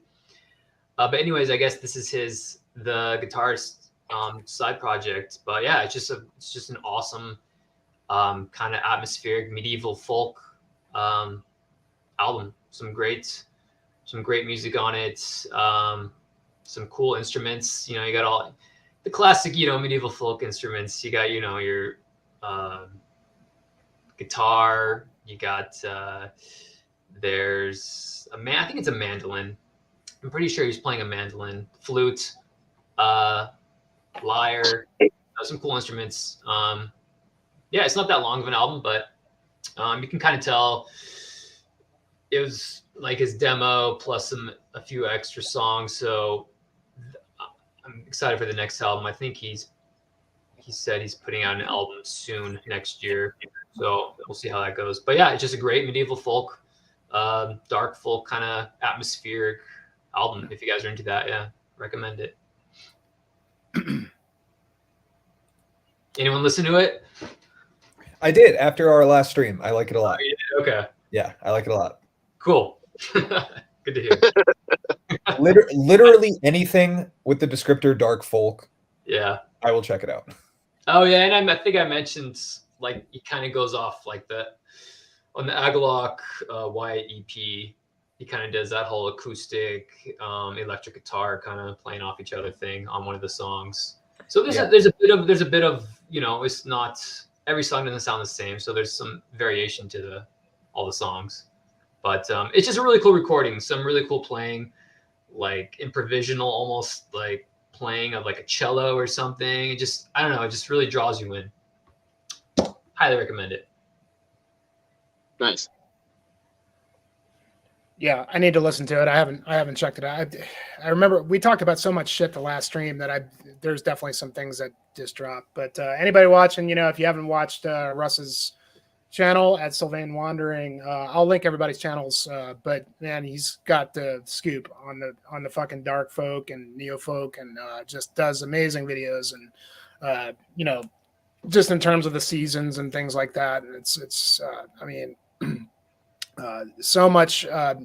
But anyways, I guess this is the guitarist side project. But yeah, it's just an awesome kind of atmospheric medieval folk album. Some great music on it. Some cool instruments. You know, you got all the classic, medieval folk instruments. You got, your guitar. You got there's I think it's a mandolin. I'm pretty sure he's playing a mandolin, flute, lyre, some cool instruments. Yeah, it's not that long of an album, but you can kind of tell it was like his demo plus a few extra songs. So I'm excited for the next album. I think he said he's putting out an album soon next year. So we'll see how that goes. But yeah, it's just a great medieval folk, dark folk kind of atmospheric album. If you guys are into that, yeah, recommend it. Anyone listen to it? I did after our last stream. I like it a lot. Oh, you did? Okay. Yeah, I like it a lot. Cool. Good to hear. Literally anything with the descriptor dark folk. Yeah. I will check it out. Oh yeah, and I think I mentioned like he kind of goes off like on the Agalok Wyatt EP. He kind of does that whole acoustic electric guitar kind of playing off each other thing on one of the songs. So there's a bit of it's not every song doesn't sound the same, so there's some variation to all the songs. But it's just a really cool recording, some really cool playing, like improvisational, almost like playing of like a cello or something. It just, I don't know, it just really draws you in. Highly recommend it. Nice. Yeah, I need to listen to it. I haven't checked it out. I remember we talked about so much shit the last stream that there's definitely some things that just dropped. But anybody watching, if you haven't watched Russ's channel at Sylvain Wandering, I'll link everybody's channels. But man, he's got the scoop on the fucking dark folk and neo folk, and just does amazing videos. And just in terms of the seasons and things like that, it's I mean. So much a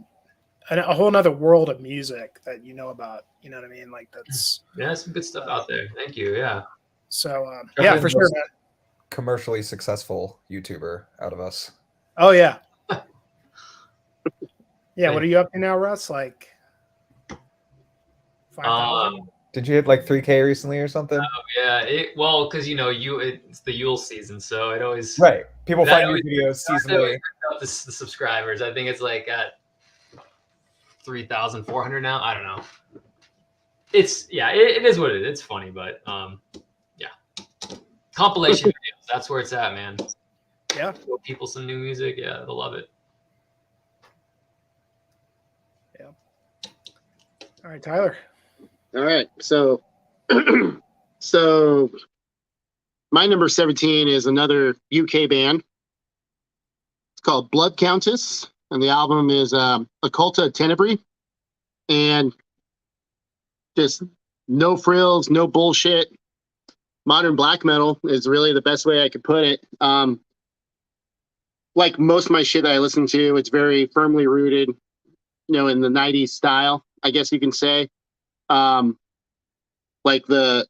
whole nother world of music that about, you know what I mean? Like that's some good stuff out there. Thank you. Yeah. So yeah, for sure, man. Commercially successful YouTuber out of us. Oh yeah. Yeah, what are you up to now, Russ? Like 5,000? Did you hit like 3K recently or something? Yeah, because it's the Yule season, so it always right. People find your videos seasonally. The subscribers, I think it's like at 3,400 now. I don't know. It's it is what it is. It's funny, but yeah, compilation videos. That's where it's at, man. Yeah, show people some new music. Yeah, they'll love it. Yeah. All right, Tyler. All right, so my number 17 is another UK band. It's called Blood Countess, and the album is Occulta Tenebris, and just no frills, no bullshit. Modern black metal is really the best way I could put it. Like most of my shit that I listen to, it's very firmly rooted, in the 90s style, I guess you can say. Like the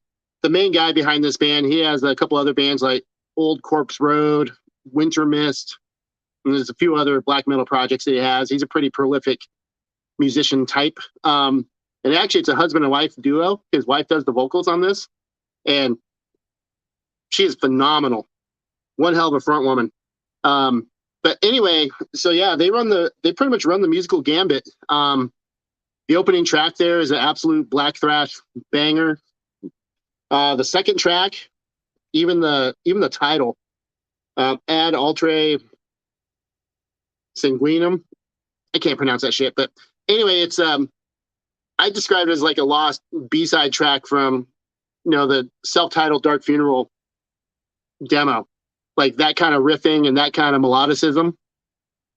main guy behind this band, he has a couple other bands like Old Corpse Road, Winter Mist, and there's a few other black metal projects that he has. He's a pretty prolific musician type. And actually it's a husband and wife duo. His wife does the vocals on this, and she is phenomenal. One hell of a front woman. But anyway, so yeah, they pretty much run the musical gambit. The opening track there is an absolute black thrash banger. The second track, even the title, Ad Altre Sanguinum. I can't pronounce that shit, but anyway, it's I describe it as like a lost B-side track from the self-titled Dark Funeral demo. like that kind of riffing and that kind of melodicism.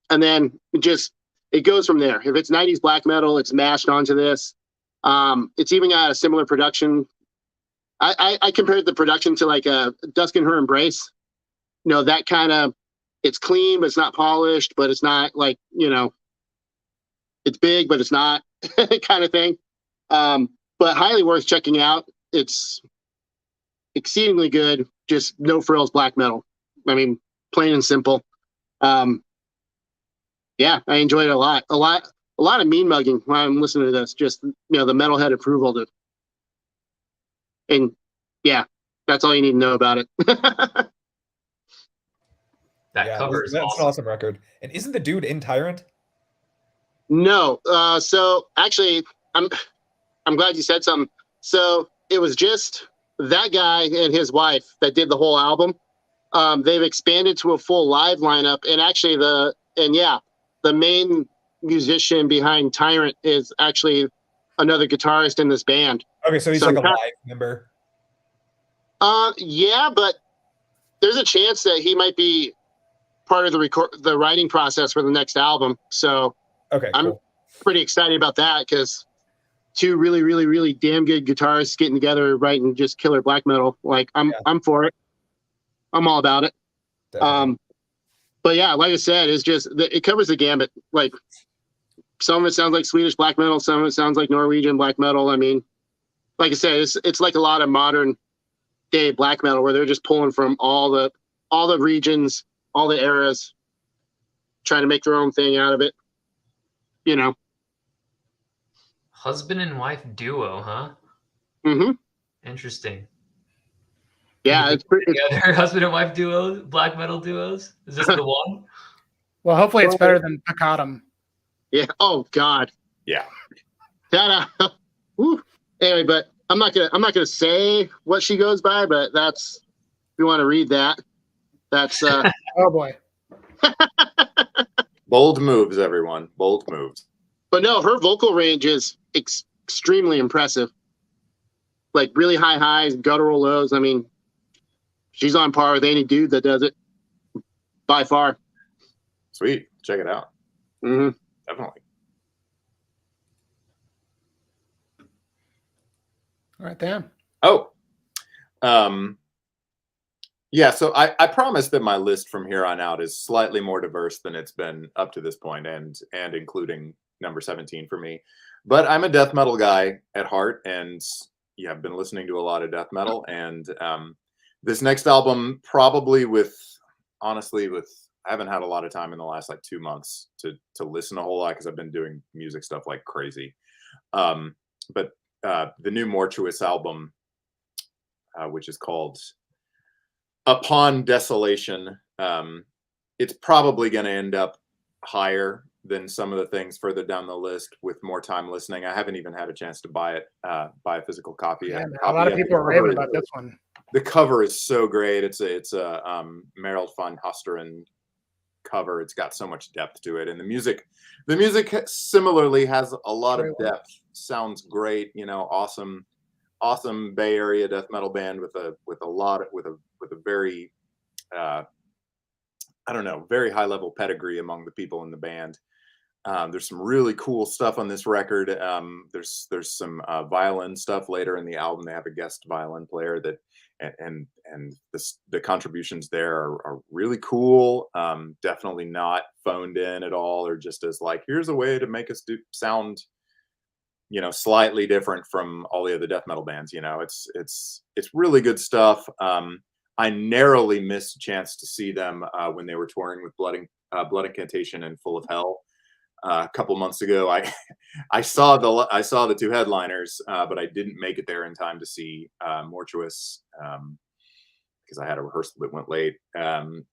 And then it goes from there. If it's 90s black metal, it's mashed onto this. It's even got a similar production. I compared the production to like a Dusk in Her Embrace. You know, that kind of, it's clean, but it's not polished, but it's not like, you know, it's big, but it's not kind of thing. But highly worth checking out. It's exceedingly good. Just no frills black metal. I mean, plain and simple. Yeah, I enjoyed it a lot. A lot of mean mugging when I'm listening to this. Just, you know, the metalhead approval to, and yeah, that's all you need to know about it. That cover is that's awesome. an awesome record. And isn't the dude in Tyrant? No. So actually, I'm glad you said something. So it was just that guy and his wife that did the whole album. They've expanded to a full live lineup, and actually the main musician behind Tyrant is actually another guitarist in this band. Okay, so he's like a live member. Yeah, but there's a chance that he might be part of the writing process for the next album. So okay, I'm pretty excited about that because two really, really, really damn good guitarists getting together writing just killer black metal. Like I'm for it. I'm all about it. Definitely. But yeah, like I said, it's just it covers the gambit. Like some of it sounds like Swedish black metal, some of it sounds like Norwegian black metal. I mean, like I said, it's like a lot of modern day black metal where they're just pulling from all the regions, all the eras, trying to make their own thing out of it. You know. Husband and wife duo, huh? Mm-hmm. Interesting. Yeah, it's pretty. Together, husband and wife duos, black metal duos. Is this the one? Well, hopefully it's better than Peccatum. Yeah. Oh God. Yeah. Anyway, but I'm not gonna say what she goes by, but that's if you want to read that. That's oh boy. Bold moves, everyone. Bold moves. But no, her vocal range is extremely impressive. Like really high highs, guttural lows. I mean, she's on par with any dude that does it by far. Sweet. Check it out. Mm-hmm. Definitely. All right, Dan. Oh, yeah. So I promise that my list from here on out is slightly more diverse than it's been up to this point, and including number 17 for me. But I'm a death metal guy at heart, and yeah, I've been listening to a lot of death metal. And this next album, probably honestly, I haven't had a lot of time in the last like 2 months to listen a whole lot because I've been doing music stuff like crazy. But the new Mortuous album, which is called Upon Desolation, it's probably going to end up higher than some of the things further down the list with more time listening. I haven't even had a chance to buy a physical copy. Yeah, a lot of people are raving about this one. The cover is so great. It's a Merrill van Husteren cover. It's got so much depth to it, and the music similarly has a lot of depth. Sounds great, you know, awesome Bay Area death metal band with a very very high level pedigree among the people in the band. There's some really cool stuff on this record. There's some violin stuff later in the album. They have a guest violin player that, and the contributions there are really cool. Definitely not phoned in at all, or just as like, here's a way to make us sound, you know, slightly different from all the other death metal bands. You know, it's really good stuff. I narrowly missed a chance to see them when they were touring with Blood Incantation and Full of Hell. A couple months ago, I saw the two headliners, but I didn't make it there in time to see Mortuous because I had a rehearsal that went late. And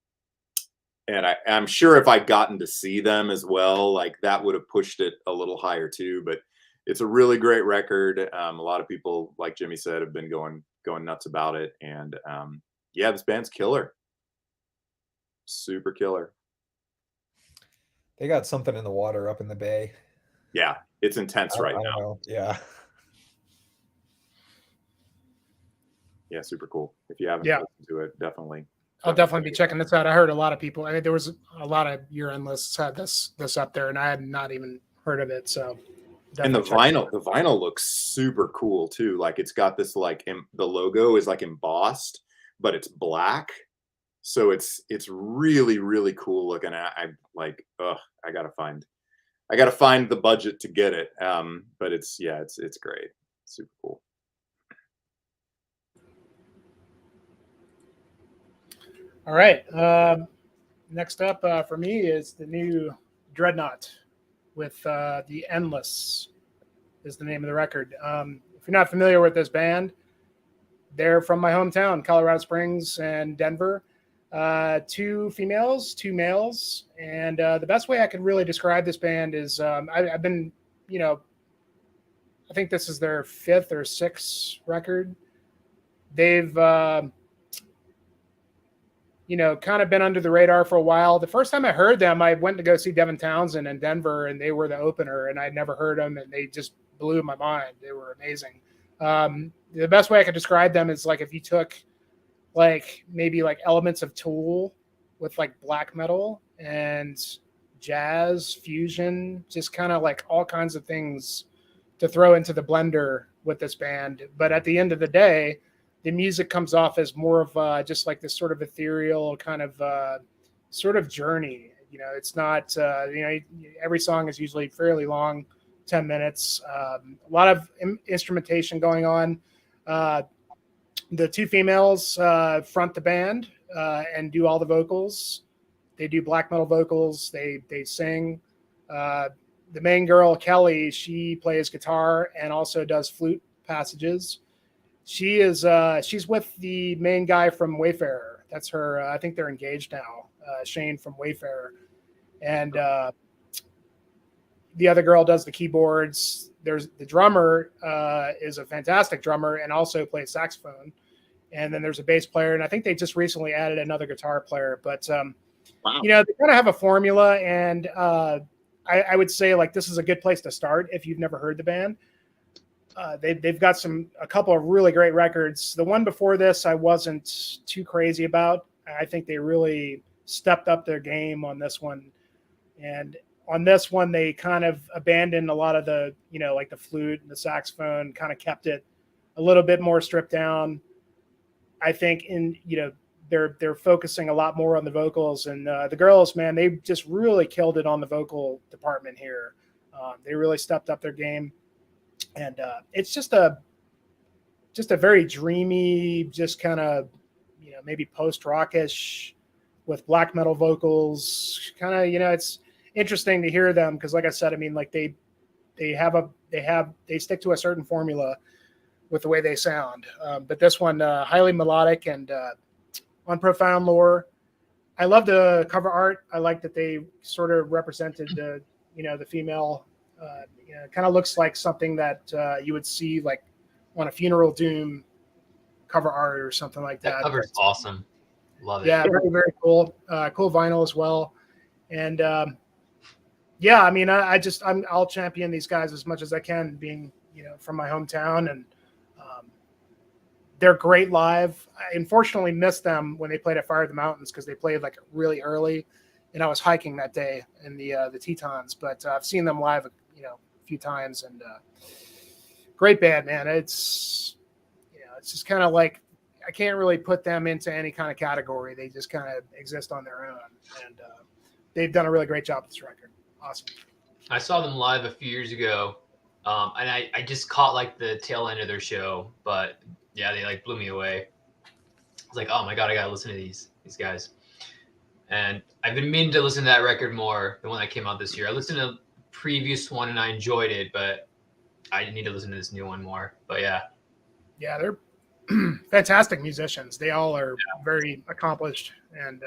I'm sure if I'd gotten to see them as well, like that would have pushed it a little higher too. But it's a really great record. A lot of people, like Jimmy said, have been going nuts about it. And yeah, this band's killer. Super killer. They got something in the water up in the bay. Yeah, it's intense right now. Know. Yeah. Yeah, super cool. If you haven't listened to it, definitely I'll definitely be checking this out. I heard a lot of people. I mean, there was a lot of year-end lists had this up there, and I had not even heard of it. So, and the definitely check it out. vinyl looks super cool too. Like it's got this like the logo is like embossed, but it's black, so it's really really cool looking. I like, I gotta find the budget to get it. But it's great, super cool. All right. Next up for me is the new Dreadnought with the Endless is the name of the record. If you're not familiar with this band, they're from my hometown, Colorado Springs and Denver. 2 females, 2 males. And the best way I could really describe this band is I've been, I think this is their 5th or 6th record. They've, kind of been under the radar for a while. The first time I heard them, I went to go see Devin Townsend in Denver, and they were the opener, and I'd never heard them, and they just blew my mind. They were amazing. The best way I could describe them is like if you took maybe elements of Tool with black metal and jazz fusion, just kind of all kinds of things to throw into the blender with this band. But at the end of the day, the music comes off as more of just this sort of ethereal kind of sort of journey. It's not, every song is usually fairly long, 10 minutes. A lot of instrumentation going on. The 2 females front the band and do all the vocals. They do black metal vocals. They sing. The main girl, Kelly, she plays guitar and also does flute passages. She is she's with the main guy from Wayfarer. That's her. I think they're engaged now. Shane from Wayfarer, and the other girl does the keyboards. There's the drummer is a fantastic drummer and also plays saxophone. And then there's a bass player, and I think they just recently added another guitar player. But Wow. they kind of have a formula, and I would say this is a good place to start if you've never heard the band. They've got a couple of really great records. The one before this I wasn't too crazy about. I think they really stepped up their game on this one. And on this one, they kind of abandoned a lot of the, the flute and the saxophone, kind of kept it a little bit more stripped down. I think they're focusing a lot more on the vocals, and the girls, man, they just really killed it on the vocal department here. They really stepped up their game. And it's just a very dreamy, just kind of, maybe post-rockish with black metal vocals. Kind of, it's interesting to hear them because, like I said, I mean, they stick to a certain formula with the way they sound. But this one, highly melodic and on profound lore. I love the cover art. I like that they sort of represented the female. It kind of looks like something that you would see on a Funeral Doom cover art or something like that. That cover's awesome. Love it. Yeah, very, very cool. Cool vinyl as well. And I mean, I'll champion these guys as much as I can, being from my hometown, and they're great live. I unfortunately missed them when they played at Fire of the Mountains because they played really early, and I was hiking that day in the Tetons. But I've seen them live, a few times, and great band, man. It's it's just kind of I can't really put them into any kind of category. They just kind of exist on their own, and they've done a really great job with this record. Awesome. I saw them live a few years ago, and I just caught the tail end of their show, but yeah, they blew me away. I was like, oh my god, I gotta listen to these guys. And I've been meaning to listen to that record more, the one that came out this year. I listened to the previous one and I enjoyed it, but I need to listen to this new one more. But yeah, they're fantastic musicians. They all are very accomplished, and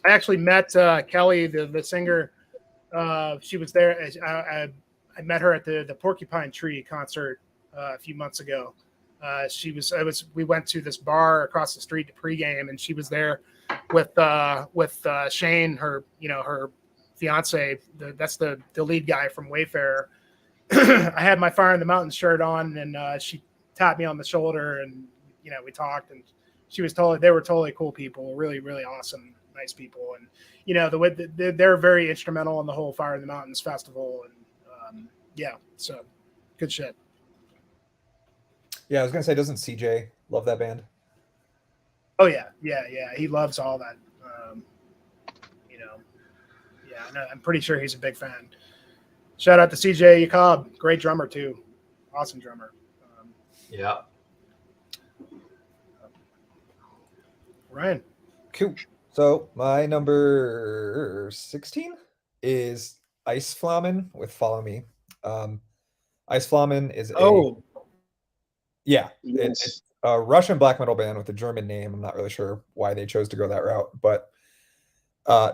I actually met Kelly, the singer. She was there. I met her at the Porcupine Tree concert a few months ago. We went to this bar across the street to pregame, and she was there with Shane, her fiance. That's the lead guy from Wayfarer. I had my Fire in the Mountains shirt on, and she tapped me on the shoulder, and we talked, and she was totally, they were totally cool people, really, really awesome, nice people. And, you know, the way they're very instrumental in the whole Fire in the Mountains festival. And yeah, so good shit. Yeah, I was gonna say, doesn't CJ love that band? Oh yeah. He loves all that. You know, yeah, no, I'm pretty sure he's a big fan. Shout out to CJ Yacob, great drummer too, awesome drummer. Yeah. Ryan. Cool. So my number 16 is Eisflammen with Follow Me. Eisflammen is it's a Russian black metal band with a German name. I'm not really sure why they chose to go that route, but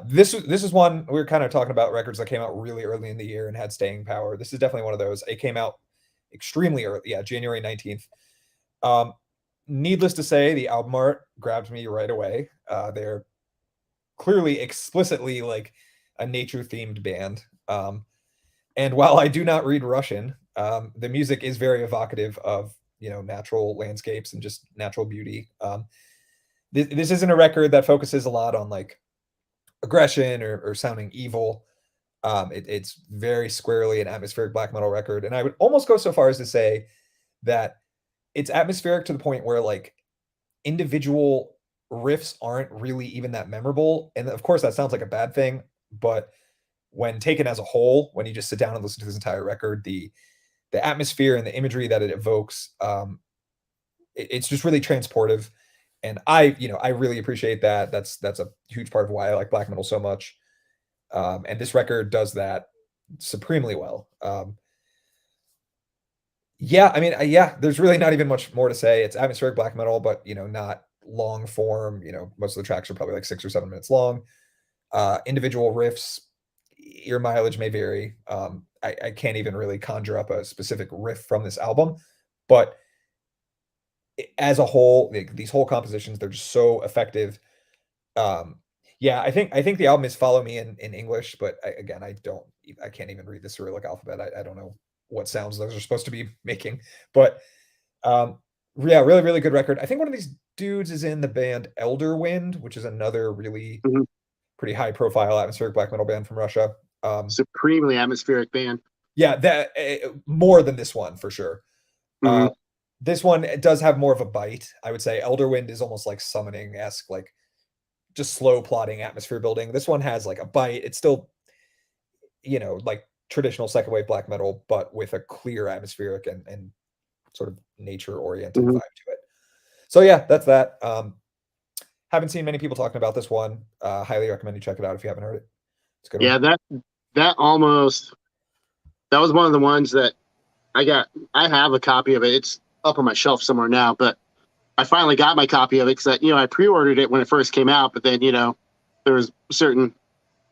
this is one we were kind of talking about, records that came out really early in the year and had staying power. This is definitely one of those. It came out extremely early, January 19th. Needless to say, the album art grabbed me right away. They're clearly explicitly like a nature themed band. And while I do not read Russian, the music is very evocative of, you know, natural landscapes and just natural beauty. This isn't a record that focuses a lot on like aggression or sounding evil. It's very squarely an atmospheric black metal record. And I would almost go so far as to say that it's atmospheric to the point where like individual riffs aren't really even that memorable. And of course that sounds like a bad thing, but when taken as a whole, when you just sit down and listen to this entire record, the atmosphere and the imagery that it evokes, it's just really transportive. And I really appreciate that. That's a huge part of why I like black metal so much. And this record does that supremely well. There's really not even much more to say. It's atmospheric black metal, but, you know, not long form. You know, most of the tracks are probably like 6 or 7 minutes long. Individual riffs, your mileage may vary. I can't even really conjure up a specific riff from this album, but as a whole, these whole compositions, they're just so effective. I think the album is Follow Me in English, but I can't even read the Cyrillic alphabet. I don't know what sounds those are supposed to be making, but really, really good record. I think one of these dudes is in the band Elderwind, which is another really pretty high profile atmospheric black metal band from Russia. Supremely atmospheric band. Yeah, that more than this one for sure. This one does have more of a bite. I would say Elderwind is almost like summoning-esque, like just slow plotting atmosphere building. This one has like a bite. It's still, you know, like traditional second wave black metal, but with a clear atmospheric and sort of nature oriented vibe to it. So yeah, that's that. Haven't seen many people talking about this one. Highly recommend you check it out if you haven't heard it. It's a good. Yeah, one. that was one of the ones that I have a copy of it. It's up on my shelf somewhere now, but I finally got my copy of it because I pre-ordered it when it first came out, but then, you know, there was a certain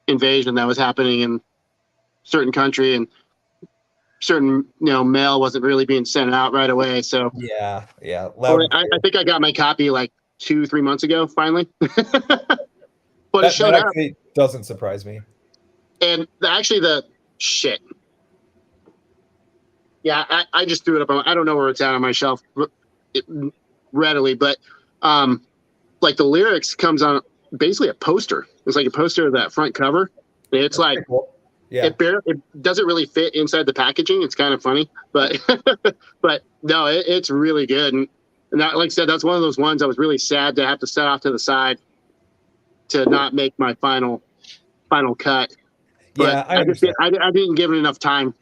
invasion that was happening in certain country and certain, you know, mail wasn't really being sent out right away. So yeah. I think I got my copy like 2-3 months ago, finally. But it showed up. Doesn't surprise me. And the shit. Yeah, I just threw it up. I don't know where it's at on my shelf readily, but like the lyrics comes on basically a poster. It's like a poster of that front cover. It's that's like cool. Yeah, it doesn't really fit inside the packaging. It's kind of funny, but but no, it's really good. And that, like I said, that's one of those ones I was really sad to have to set off to the side to not make my final cut. But yeah, I didn't give it enough time.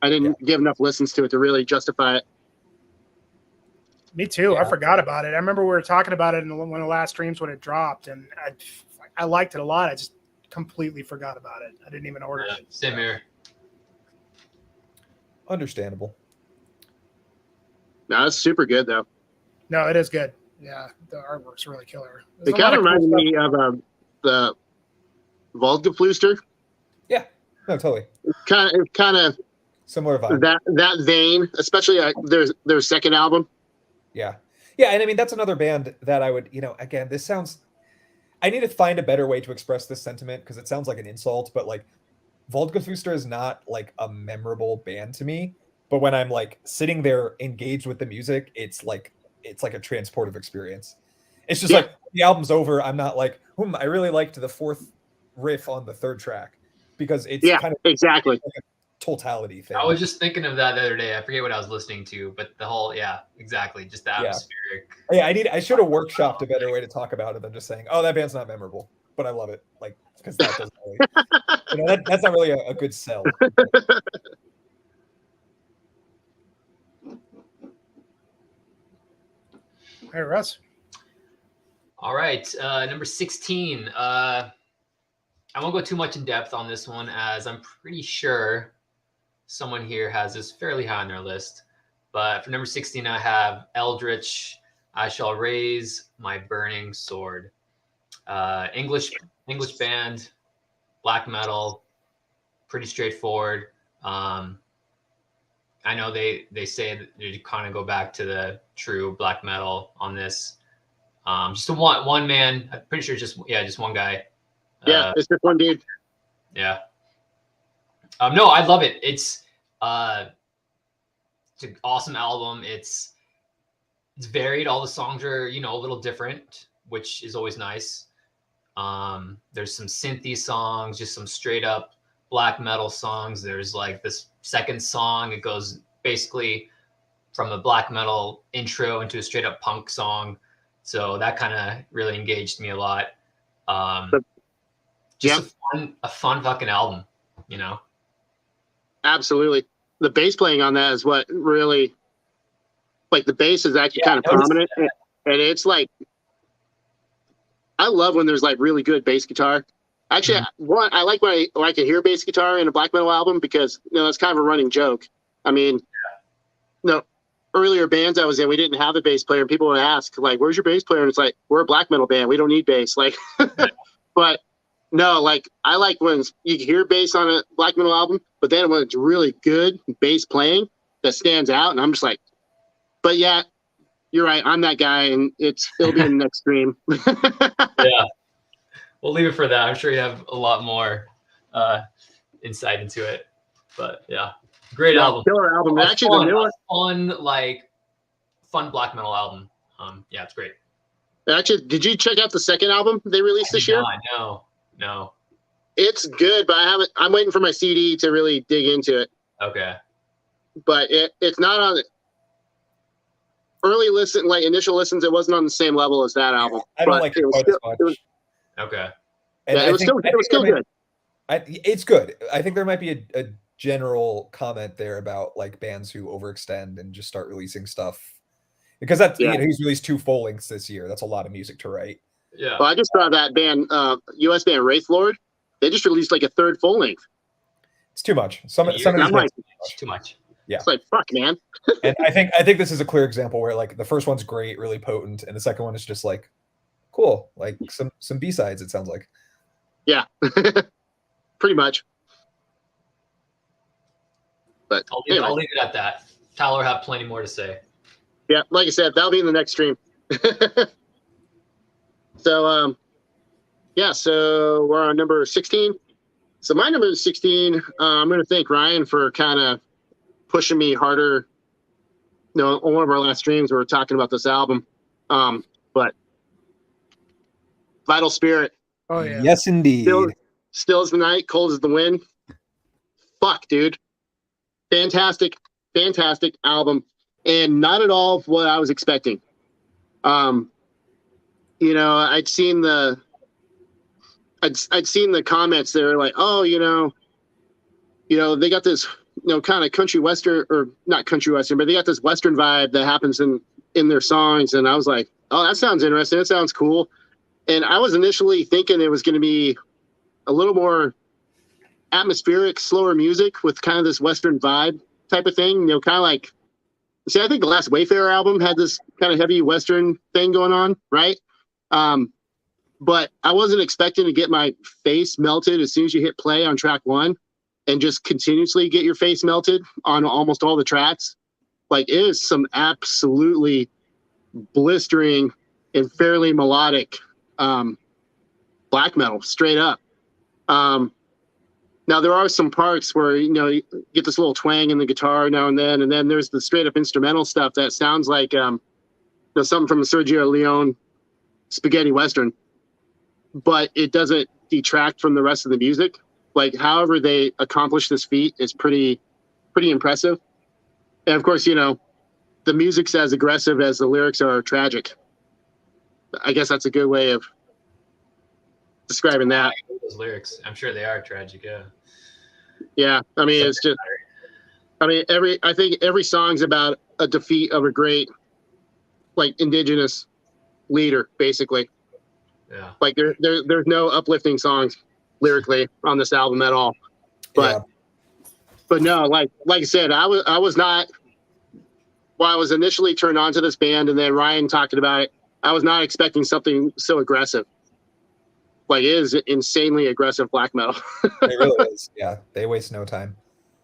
I didn't give enough listens to it to really justify it. Me too. Yeah. I forgot about it. I remember we were talking about it in one of the last streams when it dropped, and I liked it a lot. I just completely forgot about it. I didn't even order it. Same here. Understandable. No, it's super good though. No, it is good. Yeah, the artwork's really killer. It kind of reminded me of the Volgaflüster. Yeah, no, totally. Kind of similar vibe. That vein, especially their second album. Yeah, and I mean that's another band that I would, again, this sounds. I need to find a better way to express this sentiment because it sounds like an insult, but like Volgaflüster is not like a memorable band to me. But when I'm like sitting there engaged with the music, it's like a transportive experience. It's just like the album's over. I'm not like, I really liked the fourth riff on the third track because it's kind of exactly like a totality thing. I was just thinking of that the other day. I forget what I was listening to, but the whole exactly, just the atmospheric. Yeah, I should have workshopped a better way to talk about it than just saying, "Oh, that band's not memorable," but I love it. Like because that doesn't really, that's not really a good sell. Hey, Russ. All right, number 16. I won't go too much in depth on this one, as I'm pretty sure someone here has this fairly high on their list. But for number 16, I have Eldritch. I shall raise my burning sword. English band, black metal, pretty straightforward. I know they say that they kind of go back to the true black metal on this. Just one man. I'm pretty sure just one guy. It's just one dude. Yeah. No, I love it. It's an awesome album. It's varied. All the songs are a little different, which is always nice. There's some synthy songs, just some straight up black metal songs. There's like this second song. It goes basically from a black metal intro into a straight up punk song. So that kind of really engaged me a lot. Just a fun fucking album, Absolutely. The bass playing on that is what really, like, the bass is actually kind of prominent, and it's like, I love when there's like really good bass guitar. Actually, I like when I can hear bass guitar in a black metal album because that's kind of a running joke. I mean, earlier bands I was in, we didn't have a bass player, and people would ask like, "Where's your bass player?" And it's like, "We're a black metal band. We don't need bass." Like, but no, like I like when you can hear bass on a black metal album, but then when it's really good bass playing that stands out, and I'm just like, but yeah, you're right. I'm that guy, and it'll be in the next stream. Yeah, we'll leave it for that. I'm sure you have a lot more insight into it, but yeah, great album. Killer album. Actually, the new one, fun black metal album. Yeah, it's great. Actually, did you check out the second album they released this year? No. It's good, but I'm waiting for my CD to really dig into it. Okay. But it's not on early listen, like initial listens. It wasn't on the same level as that album. I don't like it quite as much. Okay. And it was still good. It's good. I think there might be a general comment there about like bands who overextend and just start releasing stuff because he's released 2 full lengths this year. That's a lot of music to write. Yeah. Well, I just saw that band, US band Wraithlord. They just released like a 3rd full length. It's too much. Some of these too much. Yeah. It's like, fuck, man. And I think this is a clear example where like the first one's great, really potent, and the second one is just like cool, like some B-sides. It sounds like. Yeah. Pretty much. But I'll leave it at that. Tyler will have plenty more to say. Yeah, like I said, that'll be in the next stream. So, so we're on number 16. So my number 16, I'm going to thank Ryan for kind of pushing me harder. On one of our last streams, we were talking about this album. But Vital Spirit. Oh, yeah. Yes, indeed. Still as the night, cold as the wind. Fuck, dude. Fantastic album. And not at all what I was expecting. I'd seen the comments. They were like, oh, they got this, kind of country western, or not country western, but they got this western vibe that happens in their songs. And I was like, oh, that sounds interesting. It sounds cool. And I was initially thinking it was going to be a little more atmospheric, slower music with kind of this western vibe type of thing. Kind of like, see, I think the last Wayfarer album had this kind of heavy western thing going on, right? But I wasn't expecting to get my face melted as soon as you hit play on track 1 and just continuously get your face melted on almost all the tracks. Like, it is some absolutely blistering and fairly melodic black metal, straight up. Now, there are some parts where, you get this little twang in the guitar now and then there's the straight up instrumental stuff that sounds like something from a Sergio Leone spaghetti western, but it doesn't detract from the rest of the music. Like, however they accomplish this feat is pretty impressive. And of course, you know, the music's as aggressive as the lyrics are tragic. I guess that's a good way of describing that. Those lyrics, I'm sure they are tragic. Yeah. Yeah, I mean, it's just, I mean, I think every song's about a defeat of a great, like, indigenous leader, basically. Yeah. Like, there's no uplifting songs lyrically on this album at all. But no, like I said, I was not. Well, I was initially turned on to this band, and then Ryan talking about it, I was not expecting something so aggressive. Like, it is insanely aggressive black metal. It really is. Yeah, they waste no time.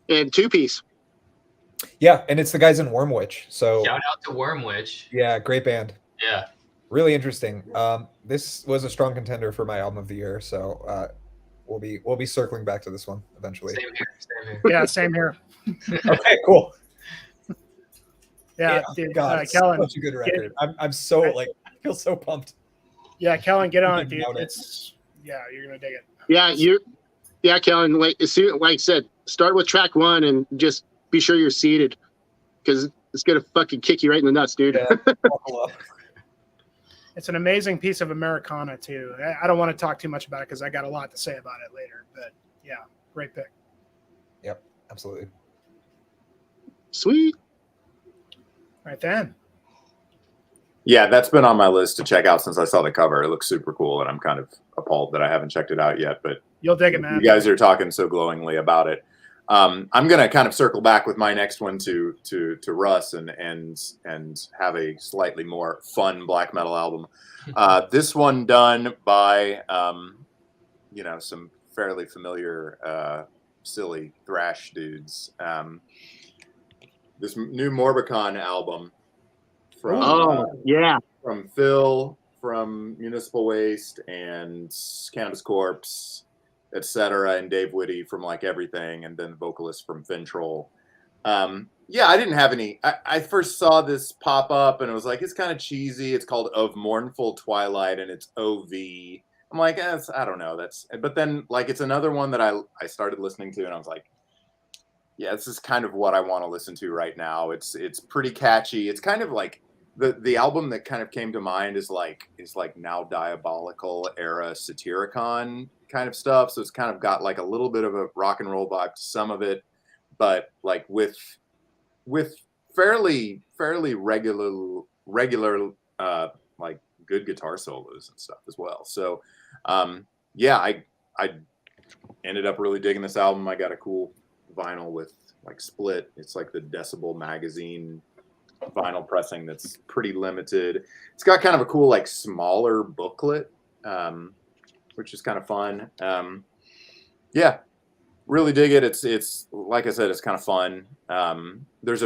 And two-piece. Yeah, and it's the guys in Wormwitch. So shout out to Wormwitch. Yeah, great band. Yeah. Really interesting. This was a strong contender for my album of the year, so we'll be circling back to this one eventually. Same here. Yeah, same here. Okay, cool. Yeah, dude, Kellen, such a good record. I'm so like, I feel so pumped. Yeah, Kellen, get on it, dude. Nailed it. You're gonna dig it. Yeah, Kellen. Like I said, start with track 1 and just be sure you're seated, because it's gonna fucking kick you right in the nuts, dude. Yeah, it's an amazing piece of Americana too. I don't want to talk too much about it because I got a lot to say about it later. But yeah, great pick. Yep, absolutely. Sweet. Right then. Yeah, that's been on my list to check out since I saw the cover. It looks super cool, and I'm kind of appalled that I haven't checked it out yet. But you'll dig it, man. You guys are talking so glowingly about it. I'm gonna kind of circle back with my next one to Russ and have a slightly more fun black metal album. This one done by some fairly familiar silly thrash dudes. This new Morbicon album from Phil from Municipal Waste and Cannabis Corpse, etc., and Dave Whitty from Like Everything, and then the vocalist from Fintroll. I didn't have any. I first saw this pop up and it was like, it's kind of cheesy. It's called Of Mournful Twilight and it's OV. I'm like, I don't know. But then like it's another one that I started listening to and I was like, yeah, this is kind of what I want to listen to right now. It's pretty catchy. It's kind of like the album that kind of came to mind is like Now Diabolical era Satyricon kind of stuff. So it's kind of got like a little bit of a rock and roll vibe to some of it, but like with fairly regular like good guitar solos and stuff as well. So I ended up really digging this album. I got a cool vinyl with like split. It's like the Decibel magazine vinyl pressing that's pretty limited. It's got kind of a cool like smaller booklet, which is kind of fun. Really dig it. It's like I said, it's kind of fun. There's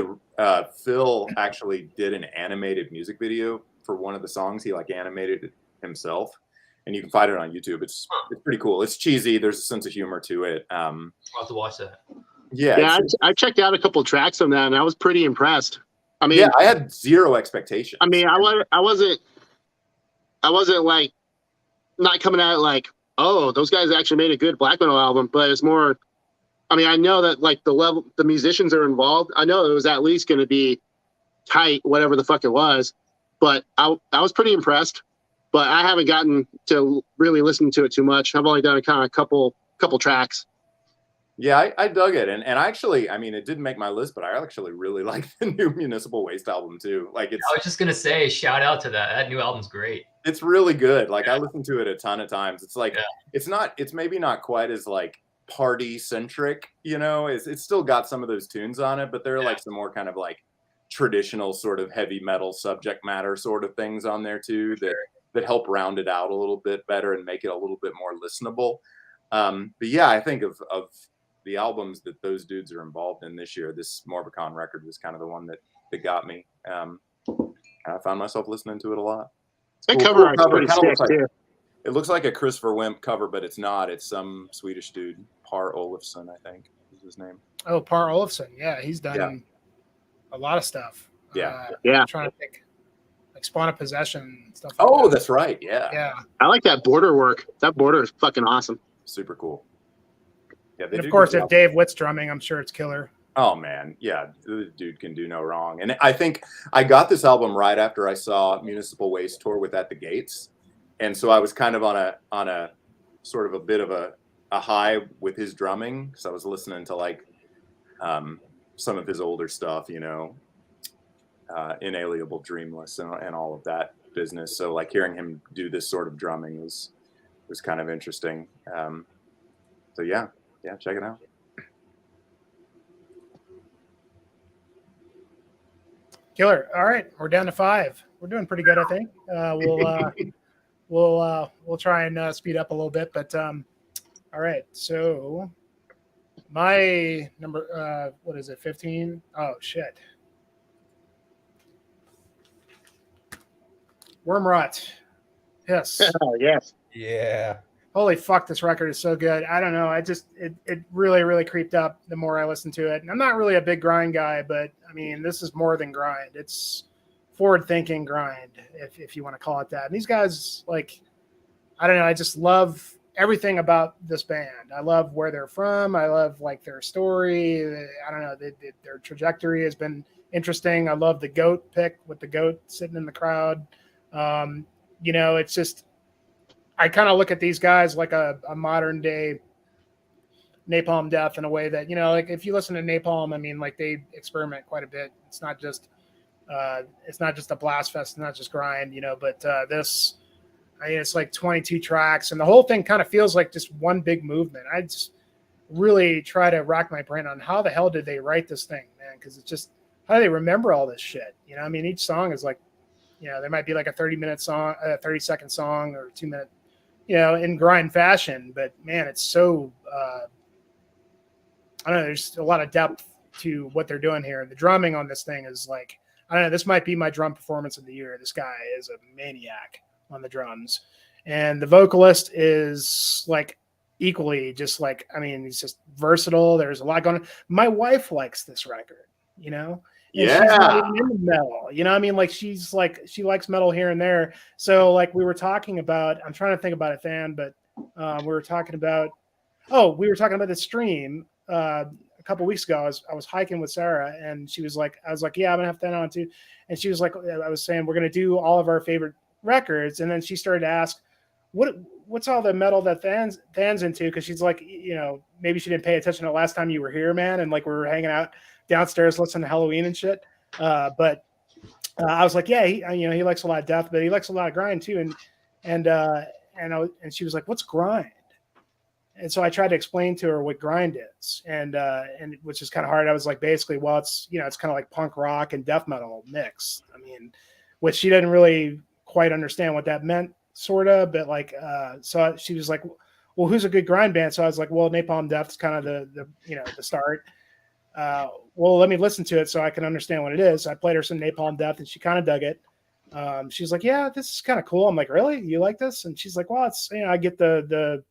Phil actually did an animated music video for one of the songs. He like animated it himself, and you can find it on YouTube. It's pretty cool. It's cheesy. There's a sense of humor to it. I'll have to watch that. Yeah, I checked out a couple of tracks on that, and I was pretty impressed. I mean, I had zero expectations. I mean, I wasn't like not coming at it like, oh, those guys actually made a good black metal album, but it's more. I mean, I know that like the musicians are involved. I know it was at least going to be tight, whatever the fuck it was. But I was pretty impressed. But I haven't gotten to really listen to it too much. I've only done a couple tracks. Yeah, I dug it, and actually, I mean, it didn't make my list, but I actually really like the new Municipal Waste album too. Like, I was just gonna say, shout out to that. That new album's great. It's really good. Like, I listened to it a ton of times. It's like, it's maybe not quite as like party centric, It's still got some of those tunes on it, but there are like some more kind of like traditional sort of heavy metal subject matter sort of things on there too that help round it out a little bit better and make it a little bit more listenable. But yeah, I think of the albums that those dudes are involved in this year, this Morbicon record was kind of the one that got me. And I found myself listening to it a lot. That cover is pretty sick too. It looks like a Christopher Wimp cover, but it's not. It's some Swedish dude, Par Olofsson, I think is his name. Oh, Par Olofsson. Yeah, he's done a lot of stuff. Yeah. I'm trying to think like Spawn of Possession and stuff like Oh, that. that's right. Yeah. Yeah. I like that border work. That border is fucking awesome. Super cool. Yeah, And of course, if Dave Witt's drumming, I'm sure it's killer. Oh man, yeah, the dude can do no wrong. And I think I got this album right after I saw Municipal Waste tour with At the Gates, and so I was kind of on a sort of a bit of a high with his drumming. So I was listening to like some of his older stuff, you know, Inalienable, Dreamless, and all of that business. So like hearing him do this sort of drumming was kind of interesting. So yeah, check it out. Killer. All right, we're down to 5. We're doing pretty good, I think. We'll try and speed up a little bit, but all right. So my number, what is it? 15. Oh shit. Wormrot. Yes. Oh, yes. Yeah. Holy fuck, this record is so good. I don't know. It really, really creeped up the more I listened to it. And I'm not really a big grind guy, but I mean, this is more than grind. It's forward-thinking grind, if you want to call it that. And these guys, like, I don't know, I just love everything about this band. I love where they're from. I love, like, their story. I don't know, their trajectory has been interesting. I love the goat pick with the goat sitting in the crowd. You know, it's just, I kind of look at these guys like a modern day Napalm Death in a way that, you know, like if you listen to Napalm, I mean, like they experiment quite a bit. It's not just a blast fest, not just grind, you know, but this, I mean, it's like 22 tracks and the whole thing kind of feels like just one big movement. I just really try to rack my brain on how the hell did they write this thing, man? Because it's just, how do they remember all this shit? You know, I mean, each song is like, you know, there might be like a 30-minute song, a 30-second song or 2-minute, you know, in grind fashion, but man, it's so, I don't know, there's a lot of depth to what they're doing here. The drumming on this thing is like, I don't know, this might be my drum performance of the year. This guy is a maniac on the drums. And the vocalist is like equally just like, I mean, he's just versatile. There's a lot going on. My wife likes this record, you know? And Yeah. she's not even into metal, you know what I mean? Like she's like, she likes metal here and there. So like we were talking about, I'm trying to think about it, Fan, but we were talking about the stream a couple weeks ago. I was hiking with Sarah and she was like, I was like, yeah, I'm gonna have that on too. And she was like, I was saying, we're going to do all of our favorite records. And then she started to ask, what's all the metal that Fan's into? Cause she's like, you know, maybe she didn't pay attention the last time you were here, man. And like, we were hanging out downstairs listening to Halloween and shit. But I was like, yeah, he likes a lot of death, but he likes a lot of grind too. And she was like, what's grind? And so I tried to explain to her what grind is, and which is kind of hard. I was like, basically, well, it's, you know, it's kind of like punk rock and death metal mix. I mean, which she didn't really quite understand what that meant, sort of. But like, so she was like, well, who's a good grind band? So I was like, well, Napalm Death is kind of the you know, the start. Well, let me listen to it so I can understand what it is. So I played her some Napalm Death, and she kind of dug it. She's like, yeah, this is kind of cool. I'm like, really? You like this? And she's like, well, it's, you know, I get the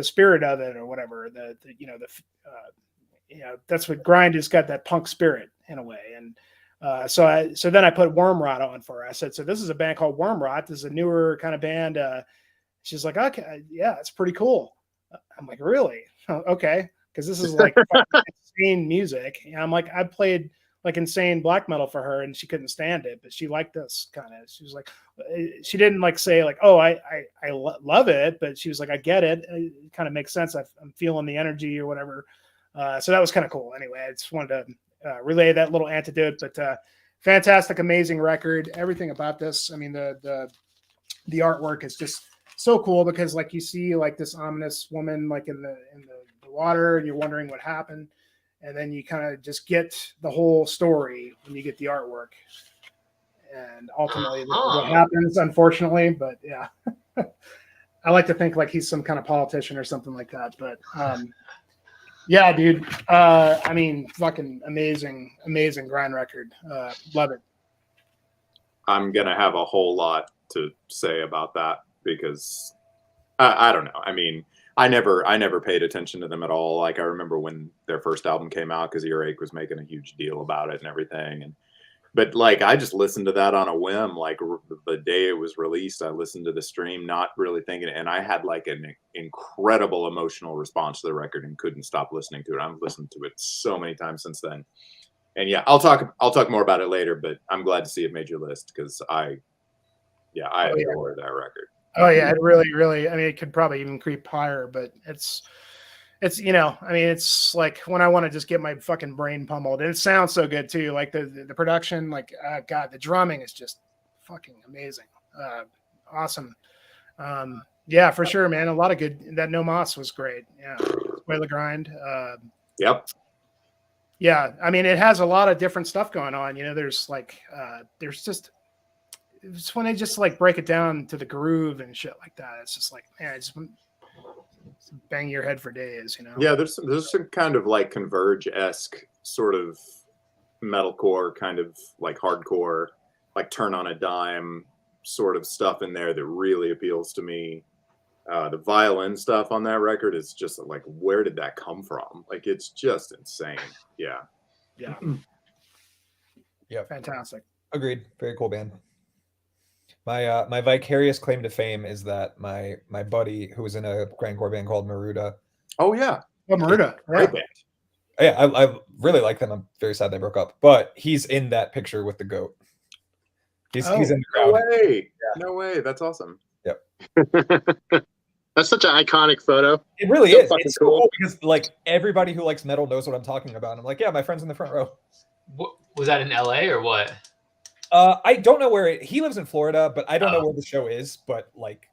spirit of it or whatever. You know, that's what grind has got, that punk spirit in a way. And so then I put Wormrot on for her. I said, so this is a band called Wormrot. This is a newer kind of band. She's like, okay, yeah, it's pretty cool. I'm like, really? Okay. Because this is like insane music. And I'm like, I played like insane black metal for her and she couldn't stand it, but she liked this kind of. She was like, she didn't like say like, oh, I love it, but she was like, I get it. It kind of makes sense. I'm feeling the energy or whatever. So that was kind of cool. Anyway, I just wanted to relay that little antidote, but fantastic, amazing record. Everything about this. I mean, the artwork is just so cool because like you see like this ominous woman like in the water and you're wondering what happened, and then you kind of just get the whole story when you get the artwork, and ultimately what happens, unfortunately. But yeah, I like to think like he's some kind of politician or something like that. But yeah, dude, I mean, fucking amazing grind record. Love it. I'm gonna have a whole lot to say about that because I don't know. I mean, I never paid attention to them at all. Like I remember when their first album came out because Earache was making a huge deal about it and everything. And But like, I just listened to that on a whim. Like the day it was released, I listened to the stream, not really thinking it. And I had like an incredible emotional response to the record and couldn't stop listening to it. I've listened to it so many times since then. And yeah, I'll talk more about it later, but I'm glad to see it made your list because I adore that record. Oh yeah, it really. I mean, it could probably even creep higher, but it's it's like when I want to just get my fucking brain pummeled, and it sounds so good too. Like the production, like God, the drumming is just fucking amazing, awesome. Yeah, for sure, man. A lot of good. That No Moss was great. Yeah, Play the Grind. Yep. Yeah, I mean, it has a lot of different stuff going on. There's like, it's when they just like break it down to the groove and shit like that. It's just like, man, it's bang your head for days, Yeah, there's some kind of like Converge-esque sort of metalcore, kind of like hardcore, like turn on a dime sort of stuff in there that really appeals to me. The violin stuff on that record is just like, where did that come from? Like, it's just insane. Yeah. Yeah. Yeah. Fantastic. Agreed. Very cool band. My vicarious claim to fame is that my buddy who was in a grindcore band called Maruda. Oh yeah. Oh, Maruda. Great band. Yeah, I really like them. I'm very sad they broke up, but he's in that picture with the goat. He's in the crowd. No way. Yeah. No way. That's awesome. Yep. That's such an iconic photo. It really So is. fucking It's so cool. cool because like everybody who likes metal knows what I'm talking about. I'm like, yeah, my friend's in the front row. Was that in LA or what? I don't know where he lives in Florida, but I don't know where the show is. But like,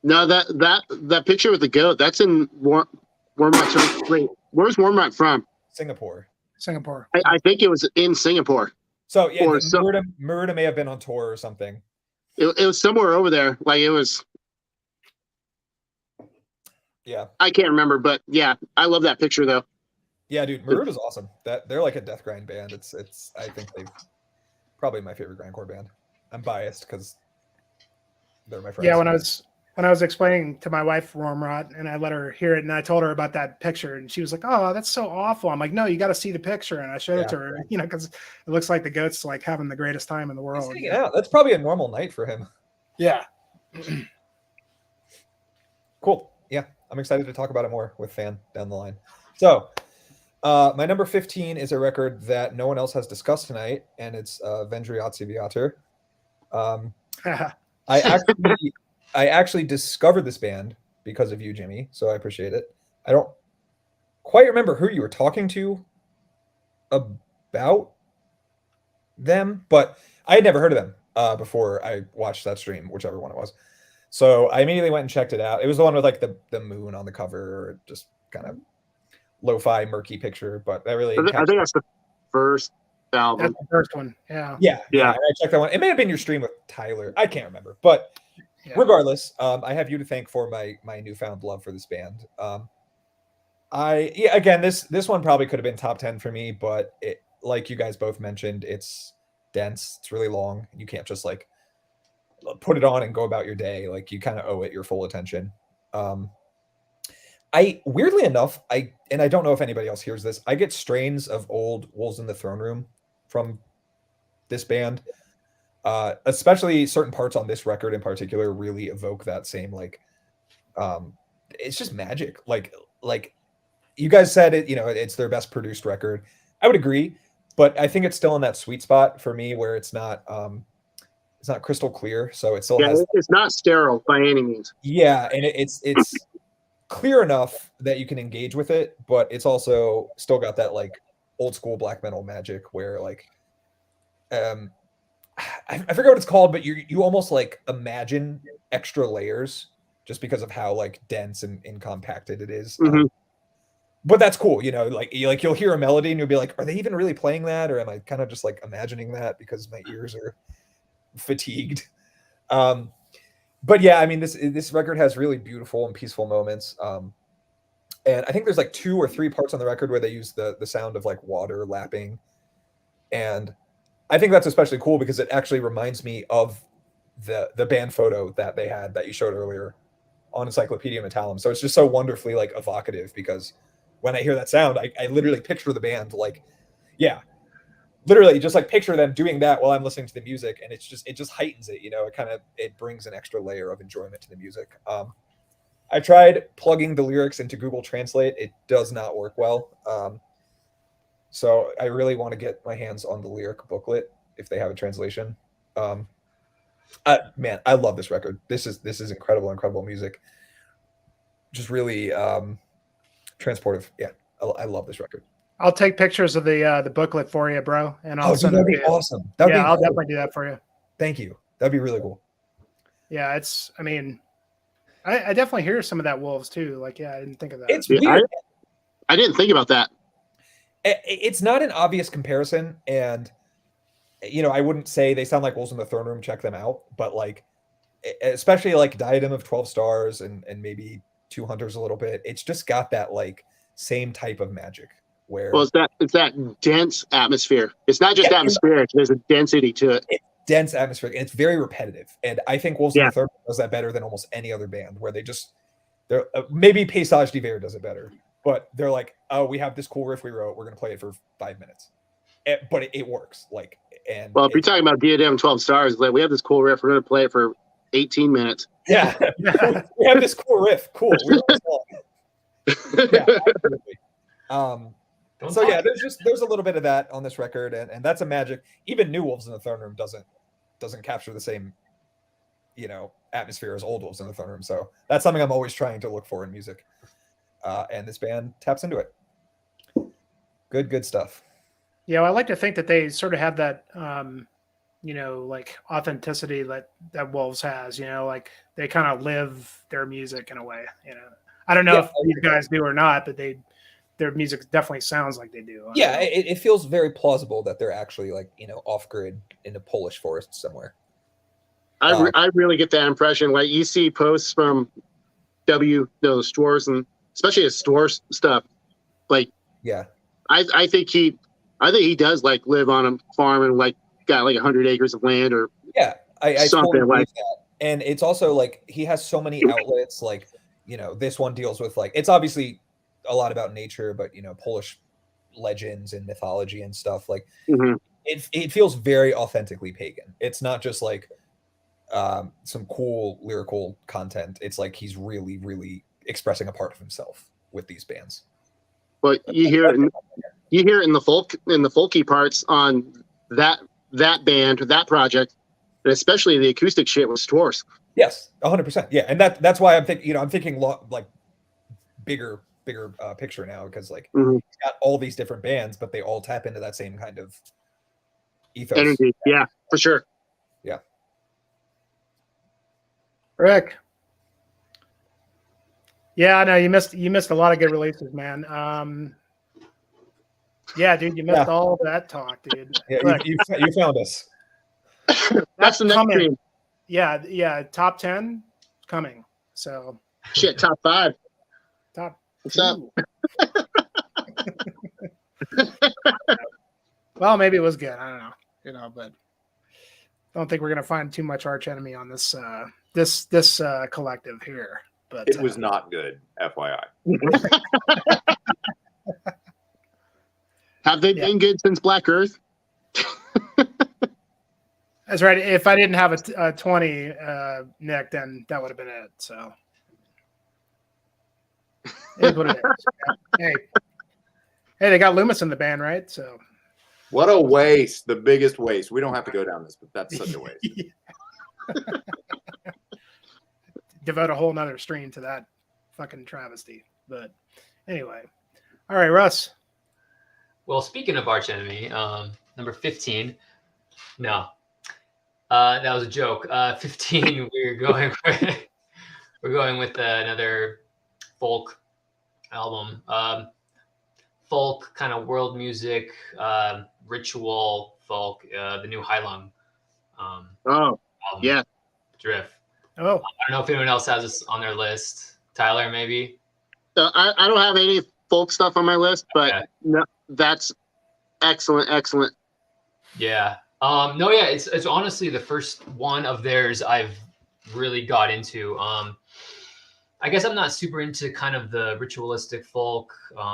No, that picture with the goat, that's in Wormrot. Wait, where's Wormrot from? Singapore. I think it was in Singapore. So yeah, Or Maruda may have been on tour or something. It was somewhere over there. Like it was. Yeah. I can't remember, but yeah, I love that picture though. Yeah, dude, Maruda's awesome. They're like a death grind band. It's I think they've probably my favorite grindcore band. I'm biased because they're my friends. Yeah, when I was explaining to my wife Wormrot, and I let her hear it, and I told her about that picture, and she was like, "Oh, that's so awful." I'm like, "No, you got to see the picture," and I showed it to her, because it looks like the goat's like having the greatest time in the world. Yeah, that's probably a normal night for him. Yeah. Cool. Yeah, I'm excited to talk about it more with Fan down the line. So, my number 15 is a record that no one else has discussed tonight, and it's Vendryatzibioter. I actually discovered this band because of you, Jimmy, so I appreciate it. I don't quite remember who you were talking to about them, but I had never heard of them before I watched that stream, whichever one it was. So I immediately went and checked it out. It was the one with like the moon on the cover, or just kind of lo-fi murky picture, but that really I think that's the first album. That's the first one. Yeah. I checked that one. It may have been your stream with Tyler. I can't remember, but regardless, I have you to thank for my newfound love for this band. Again, this one probably could have been top 10 for me, but it, like you guys both mentioned, it's dense, it's really long, and you can't just like put it on and go about your day. Like, you kind of owe it your full attention. I weirdly enough, I don't know if anybody else hears this, I get strains of old Wolves in the Throne Room from this band. Especially certain parts on this record in particular really evoke that same like it's just magic. Like you guys said it, it's their best produced record. I would agree, but I think it's still in that sweet spot for me where it's not crystal clear, so it still has, it's not sterile by any means. Yeah, and it's clear enough that you can engage with it, but it's also still got that like old school black metal magic where like I forget what it's called, but you almost like imagine extra layers just because of how like dense and compacted it is. Mm-hmm. But that's cool, like you'll hear a melody and you'll be like, are they even really playing that, or am I kind of just like imagining that because my ears are fatigued? But yeah, I mean, this record has really beautiful and peaceful moments. And I think there's like 2 or 3 parts on the record where they use the sound of like water lapping, and I think that's especially cool because it actually reminds me of the band photo that they had that you showed earlier on Encyclopedia Metallum. So it's just so wonderfully like evocative, because when I hear that sound, I literally picture the band like literally just like picture them doing that while I'm listening to the music, and it just heightens it. It brings an extra layer of enjoyment to the music. I tried plugging the lyrics into Google Translate. It does not work well. So I really want to get my hands on the lyric booklet if they have a translation. Man, I love this record. This is incredible music. Just really transportive. Yeah, I love this record. I'll take pictures of the booklet for you, bro, and I'll send that'd it be to you. awesome. I'll definitely do that for you. Thank you. That'd be really cool. Yeah, I mean, I definitely hear some of that Wolves too. Like, yeah, I didn't think of that. It's weird. I didn't think about that. It's not an obvious comparison, and I wouldn't say they sound like Wolves in the Throne Room. Check them out, but like, especially like Diadem of 12 Stars and maybe Two Hunters a little bit. It's just got that like same type of magic. Where it's that dense atmosphere. It's not just atmospheric. There's a density to it. It's dense atmosphere, and it's very repetitive. And I think Wolves in the Third does that better than almost any other band. Where they're maybe Paysage d'Hiver does it better, but they're like, oh, we have this cool riff we wrote. We're gonna play it for 5 minutes, but it works. Like, and well, if you're talking about Diadem 12 Stars, like we have this cool riff. We're gonna play it for 18 minutes. Yeah, we have this cool riff. Cool. Yeah, absolutely. So yeah, there's a little bit of that on this record, and that's a magic. Even New Wolves in the Throne Room doesn't capture the same, atmosphere as Old Wolves in the Throne Room. So that's something I'm always trying to look for in music, and this band taps into it. Good stuff. Yeah, I like to think that they sort of have that, like authenticity that Wolves has. Like they kind of live their music in a way. I don't know if these guys do or not, but their music definitely sounds like they do. Yeah, it feels very plausible that they're actually like, off grid in a Polish forest somewhere. I really get that impression. Like you see posts from stores, and especially his store stuff. Like, yeah, I think he does like live on a farm and like got like 100 acres of land or I something totally like that. And it's also like he has so many outlets. Like, this one deals with like, it's obviously a lot about nature, but Polish legends and mythology and stuff. Like, it feels very authentically pagan. It's not just like some cool lyrical content. It's like he's really, really expressing a part of himself with these bands. But you hear it in the folky parts on that band or that project, and especially the acoustic shit with Stores. Yes, 100%. Yeah, and that's why I'm thinking like bigger picture now, because like he's got all these different bands, but they all tap into that same kind of ethos. Energy. Yeah, for sure. Yeah. Rick. Yeah, I know you missed a lot of good releases, man. Yeah, dude, you missed all that talk, dude. Yeah, you found us. That's the next dream. Yeah, top 10 coming. So shit, top 5. What's up? Well, maybe it was good. I don't know, but I don't think we're gonna find too much arch enemy on this this collective here. But it was not good, FYI. Have they been good since Black Earth? That's right. If I didn't have a 20, Nick, then that would have been it. So it is what it is. Hey, they got Loomis in the band, right? So what a waste! The biggest waste. We don't have to go down this, but that's such a waste. Devote a whole nother stream to that fucking travesty. But anyway, all right, Russ. Well, speaking of arch enemy, number 15. No, that was a joke. 15. We're going with another folk album. Folk kind of world music, ritual folk. The new Heilung. Album, yeah. Drift. Oh, I don't know if anyone else has this on their list. Tyler, maybe. I don't have any folk stuff on my list, but no, that's excellent. Yeah. No, yeah, it's honestly the first one of theirs I've really got into. I guess I'm not super into kind of the ritualistic folk,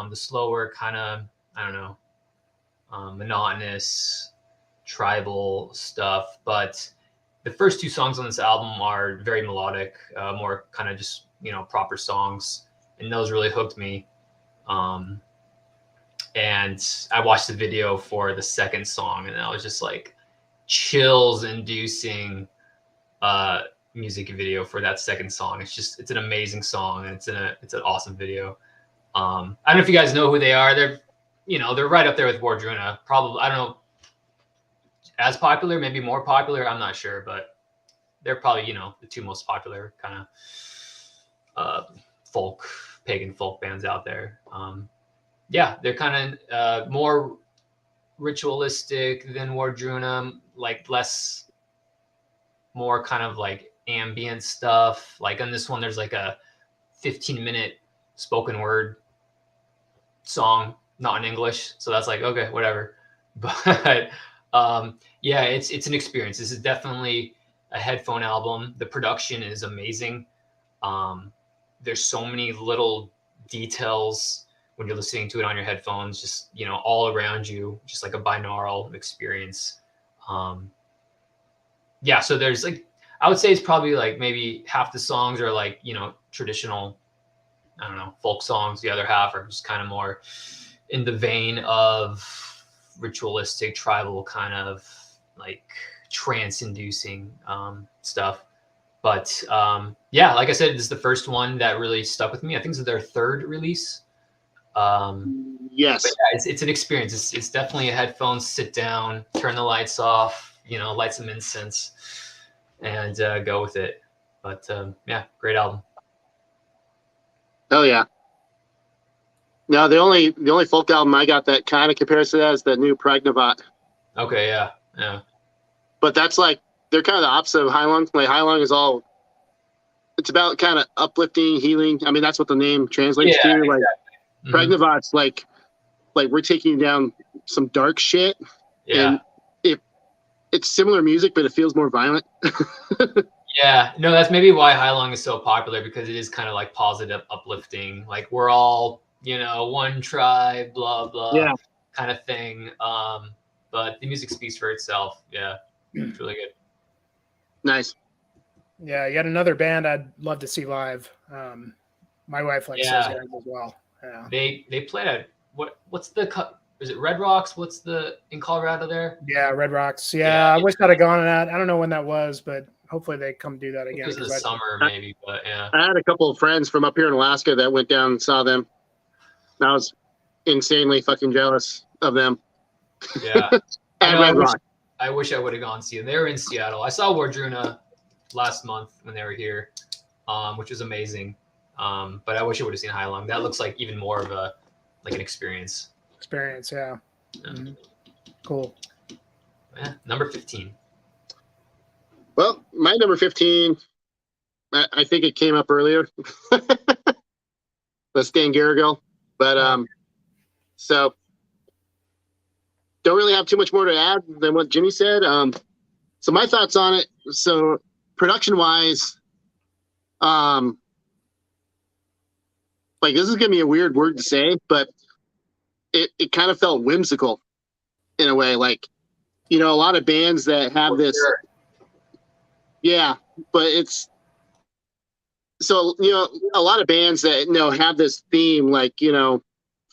the slower kind of, I don't know. monotonous, tribal stuff. But the first 2 songs on this album are very melodic, more kind of just, proper songs. And those really hooked me. And I watched the video for the second song, and I was just like chills-inducing music video for that second song. It's an amazing song, and it's an awesome video. I don't know if you guys know who they are. They're right up there with Wardruna. Probably, I don't know, as popular, maybe more popular. I'm not sure, but they're probably the 2 most popular kind of pagan folk bands out there. Yeah, they're kind of more ritualistic than Wardruna, like more kind of like ambient stuff. Like on this one, there's like a 15-minute spoken word song, not in English, so that's like, okay, whatever. But yeah, it's an experience. This is definitely a headphone album. The production is amazing. There's so many little details when you're listening to it on your headphones, just all around you, just like a binaural experience. Yeah, so there's like, I would say it's probably like maybe half the songs are like traditional, I don't know, folk songs. The other half are just kind of more in the vein of ritualistic, tribal, kind of like trance-inducing stuff. But yeah, like I said, this is the first one that really stuck with me. I think this is their 3rd release. Yes. But yeah, it's an experience. It's definitely a headphones, sit down, turn the lights off, light some incense, and go with it. But yeah, great album. Oh yeah. No, the only folk album I got that kind of compares to that is the new Pragnavot. Okay, yeah. But that's like, they're kind of the opposite of Heilung. Like Heilung is it's about kind of uplifting, healing. I mean, that's what the name translates to. Like Pragnavot's like we're taking down some dark shit. Yeah. And it's similar music, but it feels more violent. Yeah, no, that's maybe why Heilung is so popular, because it is kind of like positive, uplifting. Like we're all, one tribe, blah blah, kind of thing. But the music speaks for itself. Yeah, it's really good. Nice. Yeah, yet another band I'd love to see live. My wife likes those guys as well. Yeah. They played at what's the is it Red Rocks? What's the in Colorado there? Yeah, Red Rocks. Yeah, I wish I'd have gone to that. I don't know when that was, but hopefully they come do that again. It was the summer, maybe, but yeah. I had a couple of friends from up here in Alaska that went down and saw them. I was insanely fucking jealous of them. Yeah. I wish I would have gone see them. They were in Seattle. I saw Wardruna last month when they were here, which was amazing. But I wish I would have seen Heilung. That looks like even more of an experience. Yeah. Mm-hmm. Cool. Yeah, number 15. Well, my number 15, I think it came up earlier. The Stangarigel. But so don't really have too much more to add than what Jimmy said. So my thoughts on it. So production wise, like this is gonna be a weird word to say, but it kind of felt whimsical in a way. Like, a lot of bands that have this. Sure. Yeah, but it's so, a lot of bands that, have this theme, like,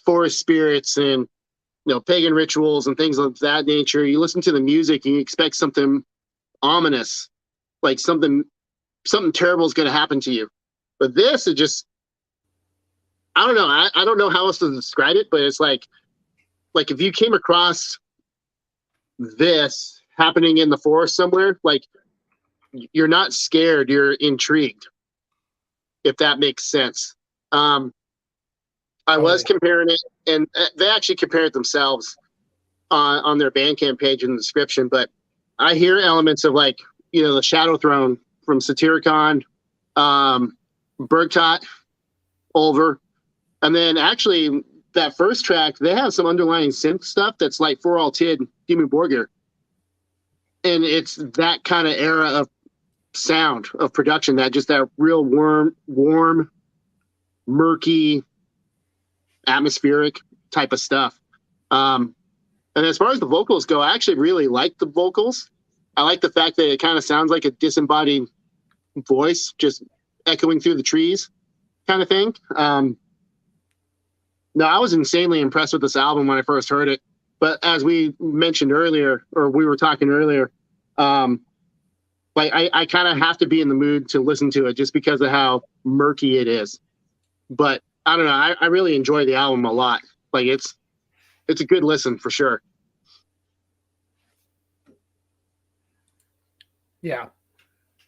forest spirits and, pagan rituals and things of that nature. You listen to the music and you expect something ominous, like something terrible is going to happen to you. But this is just, I don't know. I don't know how else to describe it, but it's like if you came across this happening in the forest somewhere, like, you're not scared, you're intrigued, if that makes sense. I was comparing it, and they actually compared themselves on their Bandcamp page in the description, but I hear elements of like, the Shadow Throne from Satyricon, Bergtot, Ulver, and then actually that first track, they have some underlying synth stuff that's like For All Tid, Dimmu Borgir. And it's that kind of era of sound, of production, that real warm, murky, atmospheric type of stuff. And as far as the vocals go, I actually really like the vocals. I like the fact that it kind of sounds like a disembodied voice just echoing through the trees kind of thing. No, I was insanely impressed with this album when I first heard it. But as we mentioned earlier, or we were talking earlier, like I kind of have to be in the mood to listen to it just because of how murky it is. But I don't know. I really enjoy the album a lot. Like it's a good listen for sure. Yeah,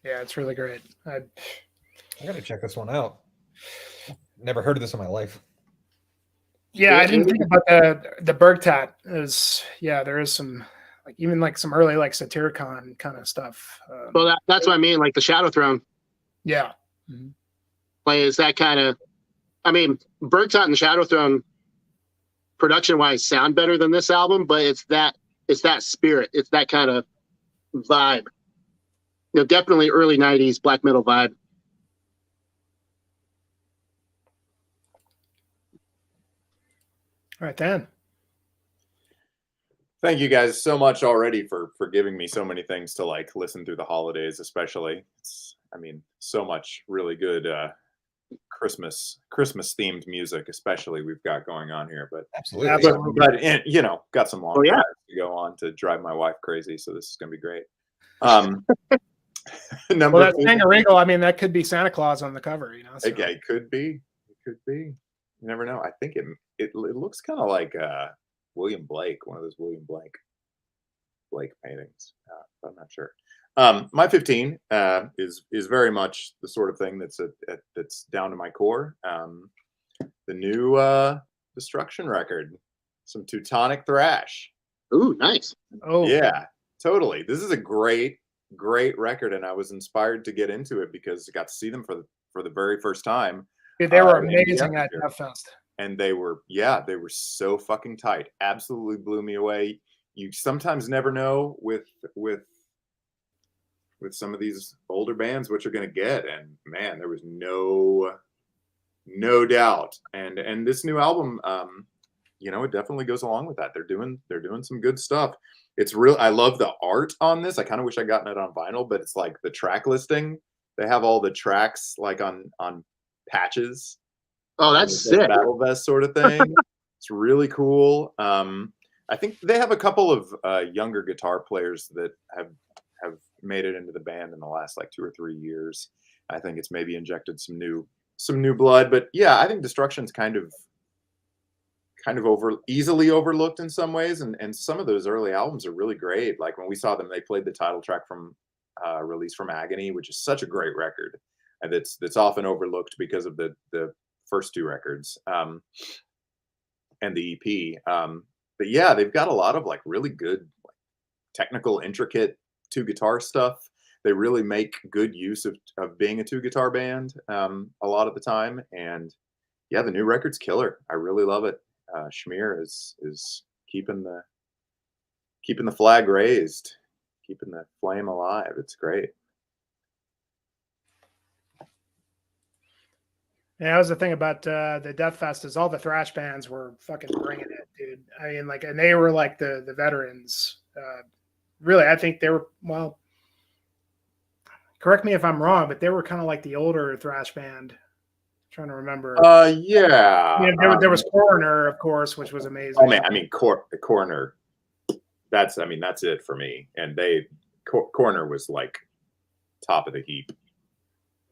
it's really great. I gotta check this one out. Never heard of this in my life. Yeah, I didn't think about the Bergtat. There is some like some early like Satyricon kind of stuff. Well, that's what I mean. Like the Shadow Throne. Yeah. Mm-hmm. Like is that kind of? I mean, Bergtat and the Shadow Throne, production wise, sound better than this album, but it's that spirit. It's that kind of vibe. You know, definitely early '90s black metal vibe. All right, Dan. Thank you guys so much already for giving me so many things to like listen through the holidays, especially. I mean, so much really good Christmas themed music, especially we've got going on here. But Absolutely. but you know, got some long drives to go on to drive my wife crazy, so this is gonna be great. Well, that Stangarigel, I mean, that could be Santa Claus on the cover, you know. So. Okay, it could be. You never know. I think it looks kind of like William Blake, one of those William Blake paintings. But I'm not sure. My 15 is very much the sort of thing that's down to my core. The new Destruction record, some Teutonic thrash. Ooh, nice. Oh yeah, totally. This is a great record, and I was inspired to get into it because I got to see them for the very first time. Dude, they were amazing at Death Fest. And they were so fucking tight. Absolutely blew me away. You sometimes never know with some of these older bands what you're gonna get, and man, there was no doubt. And this new album, you know, it definitely goes along with that. They're doing some good stuff. It's real. I love the art on this. I kind of wish I'd gotten it on vinyl, but it's like the track listing. They have all the tracks like on patches. Oh, that's sick. Battle vest sort of thing. It's really cool. I think they have a couple of younger guitar players that have made it into the band in the last like 2 or 3 years. I think it's maybe injected some new blood, but yeah, I think Destruction's kind of easily overlooked in some ways, and some of those early albums are really great. Like when we saw them, they played the title track from Release from Agony, which is such a great record, and that's often overlooked because of the first 2 records and the EP. But yeah, they've got a lot of like really good like, technical, intricate 2 guitar stuff. They really make good use of being a 2 guitar band a lot of the time. And yeah, the new record's killer. I really love it. Schmier is keeping the flag raised, keeping the flame alive. It's great. Yeah, that was the thing about the Death Fest is all the thrash bands were fucking bringing it, dude. I mean, like, and they were like the veterans. Really, I think they were, well, correct me if I'm wrong, but they were kind of like the older thrash band. I'm trying to remember. Yeah. You know, there was Coroner, of course, which was amazing. Oh man, I mean, the Coroner. That's it for me. And Coroner was like top of the heap.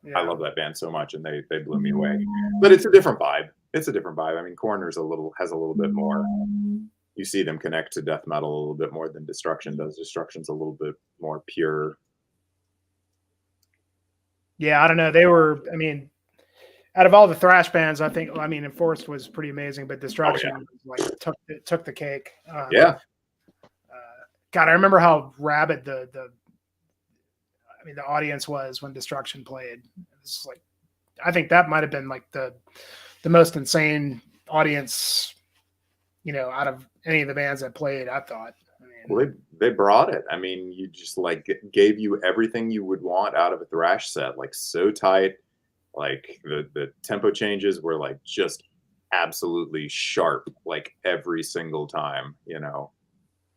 Yeah. I love that band so much, and they blew me away. But it's a different vibe. I mean, Coroner's has a little bit more. You see them connect to death metal a little bit more than Destruction does. Destruction's a little bit more pure. Yeah, I don't know. They were, I mean, out of all the thrash bands, I think, I mean, Enforced was pretty amazing, but Destruction like took the cake. Yeah. God, I remember how rabid the audience was when Destruction played. It's like, I think that might have been like the most insane audience, you know, out of any of the bands that played, I thought. I mean, well, they brought it. I mean, you just like gave you everything you would want out of a thrash set, like so tight. Like the tempo changes were like just absolutely sharp, like every single time, you know.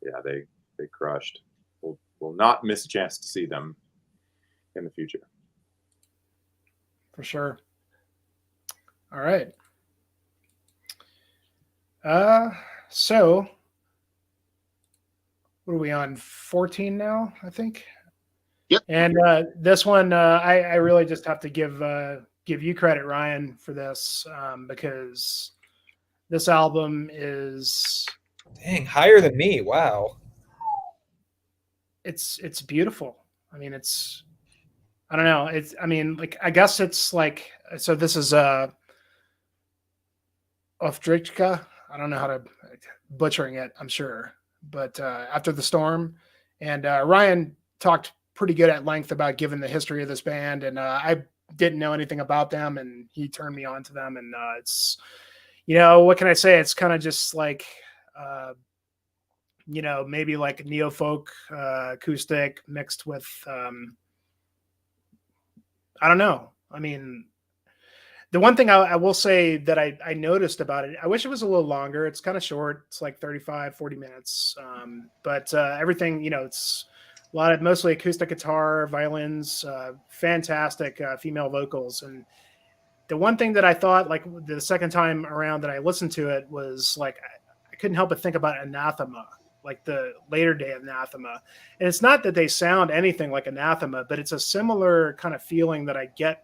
yeah, they crushed. We'll not miss a chance to see them in the future. For sure. All right. So what are we on? 14 now, I think. Yep. And this one, I really just have to give you credit, Ryan, for this, because this album is Dang, higher than me. Wow. it's beautiful. I mean, I don't know. I guess it's like, so this is Oftrica. I don't know how to butchering it, I'm sure. But After the Storm, and Ryan talked pretty good at length about giving the history of this band, and I didn't know anything about them, and he turned me on to them, and it's, what can I say? It's kind of just like, maybe like neo-folk acoustic mixed with, I don't know. I mean, the one thing I will say that I noticed about it, I wish it was a little longer. It's kind of short. It's like 35, 40 minutes. But everything, it's a lot of mostly acoustic guitar, violins, fantastic female vocals. And the one thing that I thought, like the second time around that I listened to it, was like, I couldn't help but think about Anathema, like the later day Anathema. And it's not that they sound anything like Anathema, but it's a similar kind of feeling that I get.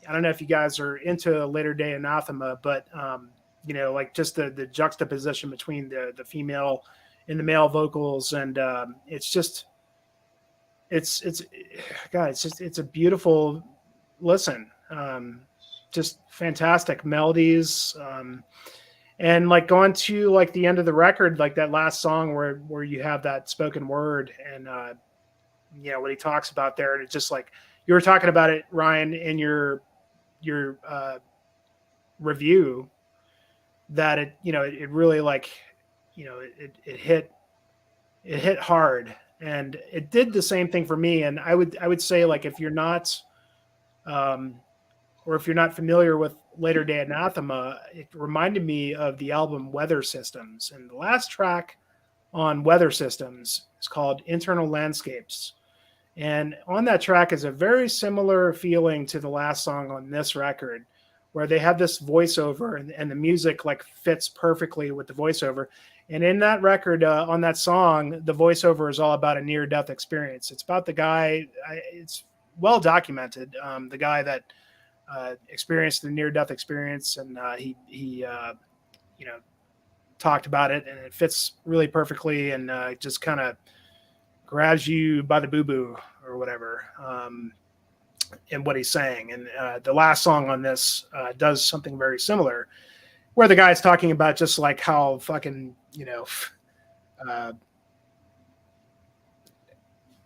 I don't know if you guys are into later day Anathema, but like just the juxtaposition between the female and the male vocals, and it's a beautiful listen. Just fantastic melodies, and like going to like the end of the record, like that last song where you have that spoken word, and what he talks about there, and it's just like you were talking about it, Ryan, in your review, that it really like, it hit hard, and it did the same thing for me. And I would say, like, if you're not or if you're not familiar with later day Anathema, it reminded me of the album Weather Systems, and the last track on Weather Systems is called Internal Landscapes. And on that track is a very similar feeling to the last song on this record, where they have this voiceover, and the music like fits perfectly with the voiceover. And in that record, on that song, the voiceover is all about a near-death experience. It's about the guy, it's well documented, the guy that experienced the near-death experience, and he talked about it, and it fits really perfectly, and just kind of grabs you by the boo-boo or whatever, in what he's saying. And the last song on this does something very similar, where the guy's talking about just like how fucking,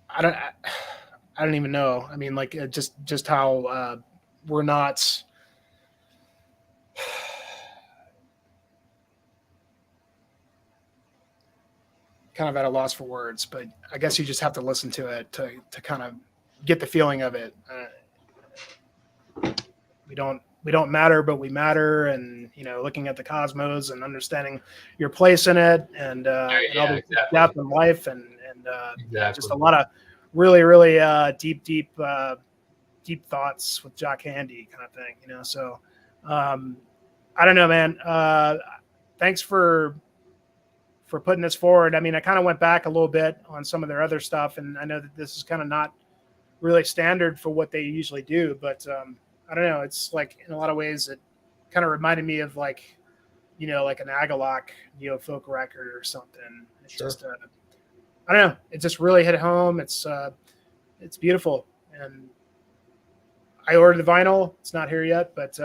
I don't even know. I mean, like, just how we're not kind of at a loss for words, but I guess you just have to listen to it to kind of get the feeling of it. We don't matter, but we matter. And, looking at the cosmos and understanding your place in it, and all the depth in life, and just a lot of really, really deep thoughts with Jock Handy kind of thing, So I don't know, man. Thanks for putting this forward. I mean, I kind of went back a little bit on some of their other stuff, and I know that this is kind of not really standard for what they usually do, but I don't know. It's like, in a lot of ways, it kind of reminded me of like, like an Agalloch neo-folk record or something. It's just, I don't know. It just really hit home. It's beautiful. And I ordered the vinyl. It's not here yet, but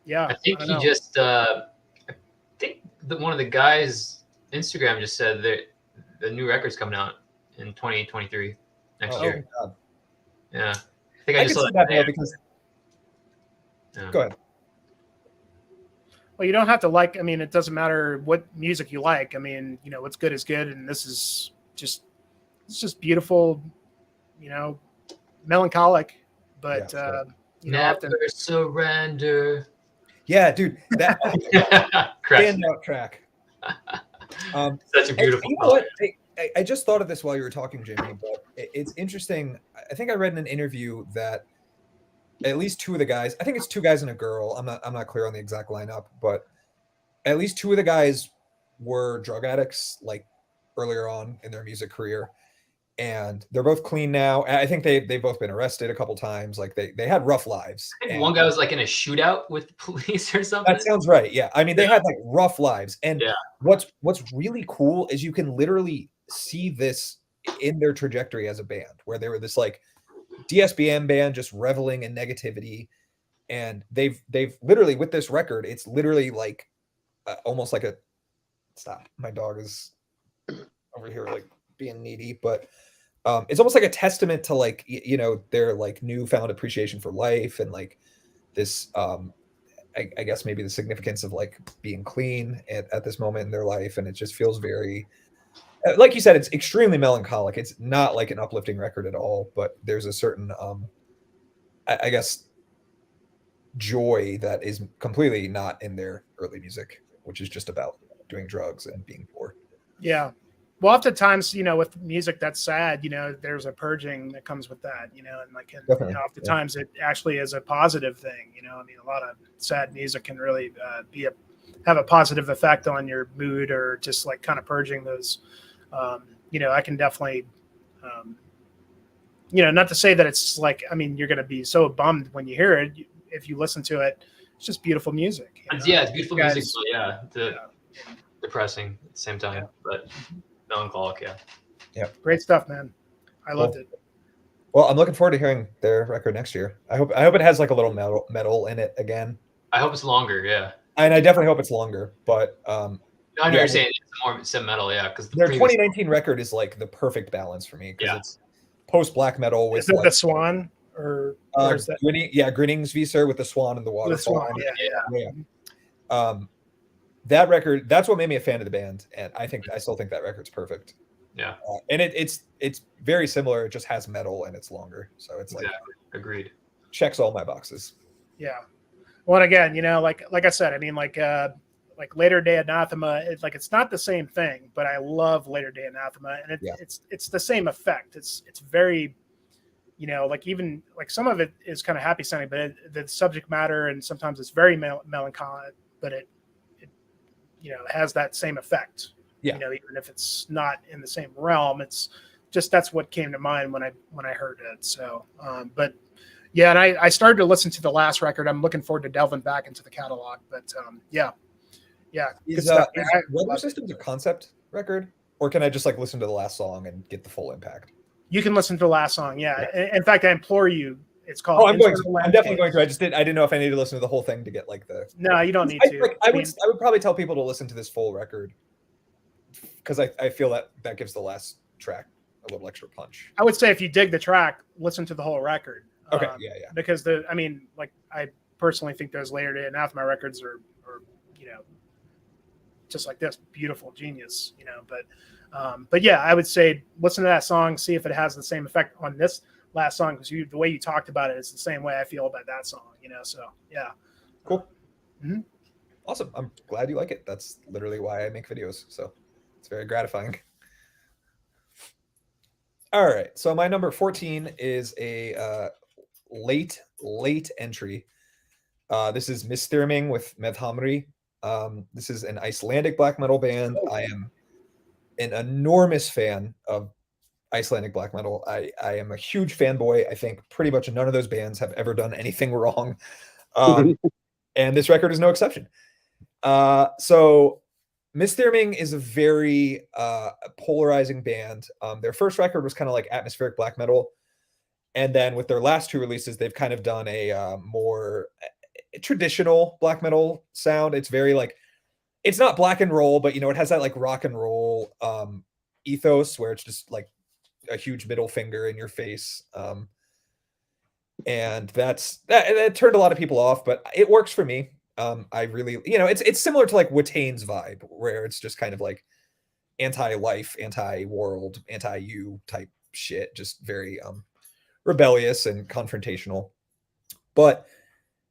yeah. I think he just, I think one of the guys' Instagram just said that the new record's coming out in 2023 next year. God. Yeah. I think I just saw that because. Yeah. Go ahead. Well, you don't have to like. I mean, it doesn't matter what music you like. I mean, what's good is good, and this is just, it's just beautiful. Melancholic, but never surrender. Yeah, dude, that standout track. Such a beautiful you know color. what? I just thought of this while you were talking, Jimmy, but it's interesting. I think I read in an interview that at least two of the guys, I think it's two guys and a girl. I'm not clear on the exact lineup, but at least two of the guys were drug addicts like earlier on in their music career. And they're both clean now. I think they've both been arrested a couple times. Like they had rough lives. I think one guy was like in a shootout with the police or something. That sounds right. Yeah. I mean, they had like rough lives. And Yeah. what's really cool is you can literally see this in their trajectory as a band, where they were this like DSBM band just reveling in negativity. And they've literally, with this record, it's literally like almost like a stop. My dog is over here like being needy, but it's almost like a testament to like their like newfound appreciation for life and like this I guess maybe the significance of like being clean at this moment in their life. And it just feels very, like you said, it's extremely melancholic. It's not like an uplifting record at all, but there's a certain I guess joy that is completely not in their early music, which is just about doing drugs and being poor. Yeah. Well, oftentimes, with music that's sad, there's a purging that comes with that, and like, oftentimes it actually is a positive thing. I mean, a lot of sad music can really have a positive effect on your mood, or just like kind of purging those. I can definitely, not to say that it's like, I mean, you're going to be so bummed when you hear it. If you listen to it, it's just beautiful music. Yeah, it's beautiful music. So yeah, depressing at the same time, but melancholic. Yeah, great stuff, man. I loved it. Well, I'm looking forward to hearing their record next year. I hope it has like a little metal in it again. I hope it's longer. Yeah, and I definitely hope it's longer. But I know you're saying it's more some metal. Yeah, because their 2019 record is like the perfect balance for me, because it's post black metal with like, the Swan or is that? Grinningsvisor with the swan and the waterfall. The Swan, yeah. That record, that's what made me a fan of the band, and I still think that record's perfect. Yeah, and it's very similar. It just has metal and it's longer, so it's like agreed. Checks all my boxes. Yeah. Well, and again, like I said, I mean, like Later Day Anathema, it's not the same thing, but I love Later Day Anathema, and it's the same effect. It's very, like even like some of it is kind of happy sounding, but the subject matter, and sometimes it's very melancholic, but it has that same effect. Yeah. Even if it's not in the same realm, it's just, that's what came to mind when I heard it. So, but yeah, and I started to listen to the last record. I'm looking forward to delving back into the catalog, but yeah. Is Weather Systems a concept record, or can I just like listen to the last song and get the full impact? You can listen to the last song. Yeah. In fact, I implore you. It's called. I'm definitely going to. I didn't know if I needed to listen to the whole thing to get like the. No, you don't need to. I would probably tell people to listen to this full record, because I feel that gives the last track a little extra punch. I would say if you dig the track, listen to the whole record. Okay. Because I personally think those Later Day Anathema records are just like this, beautiful genius. But yeah, I would say listen to that song, see if it has the same effect on this last song, because the way you talked about it is the same way I feel about that song. So yeah. Cool. Awesome. I'm glad you like it. That's literally why I make videos. So it's very gratifying. All right. So my number 14 is a late entry. This is Misthyrming with Medhamri. This is an Icelandic black metal band. I am an enormous fan of Icelandic black metal. I am a huge fanboy. I think pretty much none of those bands have ever done anything wrong. And this record is no exception. So Misthyrming is a very polarizing band. Their first record was kind of like atmospheric black metal. And then with their last two releases, they've kind of done a more traditional black metal sound. It's very like, it's not black and roll, but it has that like rock and roll ethos where it's just like a huge middle finger in your face. And that turned a lot of people off, but it works for me. I really, it's similar to like Watane's vibe, where it's just kind of like anti-life, anti-world, anti-you type shit, just very rebellious and confrontational. But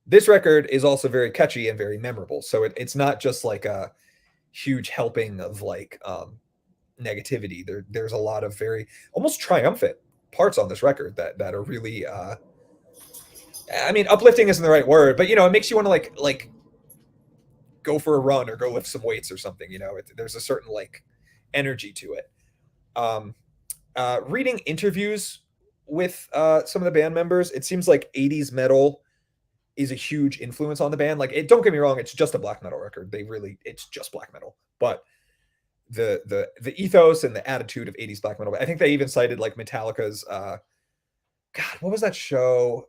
this record is also very catchy and very memorable. So it's not just like a huge helping of like negativity. There's a lot of very almost triumphant parts on this record that are really I mean, uplifting isn't the right word, but it makes you want to like go for a run or go lift some weights or something. There's a certain like energy to it. Reading interviews with some of the band members, it seems like 80s metal is a huge influence on the band. Like, don't get me wrong, it's just a black metal record. It's just black metal, but the ethos and the attitude of 80s black metal. I think they even cited like Metallica's God, what was that show?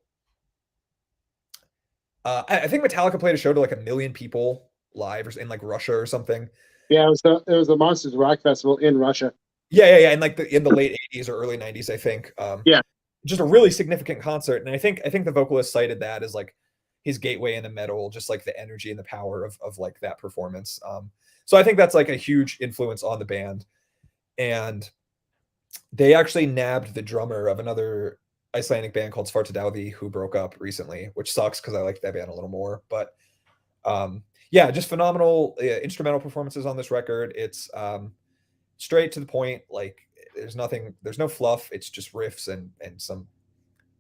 I think Metallica played a show to like 1 million people live or in like Russia or something. Yeah, it was the Monsters Rock Festival in Russia. Yeah, and like in the late 80s or early 90s, I think. Yeah, just a really significant concert, and I think the vocalist cited that as like his gateway into metal, just like the energy and the power of like that performance. So I think that's like a huge influence on the band, and they actually nabbed the drummer of another Icelandic band called Svartadauði, who broke up recently, which sucks because I like that band a little more. But yeah, just phenomenal instrumental performances on this record. It's straight to the point. Like there's no fluff. It's just riffs and some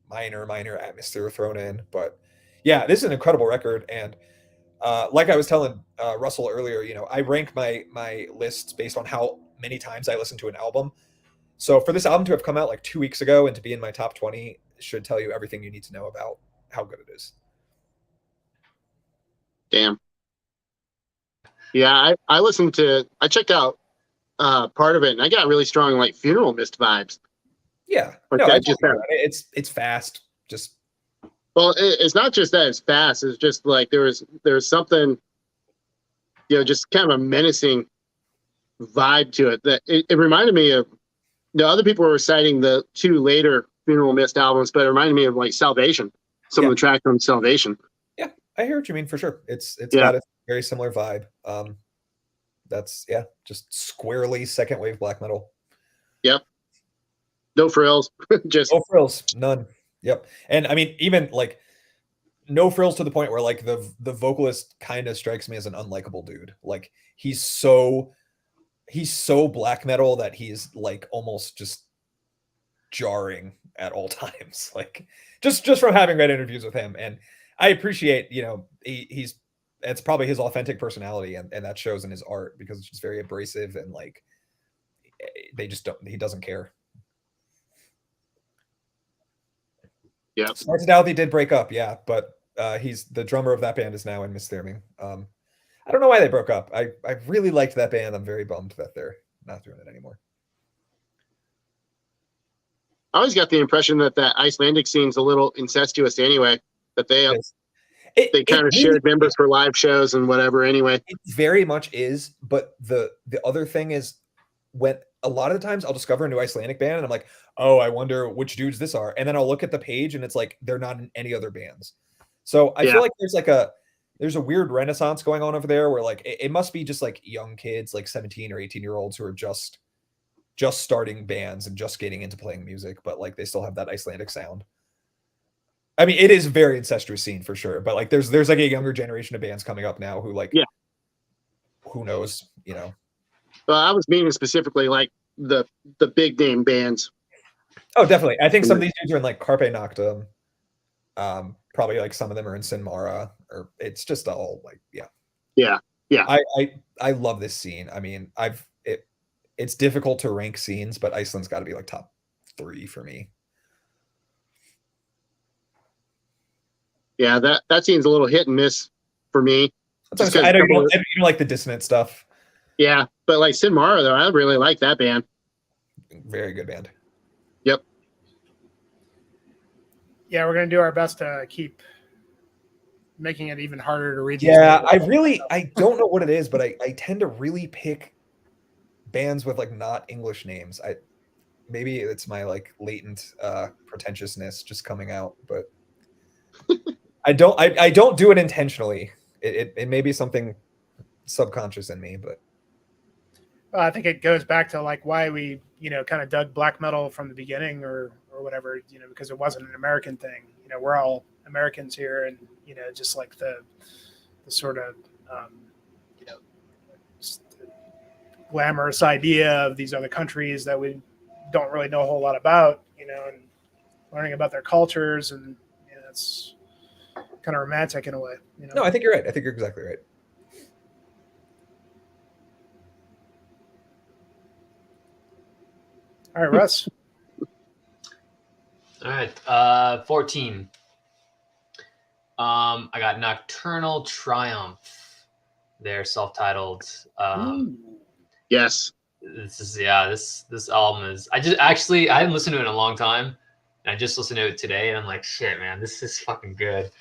minor atmosphere thrown in. But yeah, this is an incredible record. And like I was telling Russell earlier, I rank my lists based on how many times I listen to an album. So for this album to have come out like 2 weeks ago and to be in my top 20 should tell you everything you need to know about how good it is. Damn. Yeah, I checked out part of it, and I got really strong like Funeral Mist vibes. Yeah, Like no, that just it's fast. Just it's not just that it's fast. It's just like there's something, just kind of a menacing vibe to it that it reminded me of. Other people were citing the 2 later Funeral Mist albums, but it reminded me of like Salvation. Some of the tracks on Salvation. Yeah, I hear what you mean for sure. It's Yeah. got a very similar vibe. That's just squarely second wave black metal. Yep. No frills. Just no frills, none. Yep. And I mean, even like no frills to the point where like the vocalist kind of strikes me as an unlikable dude. Like he's so black metal that he's like almost just jarring at all times. Like just from having read interviews with him, and I appreciate it's probably his authentic personality, and that shows in his art because it's just very abrasive and like he doesn't care. Yeah. Svartadauði did break up, yeah, but he's the drummer of that band is now in Mistherming. I don't know why they broke up. I really liked that band. I'm very bummed that they're not doing it anymore. I always got the impression that Icelandic scene's a little incestuous anyway. That they kind of shared members for live shows and whatever anyway. It very much is, but the other thing is when a lot of the times I'll discover a new Icelandic band and I'm like, oh, I wonder which dudes this are. And then I'll look at the page and it's like they're not in any other bands. So I feel like there's a weird renaissance going on over there where like it must be just like young kids, like 17 or 18-year-olds who are just starting bands and just getting into playing music, but like they still have that Icelandic sound. I mean, it is a very incestuous scene for sure, but like there's like a younger generation of bands coming up now who like who knows, Well, I was meaning specifically like the big name bands. Oh, definitely. I think some of these dudes are in like Carpe Noctem. Probably like some of them are in Sinmara, or it's just all like yeah. I love this scene. I mean, it's difficult to rank scenes, but Iceland's got to be like top 3 for me. Yeah, that scene's a little hit and miss for me. I don't even like the dissonant stuff. Yeah, but like Sinmara though, I really like that band. Very good band. Yep. Yeah, we're gonna do our best to keep making it even harder to read. Yeah, I don't know what it is, but I tend to really pick bands with like not English names. Maybe it's my like latent pretentiousness just coming out, but I don't do it intentionally. It may be something subconscious in me, but I think it goes back to like why we kind of dug black metal from the beginning or whatever, because it wasn't an American thing. We're all Americans here, and just like the sort of glamorous idea of these other countries that we don't really know a whole lot about, and learning about their cultures, and it's kind of romantic in a way. No, I think you're right. I think you're exactly right. All right, Russ. All right, 14. I got Nocturnal Triumph. They're self-titled. Yes. This album is. I hadn't listened to it in a long time, and I just listened to it today, and I'm like, shit, man, this is fucking good.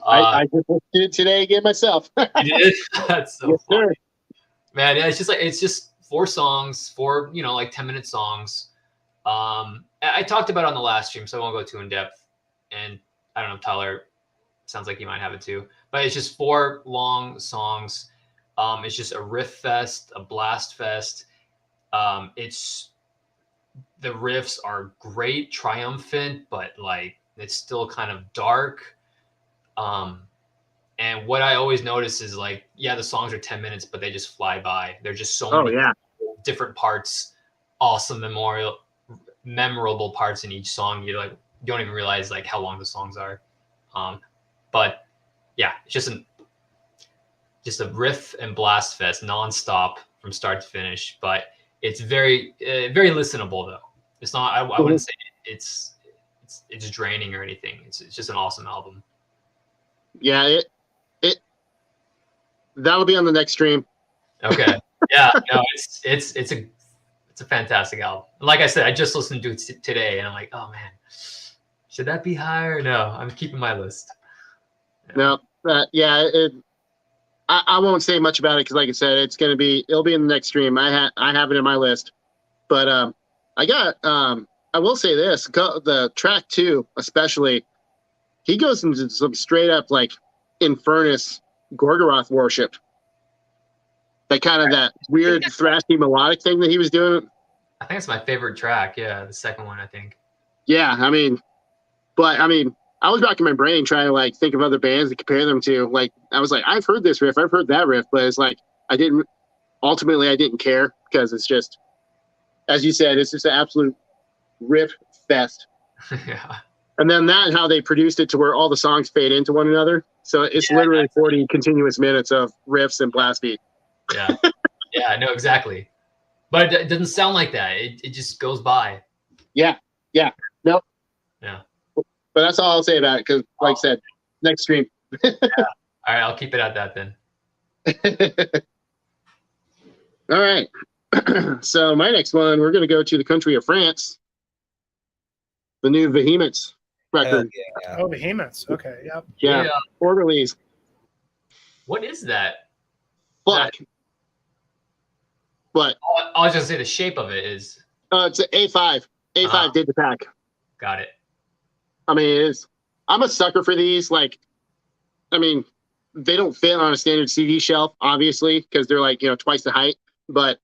I just listened to it today again myself. You did? That's so Yes, funny. sir. Man, it's just 4 songs, 4 like 10-minute songs. I talked about it on the last stream, so I won't go too in depth. And I don't know, Tyler, sounds like you might have it too. But it's just 4 long songs. It's just a riff fest, a blast fest. It's the riffs are great, triumphant, but like it's still kind of dark. And what I always notice is like, yeah, the songs are 10 minutes, but they just fly by. They're just so many different parts, awesome, memorable parts in each song. You don't even realize like how long the songs are. But yeah, it's just a riff and blast fest nonstop from start to finish. But it's very very listenable though. It's not. I wouldn't say it's draining or anything. It's just an awesome album. Yeah, that'll be on the next stream. Okay. Yeah. No, it's a fantastic album. Like I said, I just listened to it today, and I'm like, oh man, should that be higher? No, I'm keeping my list. No, I won't say much about it because, like I said, it'll be in the next stream. I have it in my list, but I will say this: the track 2, especially, he goes into some straight up like Infernus Gorgoroth worship. That weird thrashy melodic thing that he was doing. I think it's my favorite track. Yeah, the second one, I think. Yeah, I was racking my brain trying to like think of other bands to compare them to. Like, I was like, I've heard this riff, I've heard that riff, but it's like I didn't care because it's just, as you said, it's just an absolute riff fest. Yeah. And then how they produced it to where all the songs fade into one another. So it's literally 40 continuous minutes of riffs and blast beat. Yeah. Yeah, no, exactly. But it doesn't sound like that. It just goes by. Yeah. Nope. Yeah. But that's all I'll say about it because, like I said, next stream. Yeah. All right, I'll keep it at that then. All right. So my next one, we're going to go to the country of France. The new Behemoths record. Yeah. Oh, Behemoths. Okay. Yep. Yeah. Orderlies. What is that? Fuck. What? I was just say the shape of it is. It's an A5. A5 did the pack. Got it. I mean, it is. I'm a sucker for these. Like, I mean, they don't fit on a standard CD shelf, obviously, because they're like, twice the height. But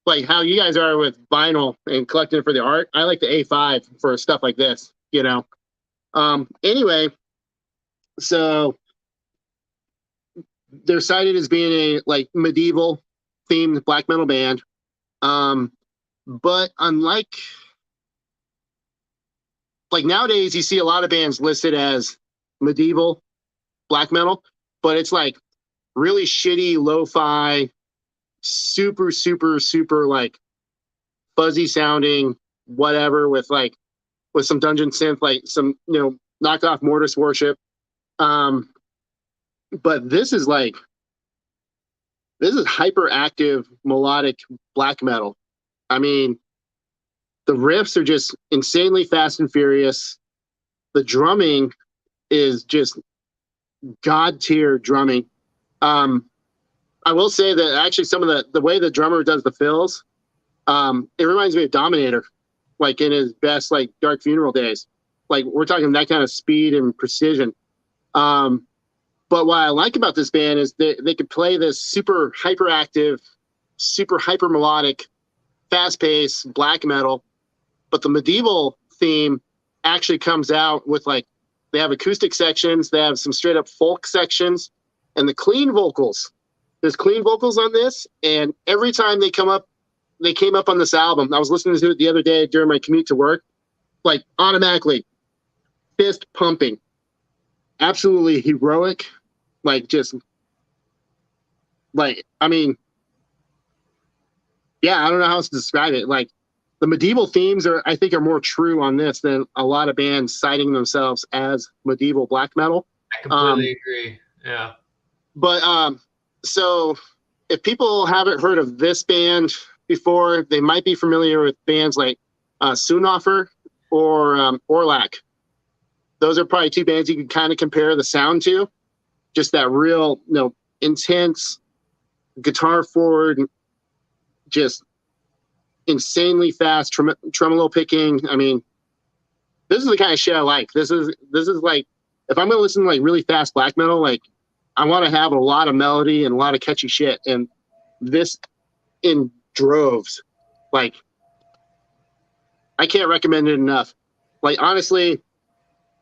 like how you guys are with vinyl and collecting it for the art, I like the A5 for stuff like this, Anyway, so they're cited as being a like medieval themed black metal band. But unlike like nowadays, you see a lot of bands listed as medieval black metal, but it's like really shitty lo-fi, super, super, super like fuzzy sounding, whatever, with some dungeon synth, like some, knockoff Mortuous worship. But this is hyperactive melodic black metal. I mean, the riffs are just insanely fast and furious. The drumming is just god tier drumming. I will say that actually some of the way the drummer does the fills, it reminds me of Dominator, like in his best like Dark Funeral days. Like we're talking that kind of speed and precision. But what I like about this band is they could play this super hyperactive, super hyper melodic, fast paced black metal, but the medieval theme actually comes out with like they have acoustic sections, they have some straight up folk sections, and the clean vocals There's clean vocals on this, and every time they came up on this album. I was listening to it the other day during my commute to work, like automatically, fist pumping, absolutely heroic, like just like I mean, yeah, I don't know how else to describe it. Like the medieval themes I think are more true on this than a lot of bands citing themselves as medieval black metal. I completely agree. Yeah. But so if people haven't heard of this band before, they might be familiar with bands like Sunoffer or Orlac. Those are probably two bands you can kind of compare the sound to. Just that real, intense guitar forward, just insanely fast tremolo picking. I mean, this is the kind of shit I like. This is like, if I'm gonna listen to like really fast black metal, like I want to have a lot of melody and a lot of catchy shit, and this in droves. Like, I can't recommend it enough. Like, honestly,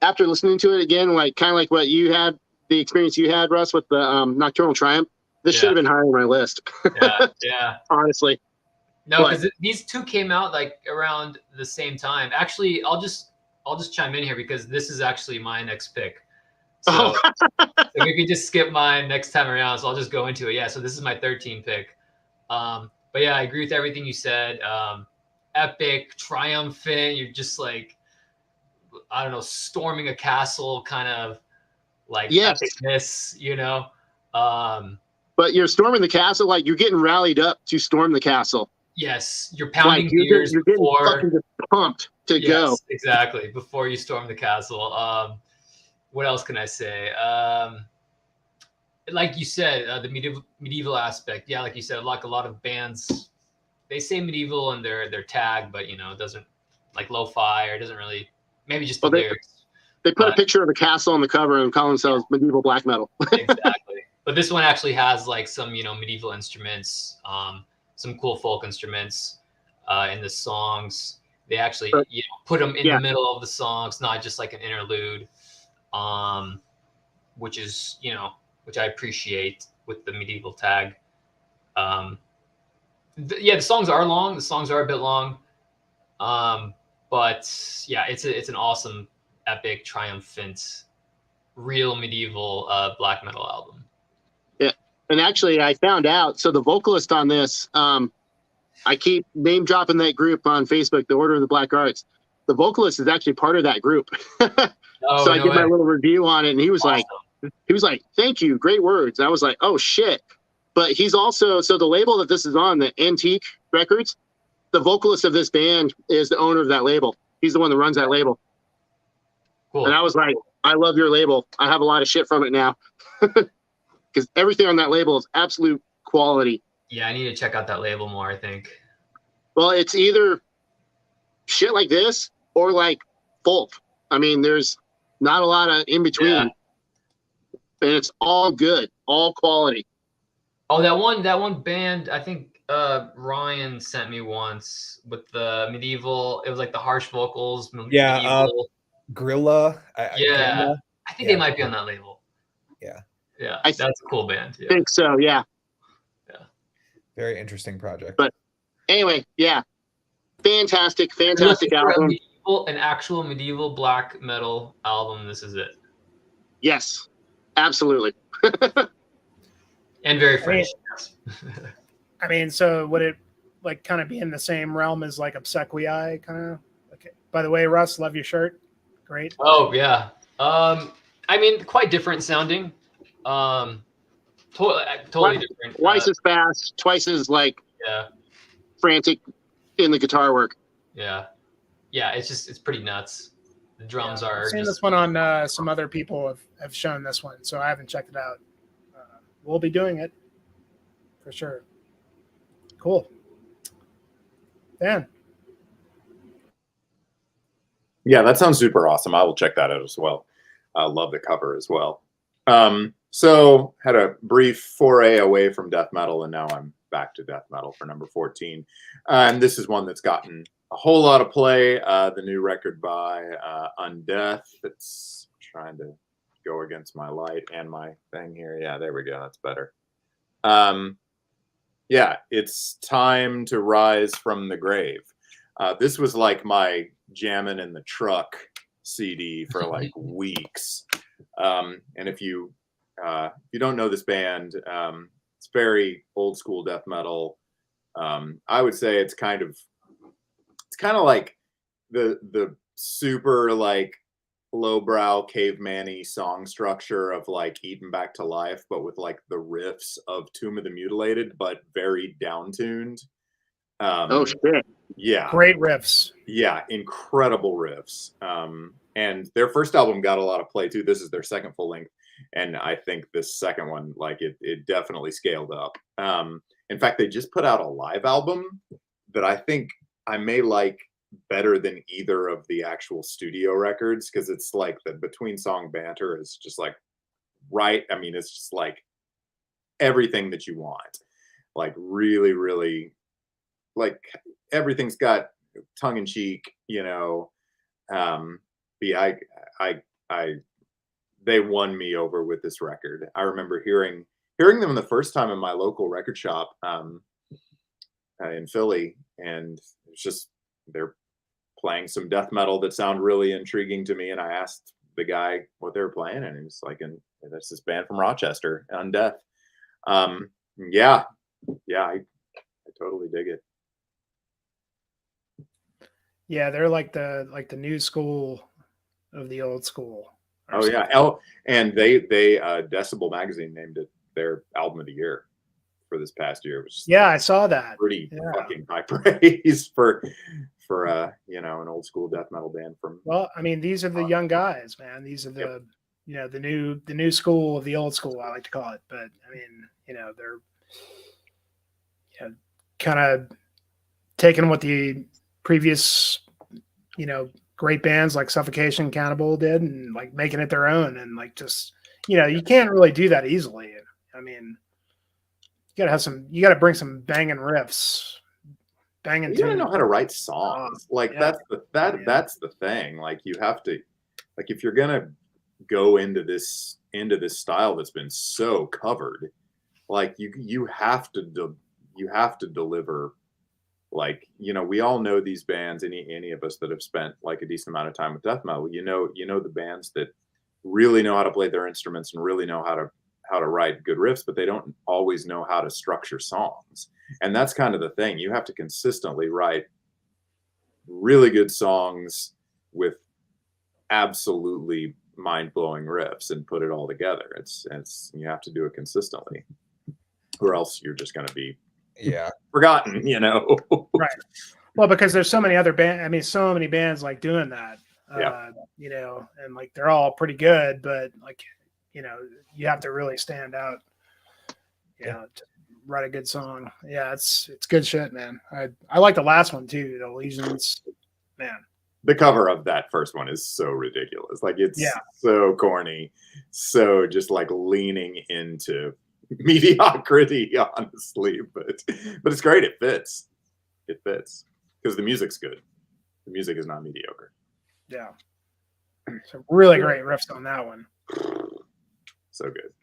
after listening to it again, like kind of like what you had, the experience you had, Russ, with the Nocturnal Triumph, this should have been higher on my list. Yeah. Honestly. No, because these two came out like around the same time. Actually, I'll just chime in here because this is actually my next pick. So, so we could just skip mine next time around. So I'll just go into it. Yeah. So this is my 13 pick. But yeah, I agree with everything you said. Epic, triumphant. You're just like, I don't know, storming a castle, kind of like epicness, But you're storming the castle, like you're getting rallied up to storm the castle. Yes, you're pounding like gears you're getting before fucking pumped to go. Exactly, before you storm the castle. What else can I say? Like you said, the medieval aspect. Yeah, like you said, like a lot of bands, they say medieval in their tag, but it doesn't, like lo-fi, or it doesn't really. Maybe just the lyrics. They put a picture of a castle on the cover and call themselves medieval black metal. Exactly. But this one actually has like some, medieval instruments, some cool folk instruments in the songs. They actually put them in the middle of the songs, not just like an interlude, which is, which I appreciate with the medieval tag. The songs are long. The songs are a bit long. But yeah, it's an awesome, epic, triumphant, real medieval black metal album. Yeah, and actually, I found out. So the vocalist on this, I keep name dropping that group on Facebook, the Order of the Black Arts. The vocalist is actually part of that group. So I did my little review on it, and he was like, "Thank you, great words." I was like, "Oh shit!" But he's also the label that this is on, the Antique Records. The vocalist of this band is the owner of that label. He's the one that runs that label. Cool. And I was like, I love your label. I have a lot of shit from it now. Because everything on that label is absolute quality. Yeah, I need to check out that label more, I think. Well, it's either shit like this or like folk. I mean, there's not a lot of in between. Yeah. And it's all good, all quality. Oh, that one band, I think Ryan sent me once with the medieval. It was like the harsh vocals. Medieval. Grilla. Grilla. I think they might be on that label. Yeah. Yeah, that's a cool band. I think so. Yeah. Yeah. Very interesting project. But anyway, yeah, fantastic album. An actual medieval black metal album. This is it. Yes, absolutely. And very French. I mean, so would it like kind of be in the same realm as like Obsequii kind of? Okay. By the way, Russ, love your shirt. Great. Oh yeah. I mean, quite different sounding. Totally different. Twice as fast, twice as like frantic in the guitar work. Yeah. Yeah, it's pretty nuts. The drums are. I've seen this one on some other people have shown this one, so I haven't checked it out. We'll be doing it for sure. Cool. Dan. Yeah, that sounds super awesome. I will check that out as well. I love the cover as well. So had a brief foray away from death metal, and now I'm back to death metal for number 14. And this is one that's gotten a whole lot of play. The new record by Undeath. It's trying to go against my light and my thing here. Yeah, there we go. That's better. Yeah, it's time to rise from the grave. This was like my jamming in the truck CD for like weeks. And if you don't know this band, it's very old school death metal. I would say it's kind of like the super like lowbrow caveman-y song structure of like Eaten Back to Life, but with like the riffs of Tomb of the Mutilated, but very down-tuned. Oh shit! Yeah, Great riffs. yeah, incredible riffs. And their first album got a lot of play too. This is their second full length, and I think this second one, like it definitely scaled up. In fact, they just put out a live album that I think I may like better than either of the actual studio records, because it's like the between song banter is just like right. I mean, it's just like everything that you want. Like really, really, like everything's got tongue in cheek, you know. Yeah, they won me over with this record. I remember hearing them the first time in my local record shop in Philly, and it's just they're playing some death metal that sounded really intriguing to me, and I asked the guy what they were playing, and he was like, "And that's this band from Rochester, Undeath." Yeah, I totally dig it. Yeah, they're like the new school of the old school. Oh yeah, and they Decibel magazine named it their album of the year for this past year, which yeah, I saw that. pretty fucking high praise for you know, an old school death metal band from. Well, I mean, these are the young guys, man. These are the you know the new school of the old school, I like to call it. But I mean, you know, they're kind of taking what the previous great bands like Suffocation, Cannibal did, and like making it their own, and like just you can't really do that easily. I mean, you gotta bring some banging riffs. You gotta know how to write songs. That's the thing. Like you have to, like if you're gonna go into this style that's been so covered, like you have to deliver. Like, we all know these bands, any of us that have spent like a decent amount of time with death metal, you know the bands that really know how to play their instruments and really know how to write good riffs, but they don't always know how to structure songs. And that's kind of the thing. You have to consistently write really good songs with absolutely mind-blowing riffs and put it all together. It's you have to do it consistently, or else you're just going to be forgotten, Right. Well, because there's so many other bands. I mean, so many bands like doing that. And like they're all pretty good, but like you have to really stand out. To write a good song. Yeah, it's good shit, man. I like the last one too, the Legions. Man, the cover of that first one is so ridiculous. Like it's so corny, so just like leaning into mediocrity, honestly. But it's great. It fits because the music's good. The music is not mediocre. Yeah, so really great riffs on that one. So good.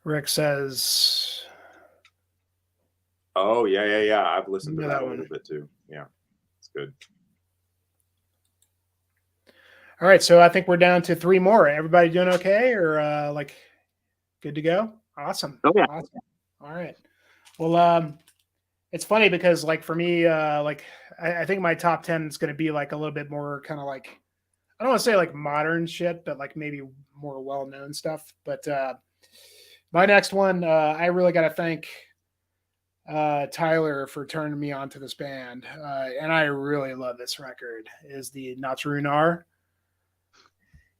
Rick says, "Oh yeah. I've listened to that a little bit too. Yeah, it's good." All right, so I think we're down to 3 more. Everybody doing okay, or like good to go? Awesome. Oh yeah. Awesome. All right. Well, it's funny because like for me, like I think my top 10 is going to be like a little bit more kind of like, I don't want to say like modern shit, but like maybe more well-known stuff. But my next one, I really got to thank Tyler for turning me on to this band, and I really love this record. Is the Nocturnal.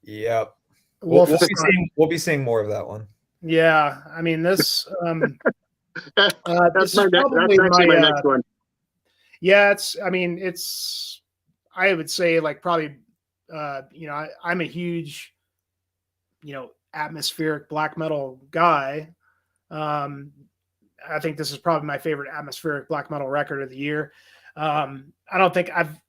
Yep. We'll be seeing more of that one. Yeah, I mean this. That's this actually my next one. Yeah, it's. I would say like probably, I'm a huge, atmospheric black metal guy. I think this is probably my favorite atmospheric black metal record of the year. I don't think I've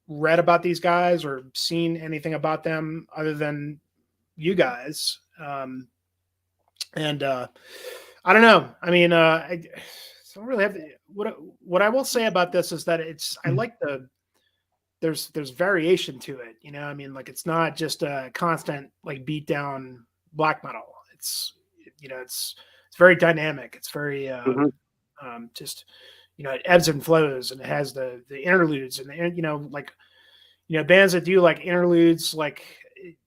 read about these guys or seen anything about them other than you guys. And I don't know. I mean, I don't really have to, what I will say about this is that I like there's variation to it. You know, I mean, like, it's not just a constant like beat down black metal. It's, you know, it's very dynamic. It's very just, you know, it ebbs and flows, and it has the interludes, and you know, like, you know, bands that do like interludes, like,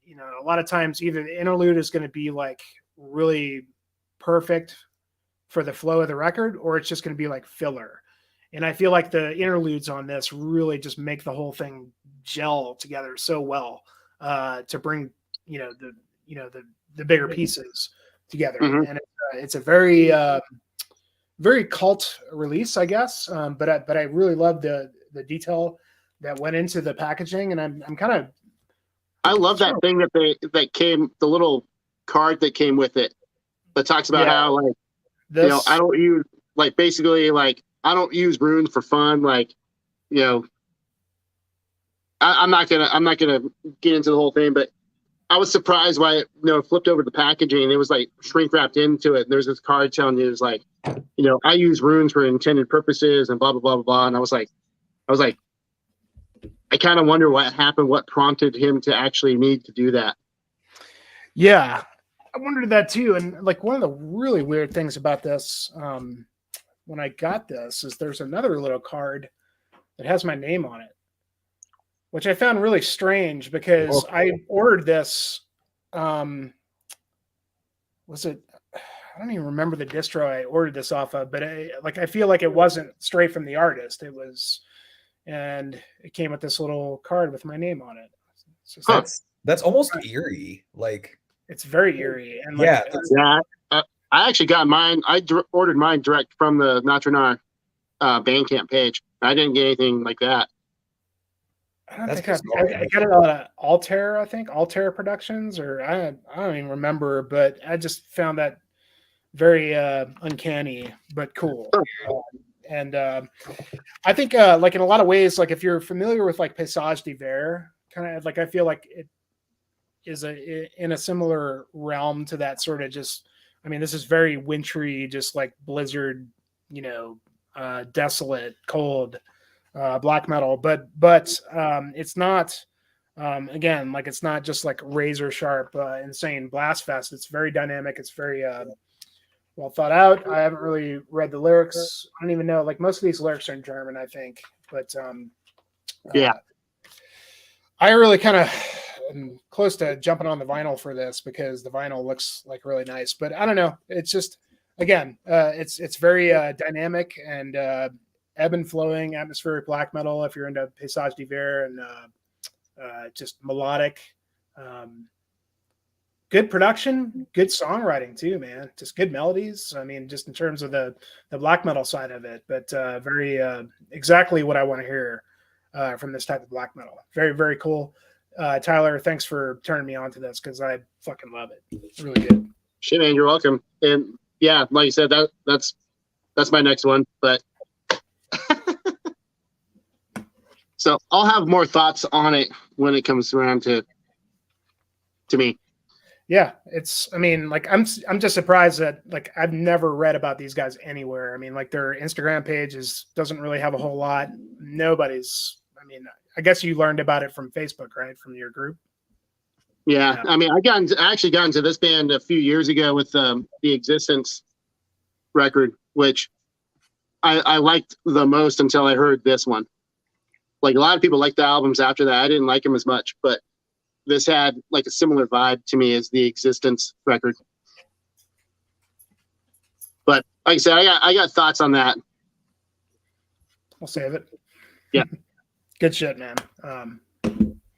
you know, a lot of times either the interlude is going to be like really perfect for the flow of the record, or it's just going to be like filler. And I feel like the interludes on this really just make the whole thing gel together so well, to bring, you know, the bigger pieces together. And it's a very very cult release, I guess. But I really love the detail that went into the packaging, and I'm kind of, I love that thing that came, the little card that came with it that talks about how, like, you know, I don't use, like, basically, like, I don't use runes for fun. Like, you know, I'm not gonna get into the whole thing, but I was surprised why it, you know, flipped over the packaging and it was like shrink wrapped into it. And there's this card telling you, it's like, you know, I use runes for intended purposes and blah blah blah blah blah. And I was like, I kind of wonder what happened, what prompted him to actually need to do that. Yeah, I wondered that too. And like, one of the really weird things about this, when I got this, is there's another little card that has my name on it, which I found really strange because I ordered this. Was it? I don't even remember the distro I ordered this off of, but I feel like it wasn't straight from the artist. It was, and it came with this little card with my name on it. It's just, that's almost eerie. Like, it's very eerie. And like, I actually got mine. I ordered mine direct from the Nocturnal Bandcamp page. I didn't get anything like that. I don't think I got it on Altair, I think Altair Productions, or I don't even remember, but I just found that very uncanny but cool. And I think like, in a lot of ways, like, if you're familiar with like Passage d'Hiver, kind of like, I feel like it is in a similar realm to that sort of, just, I mean, this is very wintry, just like blizzard, you know, desolate, cold black metal, but it's not, again, like, it's not just like razor sharp, insane blast fest. It's very dynamic. It's very well thought out. I haven't really read the lyrics. I don't even know, like, most of these lyrics are in German, I think, but I really kind of am close to jumping on the vinyl for this because the vinyl looks like really nice, but I don't know. It's just, again, it's very dynamic and ebb and flowing atmospheric black metal. If you're into Passage d'Hiver, and just melodic, good production, good songwriting too, man. Just good melodies. I mean, just in terms of the black metal side of it, but very exactly what I want to hear from this type of black metal. Very, very cool. Tyler, thanks for turning me on to this because I fucking love it. It's really good. Shit, man, you're welcome. And yeah, like you said, that's my next one. But so I'll have more thoughts on it when it comes around to me. Yeah, it's, I mean, like, I'm just surprised that, like, I've never read about these guys anywhere. I mean, like, their Instagram page doesn't really have a whole lot. Nobody's, I mean, I guess you learned about it from Facebook, right? From your group. Yeah. I mean, I actually got into this band a few years ago with the Existence record, which I liked the most until I heard this one. Like, a lot of people like the albums after that. I didn't like them as much, but this had like a similar vibe to me as the Existence record. But like I said, I got thoughts on that. I'll save it. Yeah. Good shit, man.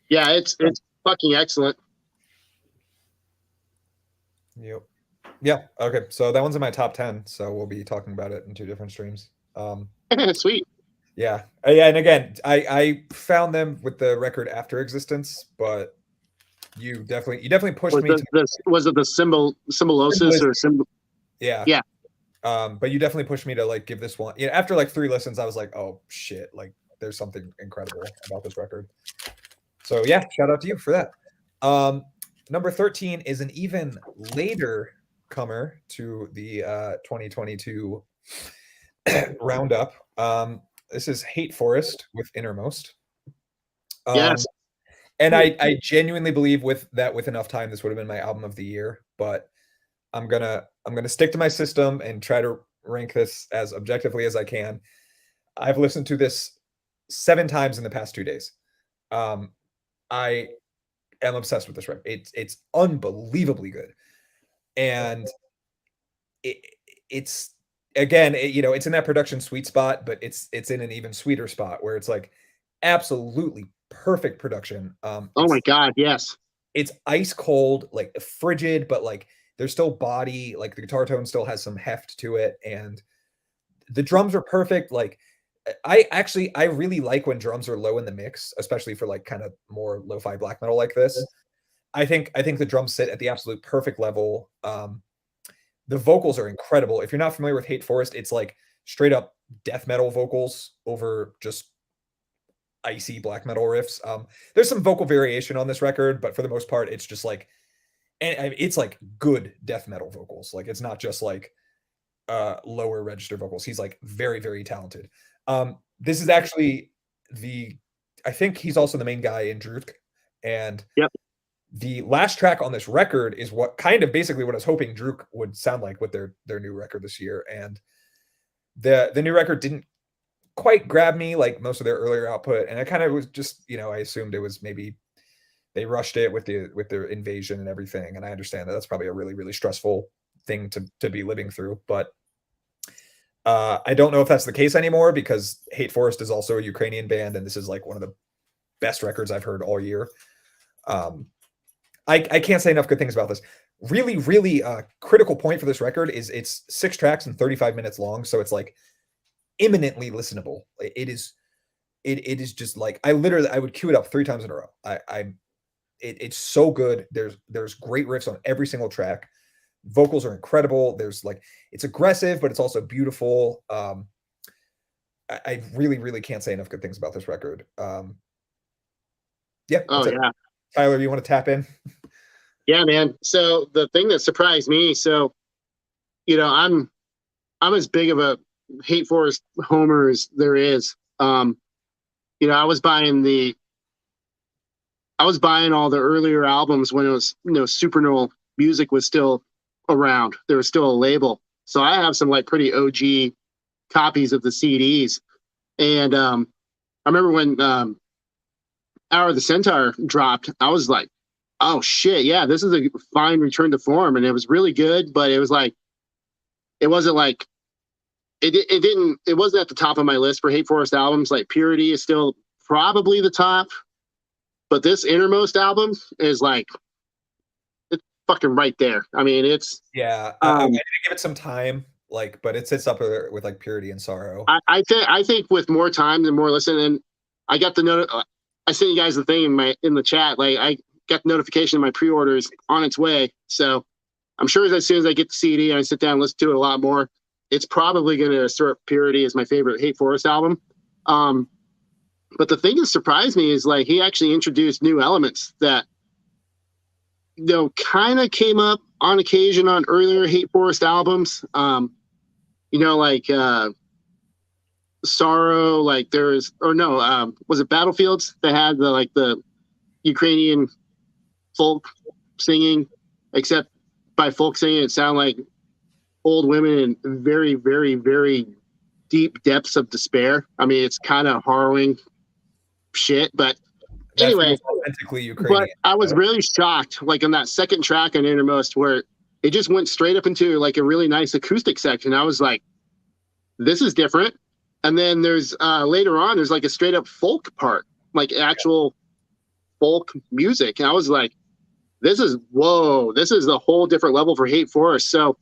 Yeah, it's fucking excellent. Yep. Yeah. Okay. So that one's in my top 10. So we'll be talking about it in 2 different streams. Sweet. Yeah. Yeah. And again, I found them with the record after Existence, but you definitely pushed me. Was it the symbolosis or symbol? Yeah. Yeah. But you definitely pushed me to like give this one. Yeah. After like 3 listens, I was like, oh shit, like there's something incredible about this record. So yeah, shout out to you for that. number 13 is an even later comer to the 2022 roundup. This is Hate Forest with Innermost. Yes. And I genuinely believe with enough time, this would have been my album of the year. But I'm gonna stick to my system and try to rank this as objectively as I can. I've listened to this 7 times in the past 2 days. I am obsessed with this record. It's unbelievably good, and it's again, it's in that production sweet spot, but it's in an even sweeter spot where it's like absolutely perfect production. Oh my God, yes. It's ice cold, like frigid, but like there's still body, like the guitar tone still has some heft to it, and the drums are perfect. Like I really like when drums are low in the mix, especially for like kind of more lo-fi black metal like this. I think the drums sit at the absolute perfect level. The vocals are incredible. If you're not familiar with Hate Forest, it's like straight up death metal vocals over just icy black metal riffs. There's some vocal variation on this record, but for the most part, it's just like, and it's like good death metal vocals. Like it's not just like lower register vocals. He's like very, very talented. This is actually I think he's also the main guy in Druk, and yep. The last track on this record is what kind of basically what I was hoping Druk would sound like with their new record this year. And the new record didn't quite grab me like most of their earlier output. And I kind of was just, I assumed it was maybe they rushed it with their invasion and everything. And I understand that that's probably a really, really stressful thing to be living through. But I don't know if that's the case anymore, because Hate Forest is also a Ukrainian band, and this is like one of the best records I've heard all year. I can't say enough good things about this. Really, really critical point for this record is it's 6 tracks and 35 minutes long, so it's like imminently listenable. It is just like I would cue it up 3 times in a row. It's so good. There's great riffs on every single track. Vocals are incredible. There's like, it's aggressive, but it's also beautiful. I really, really can't say enough good things about this record. Yeah. Oh yeah. Tyler, you want to tap in? Yeah, man. So the thing that surprised me, I'm as big of a Hate Forest homer as there is. I was buying all the earlier albums when it was, Supernal music was still around. There was still a label. So I have some like pretty OG copies of the CDs. And I remember when Hour of the Centaur dropped, I was like, oh shit, yeah, this is a fine return to form. And it was really good, but it was like, it wasn't like, it wasn't at the top of my list for Hate Forest albums. Like Purity is still probably the top, but this Innermost album is like, it's fucking right there. I mean, it's, yeah, I need to give it some time, like, but it sits up with like Purity and Sorrow. I think with more time and more listening, I got the note. I sent you guys the thing in the chat. Like I got the notification my pre-order is on its way. So I'm sure as soon as I get the CD and I sit down and listen to it a lot more, it's probably going to assert Purity as my favorite Hate Forest album. But the thing that surprised me is like he actually introduced new elements that kind of came up on occasion on earlier Hate Forest albums. Like Sorrow, like was it Battlefields that had the Ukrainian folk singing, except by folk singing it sounded like old women in very, very, very deep depths of despair. I mean, it's kind of harrowing shit, but anyway, authentically Ukrainian. But I was really shocked, like on that second track on Innermost, where it just went straight up into like a really nice acoustic section. I was like, this is different. And then there's later on, there's like a straight up folk part, like actual folk music. And I was like, this is a whole different level for Hate Forest. So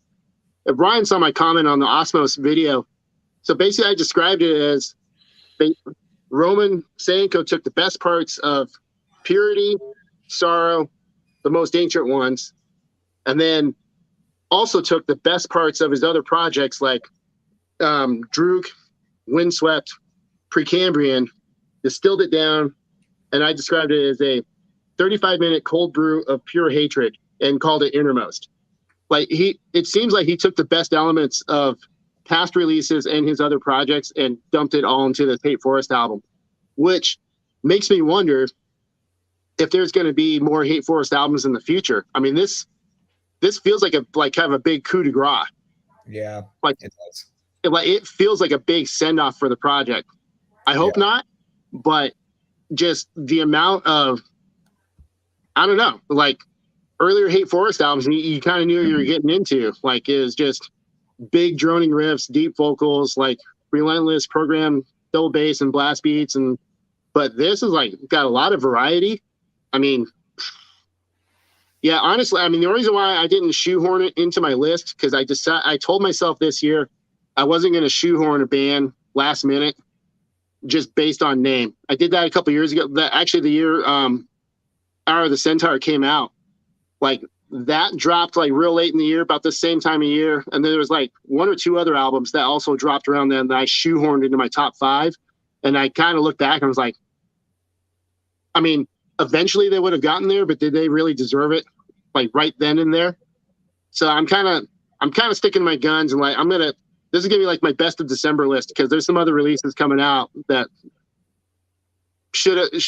if Brian saw my comment on the Osmos video, so basically I described it as Roman Sanko took the best parts of Purity, Sorrow, the most ancient ones, and then also took the best parts of his other projects like Druk, Windswept, Precambrian, distilled it down, and I described it as a 35-minute cold brew of pure hatred and called it Innermost. Like it seems like he took the best elements of past releases and his other projects and dumped it all into the Hate Forest album, which makes me wonder if there's going to be more Hate Forest albums in the future. I mean, this feels like kind of a big coup de grace. Yeah, like it does. It feels like a big send off for the project. I hope not, but just the amount of, I don't know, like earlier Hate Forest albums, you kind of knew you were getting into. Like, it was just big droning riffs, deep vocals, like relentless program, double bass and blast beats, but this is like got a lot of variety. I mean, yeah, honestly, I mean, the only reason why I didn't shoehorn it into my list, because I told myself this year I wasn't going to shoehorn a band last minute just based on name. I did that a couple years ago. Actually, the year Hour of the Centaur came out, like that dropped like real late in the year, about the same time of year. And then there was like one or two other albums that also dropped around then that I shoehorned into my top 5. And I kind of looked back and was like, I mean, eventually they would have gotten there, but did they really deserve it? Like right then and there. So I'm kind of sticking to my guns and like, this is gonna be like my best of December list, because there's some other releases coming out that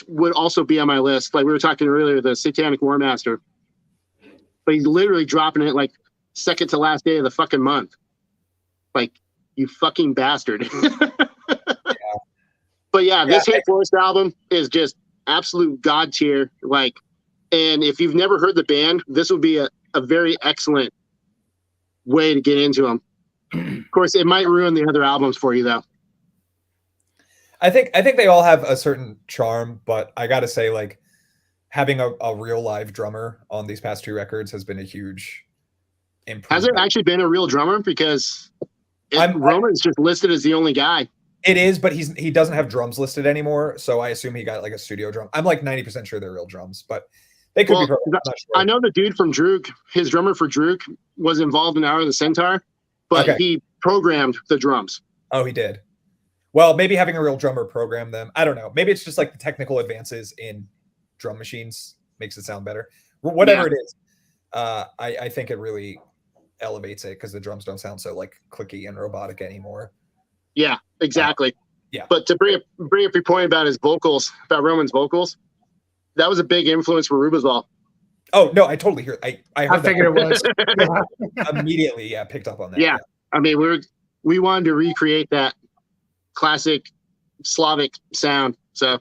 would also be on my list. Like we were talking earlier, the Satanic War Master, but he's literally dropping it like second to last day of the fucking month. Like, you fucking bastard. But yeah, this Hate Forest album is just absolute god tier. Like, and if you've never heard the band, this would be a very excellent way to get into them. Of course, it might ruin the other albums for you, though. I think they all have a certain charm, but I gotta say, like, having a real live drummer on these past 2 records has been a huge improvement. Has it actually been a real drummer? Because Roman's just listed as the only guy. It is, but he doesn't have drums listed anymore, so I assume he got like a studio drum. I'm like 90% sure they're real drums, but they could be. I'm not sure. I know the dude from Druk, his drummer for Druk, was involved in Hour of the Centaur, but he programmed the drums. Oh, he did. Well, maybe having a real drummer program them. I don't know. Maybe it's just like the technical advances in drum machines makes it sound better. Whatever it is, I think it really elevates it because the drums don't sound so like clicky and robotic anymore. Yeah, exactly. Yeah. But to bring up your point about his vocals, about Roman's vocals, that was a big influence for Rubizal. Oh no, I totally hear. I figured it was. Immediately, picked up on that. Yeah. I mean, we wanted to recreate that classic Slavic sound. So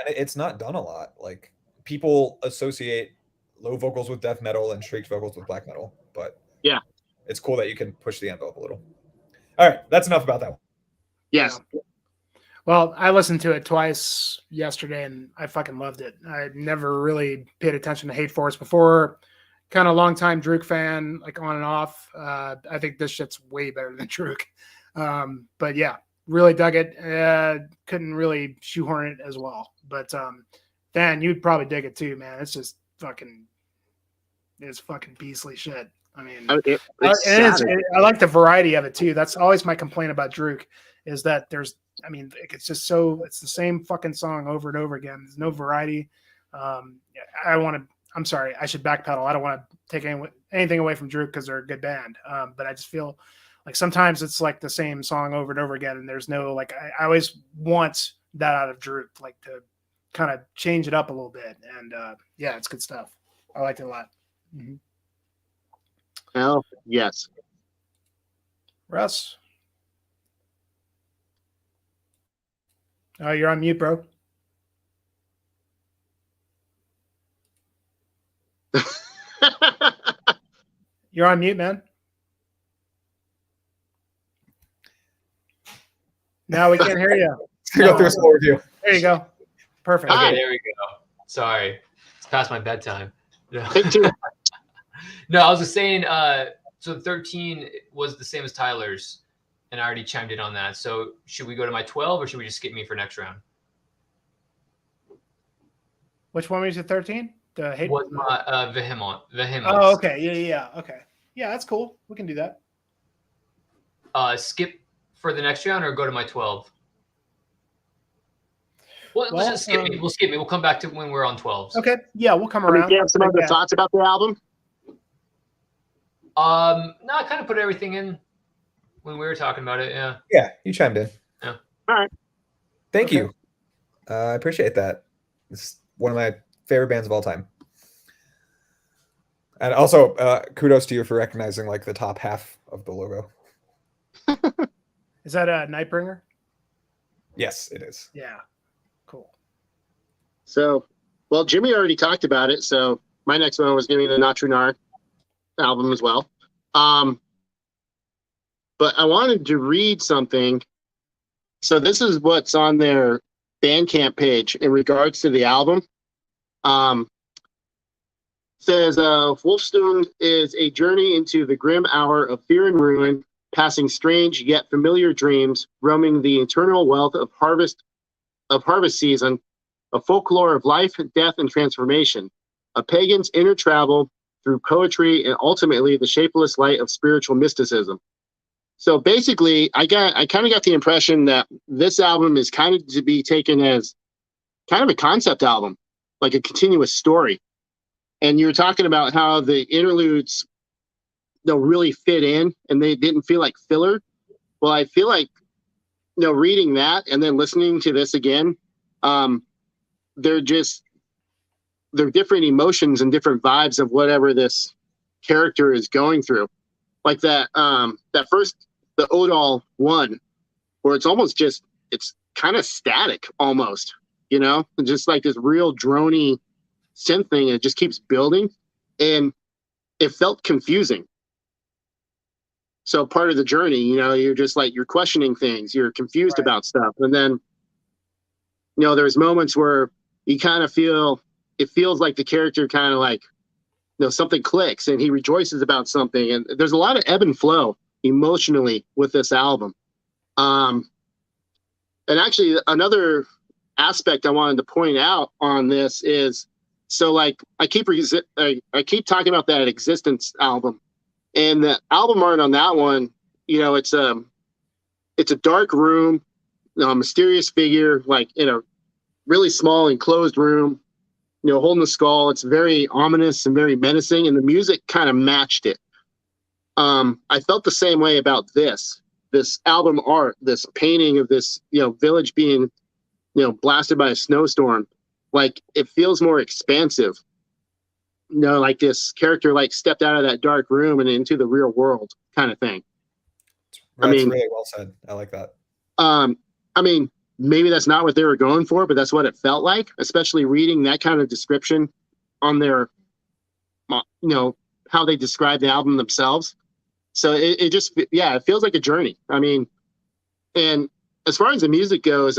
it's not done a lot. Like, people associate low vocals with death metal and shrieked vocals with black metal, but yeah, it's cool that you can push the envelope a little. All right, that's enough about that one. Yes. Well, I listened to it twice yesterday and I fucking loved it. I never really paid attention to Hate Force before. Kind of long time Druk fan, like on and off. I think this shit's way better than Druk. But yeah, really dug it. Couldn't really shoehorn it as well. But Dan, you'd probably dig it too, man. It's just fucking beastly shit. I mean, I like the variety of it too. That's always my complaint about Druk, is that it's just it's the same fucking song over and over again. There's no variety. I'm sorry, I should backpedal. I don't want to take anything away from Druk because they're a good band. But I just feel like sometimes it's like the same song over and over again, and there's no like. I always want that out of Druk, like to kind of change it up a little bit. And yeah, it's good stuff. I liked it a lot. Mm-hmm. Hell yes. Russ. Oh, you're on mute, bro. You're on mute, man. Now we can't hear you. Go through a slow review. There you go. Perfect. Okay, there we go. Sorry. It's past my bedtime. Take 2. No, I was just saying, so 13 was the same as Tyler's, and I already chimed in on that. So should we go to my 12, or should we just skip me for next round? Which one was it, 13? The hate was my Vehement. Oh, okay. Yeah. Okay. Yeah, that's cool. We can do that. Skip for the next round or go to my 12? Let's just skip me. We'll skip me. We'll come back to when we're on 12s. Okay. Yeah, we'll come I mean, around. do you have some other thoughts about the album? No, I kind of put everything in when we were talking about it. Yeah. Yeah, you chimed in. Yeah. All right. Thank you. I appreciate that. It's one of my favorite bands of all time. And also, kudos to you for recognizing like the top half of the logo. Is that a Nightbringer? Yes, it is. Yeah. Cool. So, well, Jimmy already talked about it. So my next one was giving the Nocturnal album as well. But I wanted to read something. So this is what's on their Bandcamp page in regards to the album. Says Wolfstone is a journey into the grim hour of fear and ruin, passing strange yet familiar dreams, roaming the eternal wealth of harvest season, a folklore of life, death, and transformation, a pagan's inner travel through poetry, and ultimately the shapeless light of spiritual mysticism. So basically, I kind of got the impression that this album is kind of to be taken as kind of a concept album, like a continuous story. And you were talking about how the interludes don't really fit in and they didn't feel like filler. Well, I feel like, reading that and then listening to this again, they're different emotions and different vibes of whatever this character is going through. Like that first, the Odal one, where it's almost it's kind of static almost, just like this real droney synth thing. It just keeps building and it felt confusing. So part of the journey, you're just like, you're questioning things, you're confused about stuff. And then, there's moments where you kind of it feels like the character kind of like, something clicks and he rejoices about something. And there's a lot of ebb and flow emotionally with this album. And actually another aspect I wanted to point out on this is, so like I keep talking about that Existence album, and the album art on that one, it's a dark room, a mysterious figure like in a really small enclosed room, holding the skull. It's very ominous and very menacing, and the music kind of matched it. I felt the same way about this album art, this painting of this village being blasted by a snowstorm. Like it feels more expansive, like this character like stepped out of that dark room and into the real world kind of thing. That's really well said. I like that. Maybe that's not what they were going for, but that's what it felt like, especially reading that kind of description on their, how they describe the album themselves. So it just, it feels like a journey. And as far as the music goes,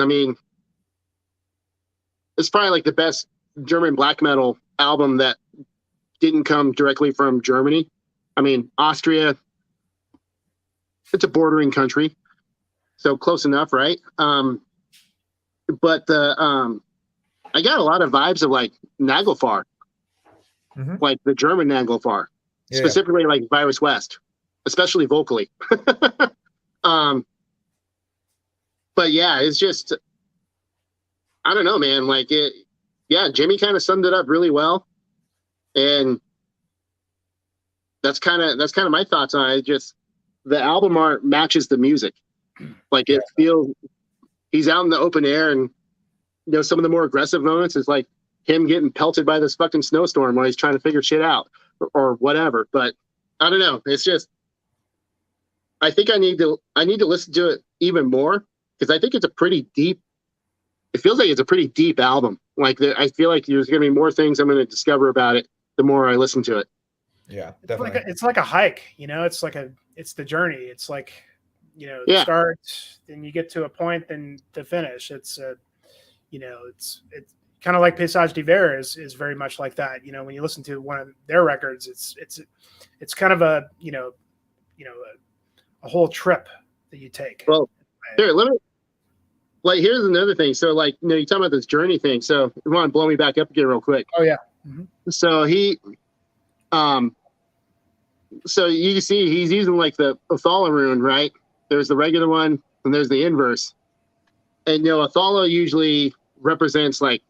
it's probably like the best German black metal album that didn't come directly from Germany. Austria, it's a bordering country, so close enough, right? But I got a lot of vibes of like Nagelfar, like the German Nagelfar, specifically like Virus West, especially vocally. But yeah, it's just, I don't know, man. Like Jimmy kind of summed it up really well, and that's kind of my thoughts on it. Just the album art matches the music. Like it feels he's out in the open air, and some of the more aggressive moments is like him getting pelted by this fucking snowstorm while he's trying to figure shit out or whatever. But I don't know. It's just, I think I need to listen to it even more, because I think it's a pretty deep. It feels like it's a pretty deep album. Like I feel like there's going to be more things I'm going to discover about it the more I listen to it. Yeah, definitely. It's like a hike, it's the journey. It's like, start, then you get to a point, then to finish. It's it's kind of like Paysage d'Hiver is very much like that. When you listen to one of their records, it's kind of a whole trip that you take. Well, here, here's another thing. So like, you're talking about this journey thing. So you want to blow me back up again real quick. Oh yeah. So he, so you can see he's using like the Othala rune, right? There's the regular one and there's the inverse. And Othala usually represents like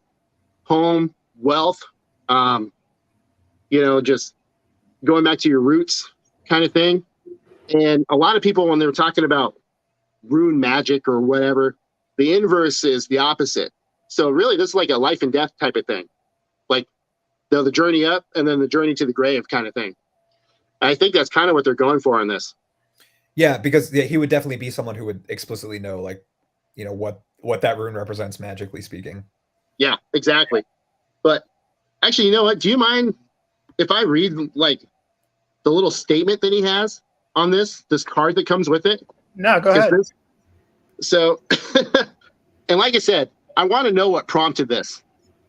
home, wealth, just going back to your roots kind of thing. And a lot of people, when they're talking about rune magic or whatever, the inverse is the opposite. So really, this is like a life and death type of thing, like the journey up and then the journey to the grave kind of thing. I think that's kind of what they're going for in this. Yeah, because he would definitely be someone who would explicitly know, like, what that rune represents magically speaking. Yeah, exactly. But actually, you know what? Do you mind if I read like the little statement that he has on this card that comes with it? No, go ahead. So, and like I said, I want to know what prompted this.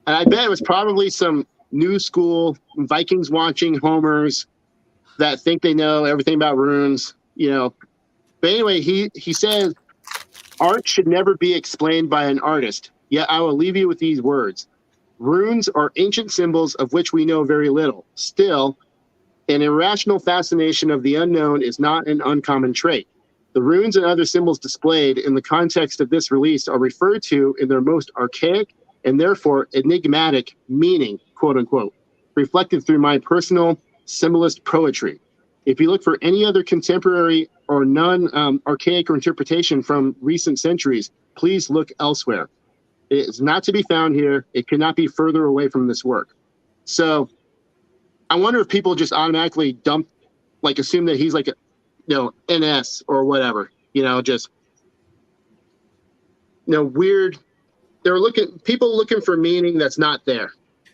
And I bet it was probably some new school Vikings watching homers that think they know everything about runes, But anyway, he says, art should never be explained by an artist. Yet I will leave you with these words. Runes are ancient symbols of which we know very little. Still, an irrational fascination of the unknown is not an uncommon trait. The runes and other symbols displayed in the context of this release are referred to in their most archaic and therefore enigmatic meaning, quote unquote, reflected through my personal symbolist poetry. If you look for any other contemporary or non-archaic interpretation from recent centuries, please look elsewhere. It is not to be found here. It cannot be further away from this work. So I wonder if people just automatically assume that he's like a, NS or whatever, weird. People looking for meaning that's not there.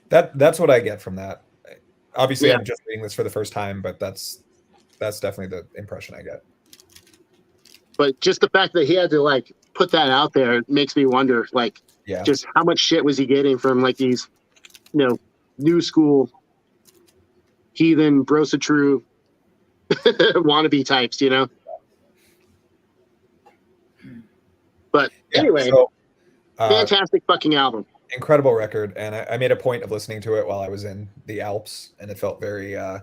That's what I get from that. Obviously, Yeah. I'm just reading this for the first time, but that's definitely the impression I get. But just the fact that he had to put that out there makes me wonder, just how much shit was he getting from these, new school heathen brosatru wannabe types, But anyway, so, fantastic fucking album. Incredible record, and I made a point of listening to it while I was in the Alps, and it felt very it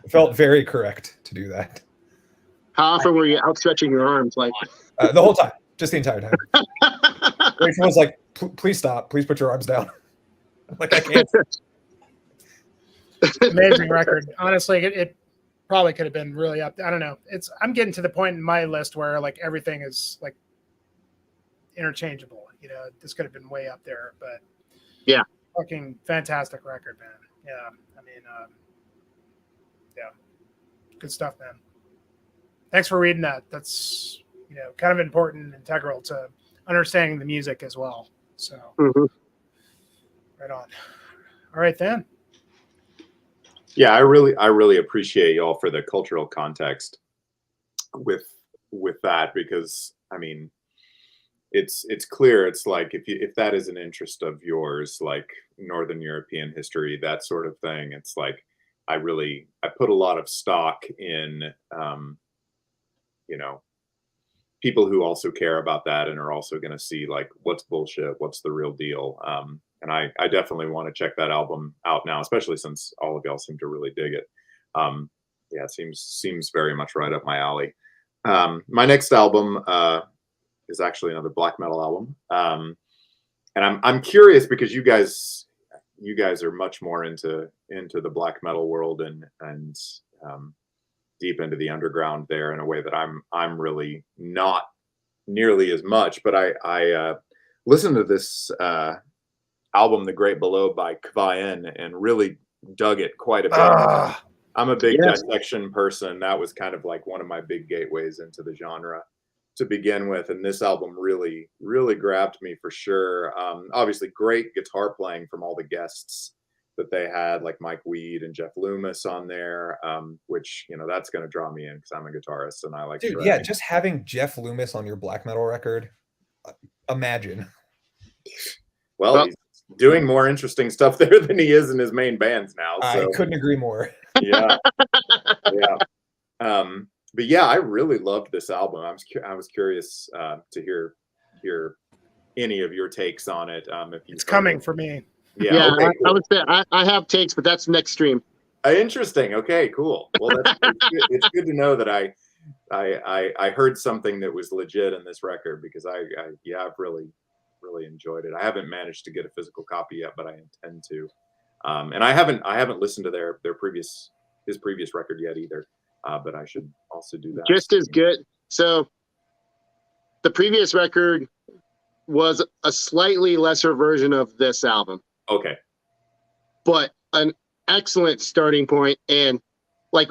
felt very correct to do that. How often were you outstretching your arms? The whole time, just the entire time. Rachel was like, "Please stop! Please put your arms down." I'm like, I can't. Amazing record. Honestly, it probably could have been really up. I don't know. I'm getting to the point in my list where everything is interchangeable. This could have been way up there, but yeah, fucking fantastic record, man. Yeah, I mean, yeah, good stuff, man. Thanks for reading that. That's kind of important and integral to understanding the music as well. So, Right on. All right, then. Yeah, I really appreciate y'all for the cultural context with that, because I mean, it's clear. It's like if that is an interest of yours, like Northern European history, that sort of thing, it's like I put a lot of stock in people who also care about that and are also going to see what's bullshit, what's the real deal. And I definitely want to check that album out now, especially since all of y'all seem to really dig it. Yeah, it seems very much right up my alley. My next album is actually another black metal album, and I'm curious because you guys are much more into the black metal world and deep into the underground there in a way that I'm really not nearly as much. But I listened to this album, The Great Below by Kvaen, and really dug it quite a bit. I'm a big dissection person. That was kind of one of my big gateways into the genre to begin with. And this album really, really grabbed me for sure. Obviously great guitar playing from all the guests that they had, like Mike Weed and Jeff Loomis on there, which, that's going to draw me in because I'm a guitarist and I like Dude, yeah, just having Jeff Loomis on your black metal record, imagine. Well, he's doing more interesting stuff there than he is in his main bands now. So. I couldn't agree more. Yeah. But yeah, I really loved this album. I was curious to hear any of your takes on it. If it's coming for me. Yeah, okay, cool. I would say I have takes, but that's next stream. Interesting. Okay, cool. Well, it's good to know that I heard something that was legit in this record, because I've really really enjoyed it. I haven't managed to get a physical copy yet, but I intend to. And I haven't listened to his previous record yet either. But I should also do that. Just as good. So the previous record was a slightly lesser version of this album, Okay. but an excellent starting point. And like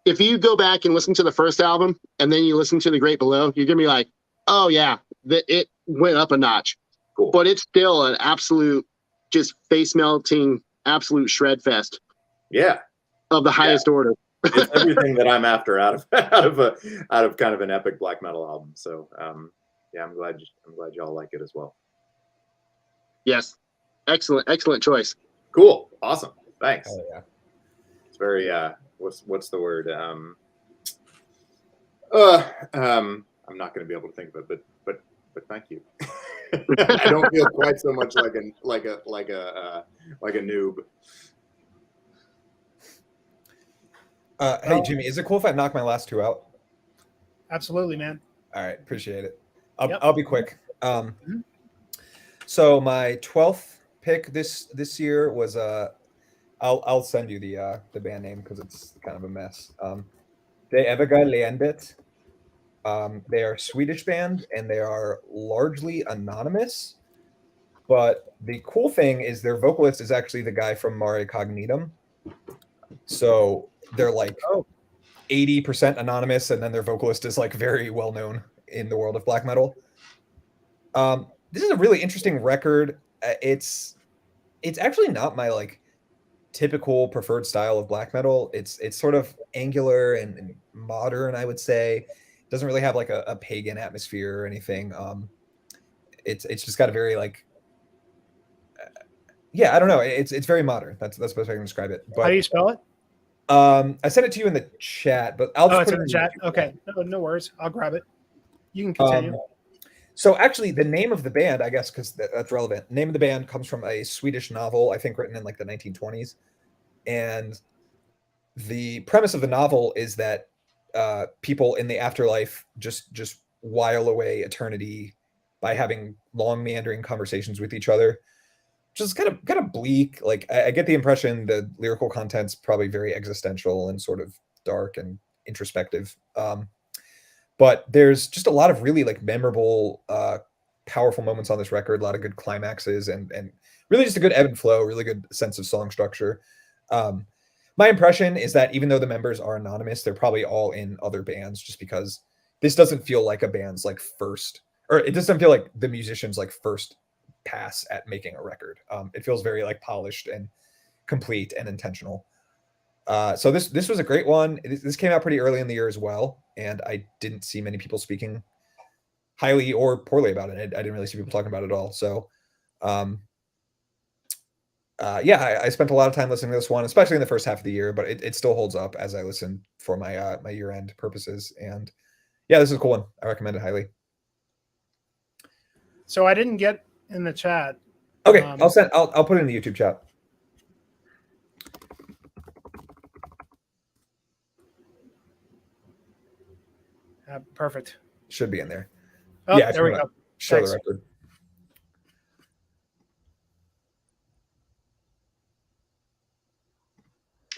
if you go back and listen to the first album and then you listen to The Great Below, you're gonna be like, oh yeah, it went up a notch. Cool. But it's still an absolute, just face melting, absolute shred fest Yeah. of the highest order. It's everything that I'm after out of kind of an epic black metal album. So yeah, I'm glad y'all like it as well. Yes, excellent choice. Cool, awesome, thanks. Oh yeah. It's very what's the word? I'm not going to be able to think of it, but thank you. I don't feel quite so much like a noob. Hey Jimmy, is it cool if I knock my last two out? Absolutely, man. All right, appreciate it. Yep. I'll be quick. So my 12th pick this year was I'll send you the band name because it's kind of a mess. De Eviga Leandet. They are a Swedish band and they are largely anonymous. But the cool thing is their vocalist is actually the guy from Mare Cognitum. So they're like 80% anonymous, and then their vocalist is like very well known in the world of black metal. This is a really interesting record. It's actually not my like typical preferred style of black metal. It's sort of angular and modern, I would say. It doesn't really have like a pagan atmosphere or anything. It's just got a very like I don't know. It's very modern. That's the best way I can describe it. But How do you spell it? I sent it to you in the chat, but I'll just It's put in it the chat. YouTube. Okay, no worries. I'll grab it. You can continue. So actually, the name of the band, I guess, because that's relevant. Name of the band comes from a Swedish novel, I think, written in like the 1920s, and the premise of the novel is that people in the afterlife just while away eternity by having long meandering conversations with each other. Just kind of bleak. Like I get the impression the lyrical content's probably very existential and sort of dark and introspective. But there's just a lot of really like memorable, powerful moments on this record. A lot of good climaxes and really just a good ebb and flow. Really good sense of song structure. My impression is that even though the members are anonymous, they're probably all in other bands, just because this doesn't feel like a band's like first, or it doesn't feel like the musician's like first pass at making a record. It feels very like polished and complete and intentional. So this was a great one. This came out pretty early in the year as well, and I didn't see many people speaking highly or poorly about it. I didn't really see people talking about it at all. So I spent a lot of time listening to this one, especially in the first half of the year, but it still holds up as I listen for my my year-end purposes. And yeah, this is a cool one. I recommend it highly. So I didn't get in the chat. Okay, I'll put it in the YouTube chat. Perfect. Should be in there. Oh, yeah, there we go. Show Thanks. the record.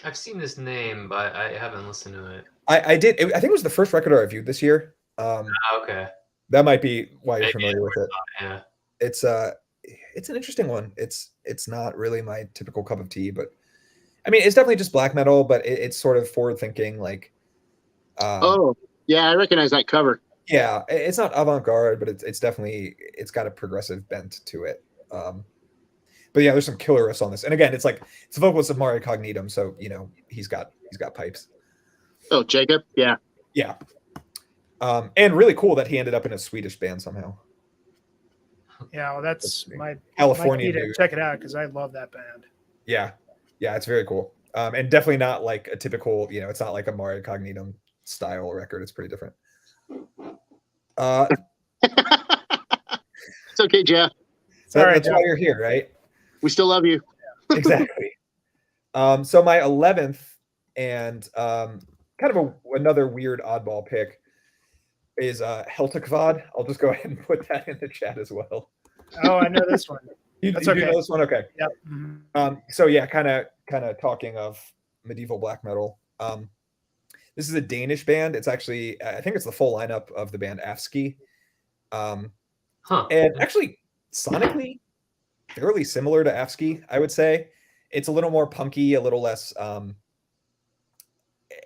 I've seen this name, but I haven't listened to it. I did. I think it was the first record I reviewed this year. Okay. That might be why you're Maybe familiar with it. Yeah. It's an interesting one. It's not really my typical cup of tea, but I mean, it's definitely just black metal, but it's sort of forward thinking. Like, Oh yeah, I recognize that cover. yeah, it's not avant-garde, but it's definitely, it's got a progressive bent to it. But yeah, there's some killer riffs on this, and again, it's the vocalist of Mare Cognitum, so you know he's got pipes. Oh, Jacob, yeah. And really cool that he ended up in a Swedish band somehow. Yeah, well, that's my California key to dude. check it out because I love that band. Yeah, it's very cool. And definitely not like a typical, it's not like a Mare Cognitum style record. It's pretty different. It's okay, Jeff. That's why you're here, right? We still love you. Exactly. So my 11th and kind of another weird oddball pick is Heltekvad. I'll just go ahead and put that in the chat as well. Oh, I know this one. That's You do okay. know this one? Okay. Yep. So yeah, kind of talking of medieval black metal. This is a Danish band. It's actually, I think it's the full lineup of the band Afski. And actually, sonically, fairly similar to Afski, I would say. It's a little more punky, a little less.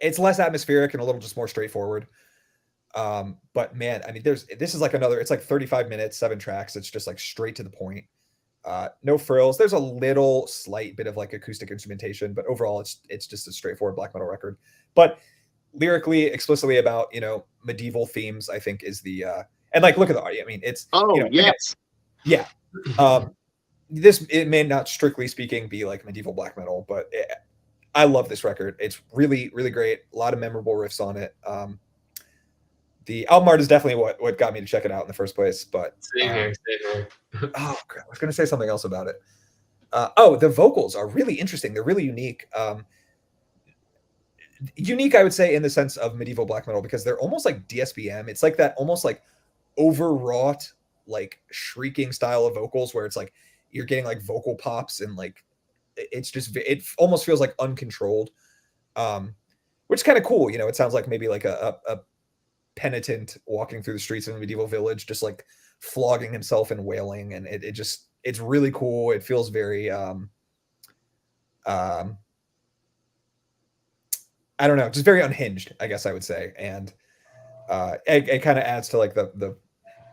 It's less atmospheric and a little just more straightforward. But man, I mean, this is like it's like 35 minutes, 7 tracks. It's just like straight to the point. No frills. There's a little slight bit of like acoustic instrumentation, but overall it's just a straightforward black metal record. But lyrically, explicitly about, medieval themes, I think is the and like look at the audio. I mean, it's yes. Yeah. It may not strictly speaking be like medieval black metal, but I love this record. It's really, really great. A lot of memorable riffs on it. The album art is definitely what got me to check it out in the first place. But same here. Oh crap! I was going to say something else about it. The vocals are really interesting. They're really unique. Unique, I would say, in the sense of medieval black metal, because they're almost like DSBM. It's like that almost like overwrought, like shrieking style of vocals where it's like you're getting like vocal pops and like it almost feels like uncontrolled, which is kind of cool. It sounds like maybe like a penitent walking through the streets of a medieval village, just like flogging himself and wailing, and it's really cool. It feels very I don't know, just very unhinged, I guess I would say. And it kind of adds to like the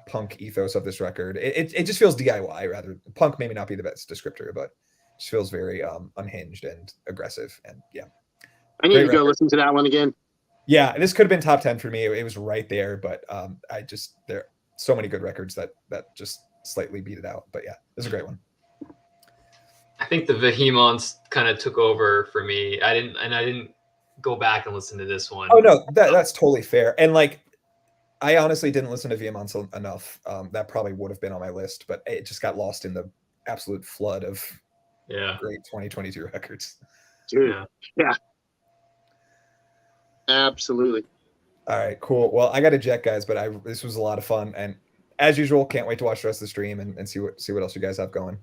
punk ethos of this record. It just feels DIY rather. Punk maybe not be the best descriptor, but it just feels very unhinged and aggressive. And yeah, I need to go listen to that one again. Yeah, this could have been top 10 for me. It was right there, but there are so many good records that just slightly beat it out. But yeah, this is a great one. I think the Vehemence kind of took over for me. I didn't go back and listen to this one. Oh no, that's totally fair. And like, I honestly didn't listen to Vehemence enough. That probably would have been on my list, but it just got lost in the absolute flood of great 2022 records. Dude, yeah. Absolutely. All right, cool. Well, I got to jet, guys, but this was a lot of fun, and as usual, can't wait to watch the rest of the stream and see what else you guys have going.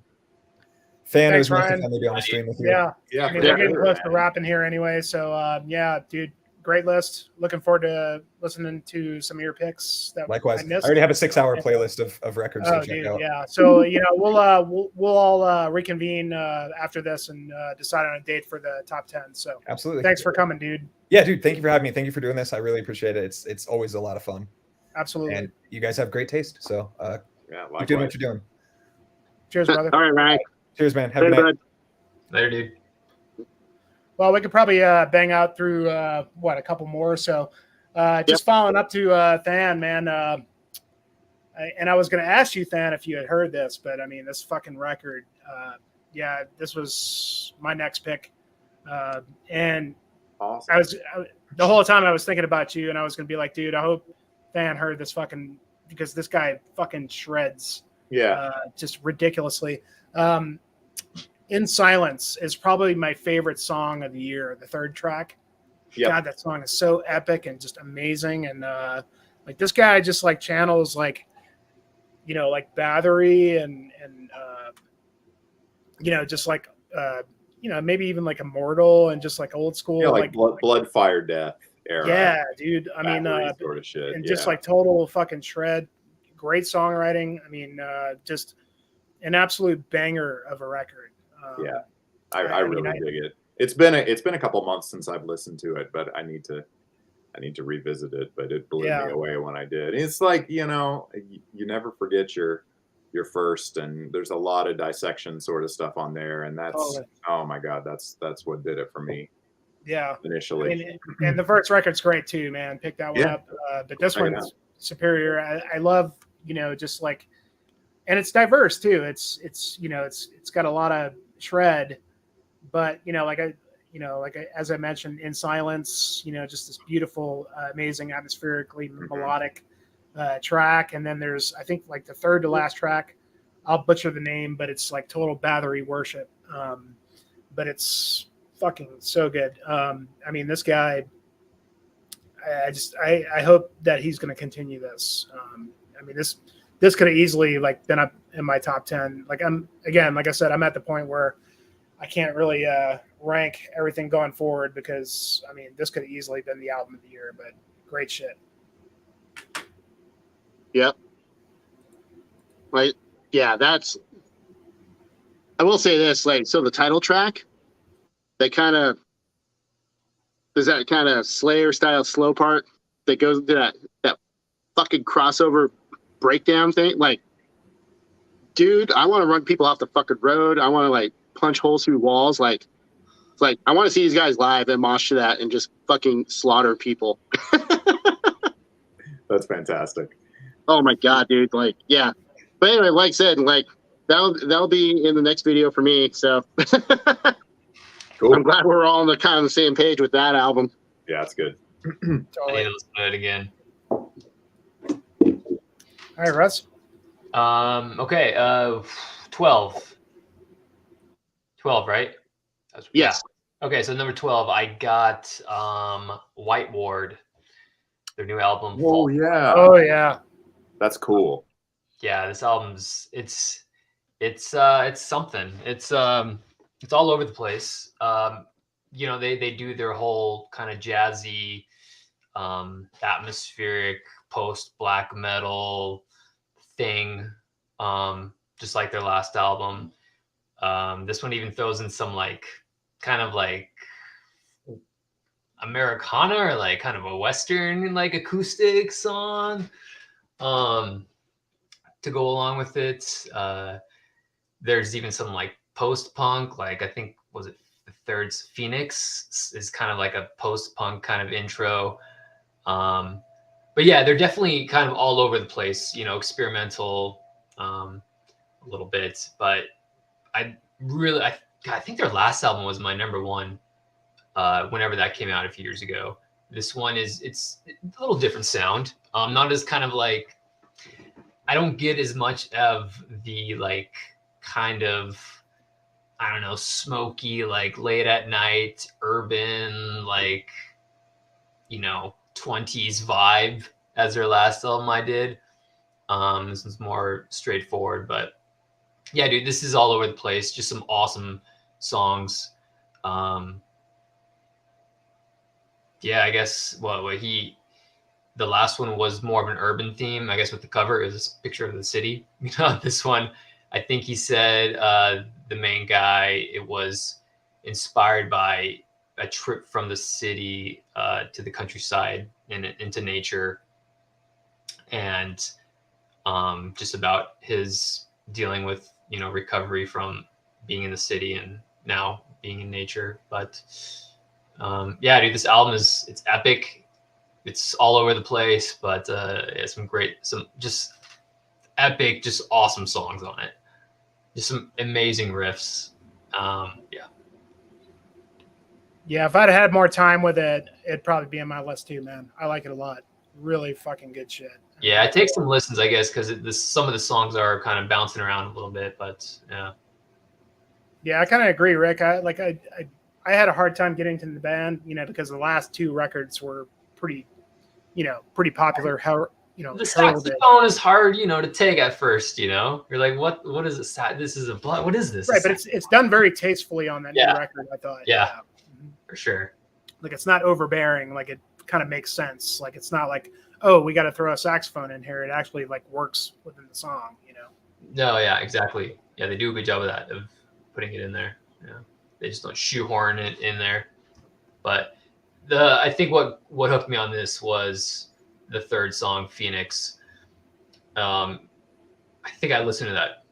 Fan, Thanks, it was nice to Ryan. finally be on the stream with you. Yeah. I mean, we're getting close to wrapping here anyway, so yeah, dude, great list. Looking forward to listening to some of your picks. That Likewise, I missed. I already have a 6-hour playlist of records to check out. Yeah. So we'll all reconvene after this and decide on a date for the top 10. So absolutely. Thanks for coming, dude. Yeah, dude. Thank you for having me. Thank you for doing this. I really appreciate it. It's always a lot of fun. Absolutely. And you guys have great taste. So keep doing what you're doing. Cheers, brother. All right, Ryan. Cheers, man. Have a good night. Later, dude. Well, we could probably bang out through a couple more. So just following up to Than, man. And I was going to ask you, Than, if you had heard this, but I mean, this fucking record, this was my next pick. And awesome. The whole time I was thinking about you, and I was going to be like, dude, I hope Than heard this because this guy fucking shreds. Yeah. Just ridiculously. In Silence is probably my favorite song of the year, the third track. Yep. God, that song is so epic and just amazing. And like this guy just like channels like Bathory and just like maybe even like Immortal and just like old school, like blood, fire, death era. Yeah, dude. I mean, sort of shit. And just like total fucking shred. Great songwriting. I mean, just an absolute banger of a record. I really dig it. It's been a couple months since I've listened to it, but I need to revisit it. But it blew me away when I did. It's like you never forget your first, and there's a lot of dissection sort of stuff on there, and that's oh my god, that's what did it for me. Yeah, initially, I mean, and the first record's great too, man. Pick that one up, but this one's superior. I love just like, and it's diverse too. It's got a lot of shred, but as I mentioned, In Silence, just this beautiful, amazing, atmospherically melodic track. And then there's, I think, like the third to last track, I'll butcher the name, but it's like total Bathory worship. But it's fucking so good. I mean, this guy, I hope that he's going to continue this. I mean, this this could have easily like been up in my top 10. Like like I said, I'm at the point where I can't really rank everything going forward because I mean this could have easily been the album of the year, but great shit. Yep. Like, yeah, that's. I will say this, like, so the title track, there's that kind of Slayer style slow part that goes into that fucking crossover breakdown thing. Like, dude, I want to run people off the fucking road. I want to like punch holes through walls. Like, it's like I want to see these guys live and mosh to that and just fucking slaughter people. That's fantastic. Oh my god, dude! Like, yeah. But anyway, like I said, like that'll be in the next video for me. So Cool. I'm glad we're all on the kind of the same page with that album. Yeah, it's good. I need to listen to it again. All right, Russ. Okay. 12. 12, right? Yes. Yeah. Okay, so number 12, I got White Ward, their new album. Oh Fall. yeah. Oh yeah. That's cool. Yeah, this album's it's something. It's all over the place. You know, they do their whole kind of jazzy, atmospheric post black metal thing, just like their last album. This one even throws in some like kind of like Americana or like kind of a Western like acoustic song to go along with it. There's even some like post-punk, like I think was it the Third's Phoenix is kind of like a post-punk kind of intro. But yeah, they're definitely kind of all over the place, you know, experimental a little bit. But I think their last album was my number one whenever that came out a few years ago. This one it's a little different sound. Not as kind of like, I don't get as much of the like kind of, I don't know, smoky, like late at night, urban, like, you know, 20s vibe as their last album I did. This one's more straightforward, but yeah, dude, this is all over the place. Just some awesome songs. Yeah, I guess the last one was more of an urban theme, I guess, with the cover. It was this picture of the city. You know, this one, I think he said, the main guy, it was inspired by a trip from the city to the countryside and into nature, and just about his dealing with, you know, recovery from being in the city and now being in nature. But yeah, dude, this album it's epic. It's all over the place, but it's some just epic, just awesome songs on it. Just some amazing riffs. Yeah. Yeah, if I'd had more time with it, it'd probably be on my list too, man. I like it a lot. Really fucking good shit. Yeah, I take some listens, I guess, because some of the songs are kind of bouncing around a little bit, but yeah. Yeah, I kind of agree, Rick. I had a hard time getting to the band, you know, because the last two records were pretty popular. How, you know, the saxophone is hard, you know, to take at first. You know, you're like, what is it? This is a blood. What is this? Right, but it's done very tastefully on that new record, I thought. Yeah, for sure. Like, it's not overbearing. Like, it kind of makes sense. Like, it's not like, oh, we got to throw a saxophone in here. It actually like works within the song, you know. No, yeah, exactly. Yeah, they do a good job of that, of putting it in there. Yeah, they just don't shoehorn it in there. But I think what hooked me on this was the third song, Phoenix. I think I listened to that.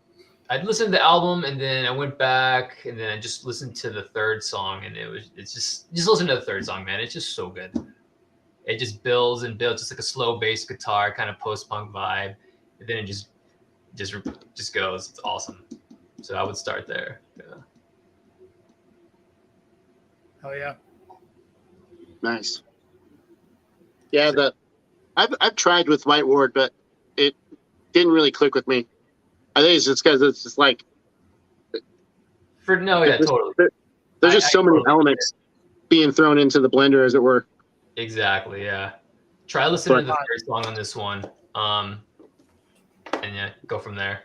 I'd listened to the album, and then I went back, and then I just listened to the third song, and it's just listen to the third song, man. It's just so good. It just builds and builds, just like a slow bass guitar kind of post-punk vibe, and then it just goes. It's awesome. So I would start there. Yeah. Oh yeah. Nice. Yeah, I've tried with White Ward, but it didn't really click with me. I think it's just because it's just like totally. There's just so many elements being thrown into the blender, as it were. Exactly. Yeah. Try listening to the third song on this one. and yeah, go from there.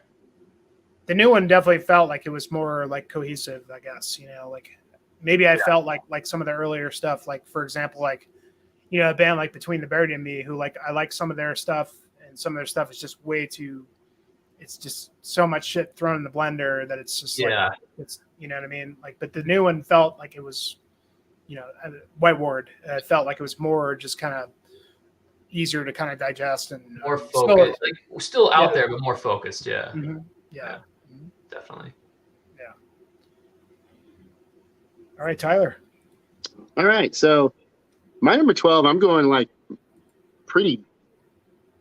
The new one definitely felt like it was more like cohesive, I guess, like maybe I felt like some of the earlier stuff, like for example, like, a band like Between the Buried and Me, who like, I like some of their stuff and some of their stuff is just way too, it's just so much shit thrown in the blender that it's just like, it's, you know what I mean? Like, but the new one felt like it was, White Ward, felt like it was more just kind of easier to kind of digest and more focused, still out there, but more focused. Yeah. Mm-hmm. Yeah. Definitely. Yeah. All right, Tyler. All right. So my number 12, I'm going like pretty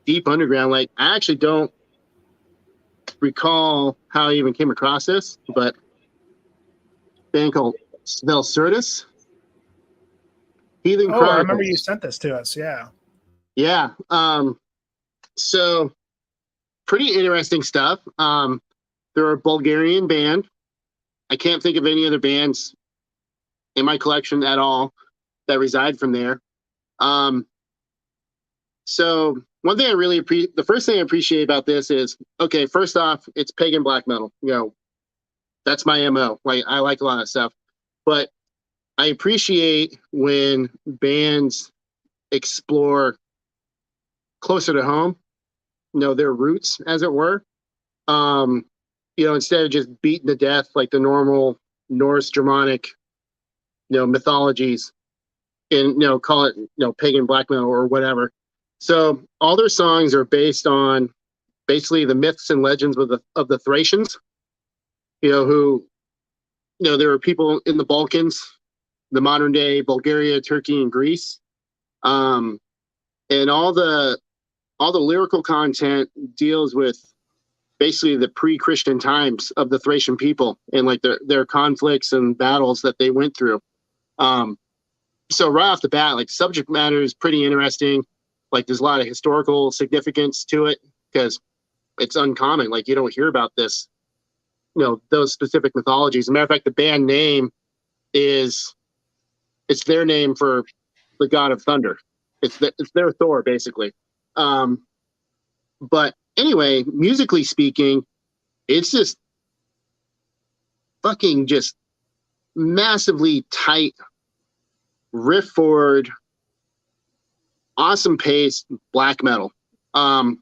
deep underground. Like I actually don't recall how I even came across this, but a band called Svelcertus. Healing Chronicles. I remember you sent this to us. Yeah. Yeah. So pretty interesting stuff. They're a Bulgarian band. I can't think of any other bands in my collection at all that reside from there. So one thing I really the first thing I appreciate about this is, okay, first off, it's pagan black metal. That's my MO. Like I like a lot of stuff, but I appreciate when bands explore closer to home, their roots, as it were. Instead of just beating to death like the normal Norse Germanic, mythologies, and call it pagan black metal or whatever. So all their songs are based on basically the myths and legends of the Thracians, who there were people in the Balkans, the modern day Bulgaria, Turkey, and Greece, and all the lyrical content deals with basically the pre-Christian times of the Thracian people and like their conflicts and battles that they went through. So right off the bat, like subject matter is pretty interesting. Like there's a lot of historical significance to it because it's uncommon. Like you don't hear about this, those specific mythologies. As a matter of fact, the band name it's their name for the god of thunder. It's their Thor, basically. But anyway, musically speaking, it's just fucking just massively tight, riff forward, awesome pace black metal. One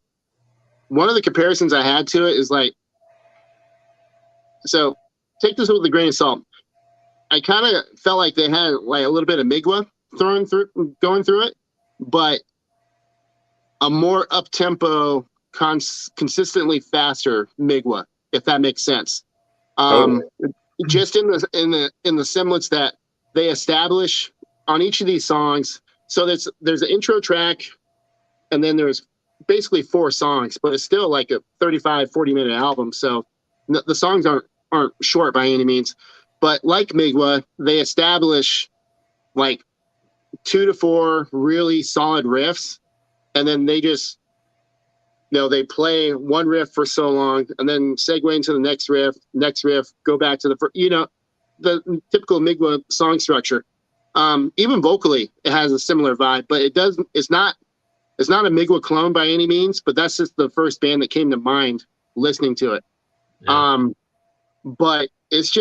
of the comparisons I had to it is like, so take this with a grain of salt. I kind of felt like they had like a little bit of Migwa going through it, but a more up-tempo, consistently faster Migwa, if that makes sense. Just in the semblance that they establish on each of these songs. So there's an intro track, and then there's basically 4 songs, but it's still like a 35-40 minute album. So the songs aren't short by any means. But like Migwa, they establish like 2 to 4 really solid riffs, and then they just they play one riff for so long and then segue into the next riff, go back to the typical Migwa song structure. Even vocally, it has a similar vibe, but it's not a Migwa clone by any means, but that's just the first band that came to mind listening to it. Yeah. But it's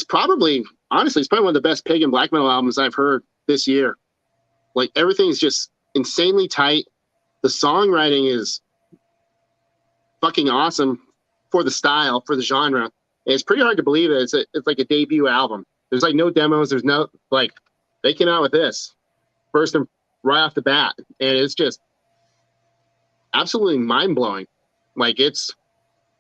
probably one of the best pagan black metal albums I've heard this year. Like everything's just insanely tight. The songwriting is fucking awesome for the style, for the genre. And it's pretty hard to believe that it's like a debut album. There's like no demos. There's no like they came out with this first and right off the bat, and it's just absolutely mind blowing. Like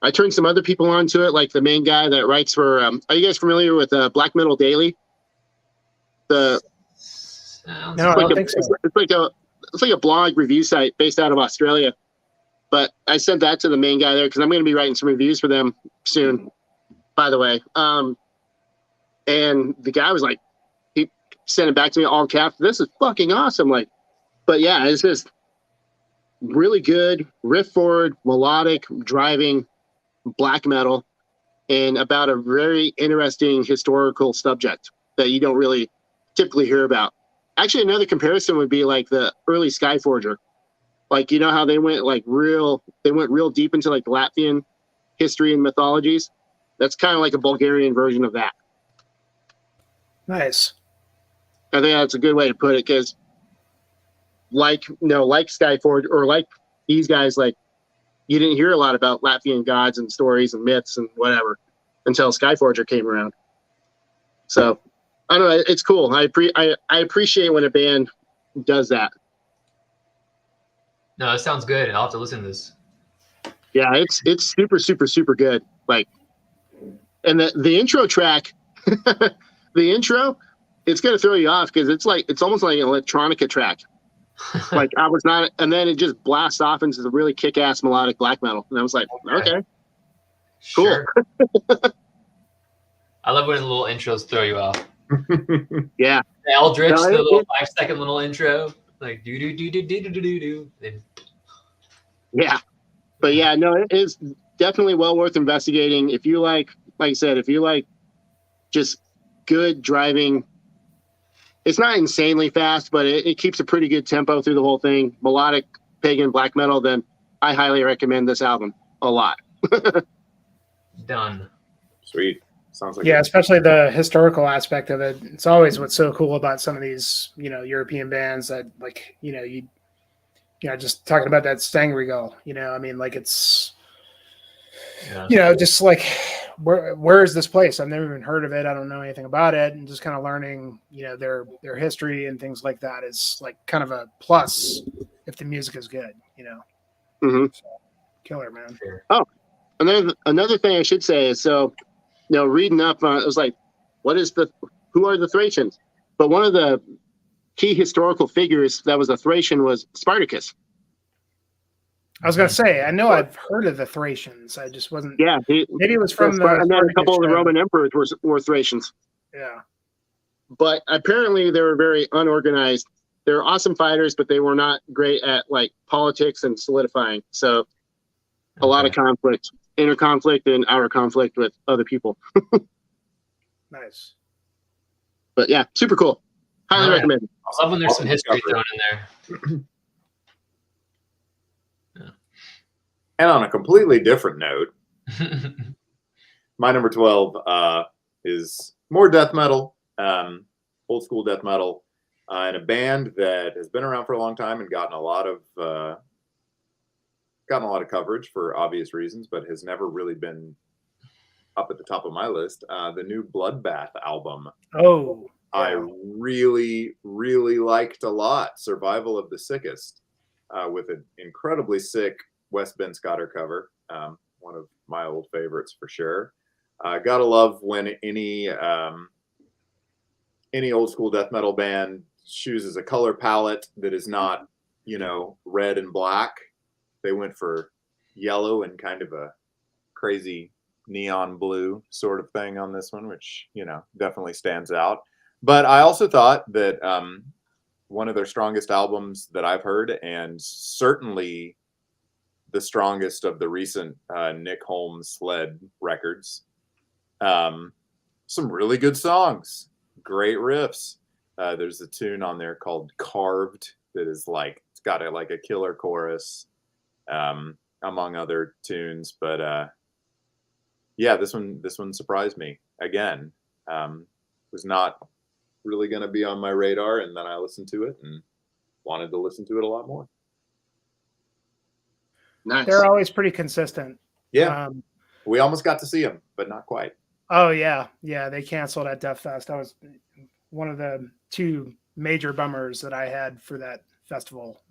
I turned some other people onto it, like the main guy that writes for. Are you guys familiar with Black Metal Daily? No, I don't think so. It's like a blog review site based out of Australia. But I sent that to the main guy there because I'm going to be writing some reviews for them soon, by the way. And the guy was like, he sent it back to me all caps. This is fucking awesome. Like, but yeah, it's just really good riff forward, melodic, driving black metal, and about a very interesting historical subject that you don't really typically hear about. Actually, another comparison would be like the early Skyforger. Like, you know how they went real deep into like the Latvian history and mythologies. That's kind of like a Bulgarian version of that. Nice. I think that's a good way to put it, because like Skyforge or like these guys, like you didn't hear a lot about Latvian gods and stories and myths and whatever until Skyforger came around. So I don't know, it's cool. I appreciate when a band does that. No, it sounds good. I'll have to listen to this. Yeah, it's super, super, super good. Like, and the intro track, the intro, it's gonna throw you off because it's almost like an electronica track. Like I was not, and then it just blasts off into the really kick-ass melodic black metal, and I was like, okay, cool. Sure. I love when the little intros throw you off. Yeah, The Eldritch, No, the little 5-second little intro, like do do do do do do do do. yeah, but yeah, no, it is definitely well worth investigating if you like I said, if you like just good driving. It's not insanely fast, but it keeps a pretty good tempo through the whole thing. Melodic pagan black metal. Then I highly recommend this album a lot. Done. Sweet. Sounds like Yeah, especially the historical aspect of it. It's always what's so cool about some of these, European bands that, like, just talking about that Stangarigel, I mean, like it's, just like, where is this place? I've never even heard of it. I don't know anything about it. And just kind of learning, their history and things like that is like kind of a plus if the music is good, Mm-hmm. So, killer, man. Oh, and then another thing I should say is, so, reading up on it was like, who are the Thracians? But one of the key historical figures that was a Thracian was Spartacus. I was going to say, I know I've heard of the Thracians. I just wasn't. Yeah. Maybe it was from the. And then a couple of the Roman emperors were Thracians. Yeah. But apparently they were very unorganized. They were awesome fighters, but they were not great at like politics and solidifying. So a lot of conflict, inner conflict and outer conflict with other people. Nice. But yeah, super cool. Highly recommend. I love when there's some history thrown in there. And on a completely different note, my number 12 is more death metal, old school death metal, and a band that has been around for a long time and gotten a lot of coverage for obvious reasons, but has never really been up at the top of my list. The new Bloodbath album. Oh, I really, really liked a lot. Survival of the Sickest, with an incredibly sick Wes Ben Scotter cover. One of my old favorites for sure. Gotta love when any old school death metal band chooses a color palette that is not, red and black. They went for yellow and kind of a crazy neon blue sort of thing on this one, which, definitely stands out. But I also thought that one of their strongest albums that I've heard, and certainly the strongest of the recent Nick Holmes-led records. Some really good songs, great riffs. There's a tune on there called Carved that is like, it's got a killer chorus, among other tunes. But yeah, this one surprised me again. Was not really going to be on my radar, and then I listened to it and wanted to listen to it a lot more. Nice. they're always pretty consistent. Yeah, we almost got to see them, but not quite. Oh yeah, they canceled at Death Fest. That was one of the two major bummers that I had for that festival.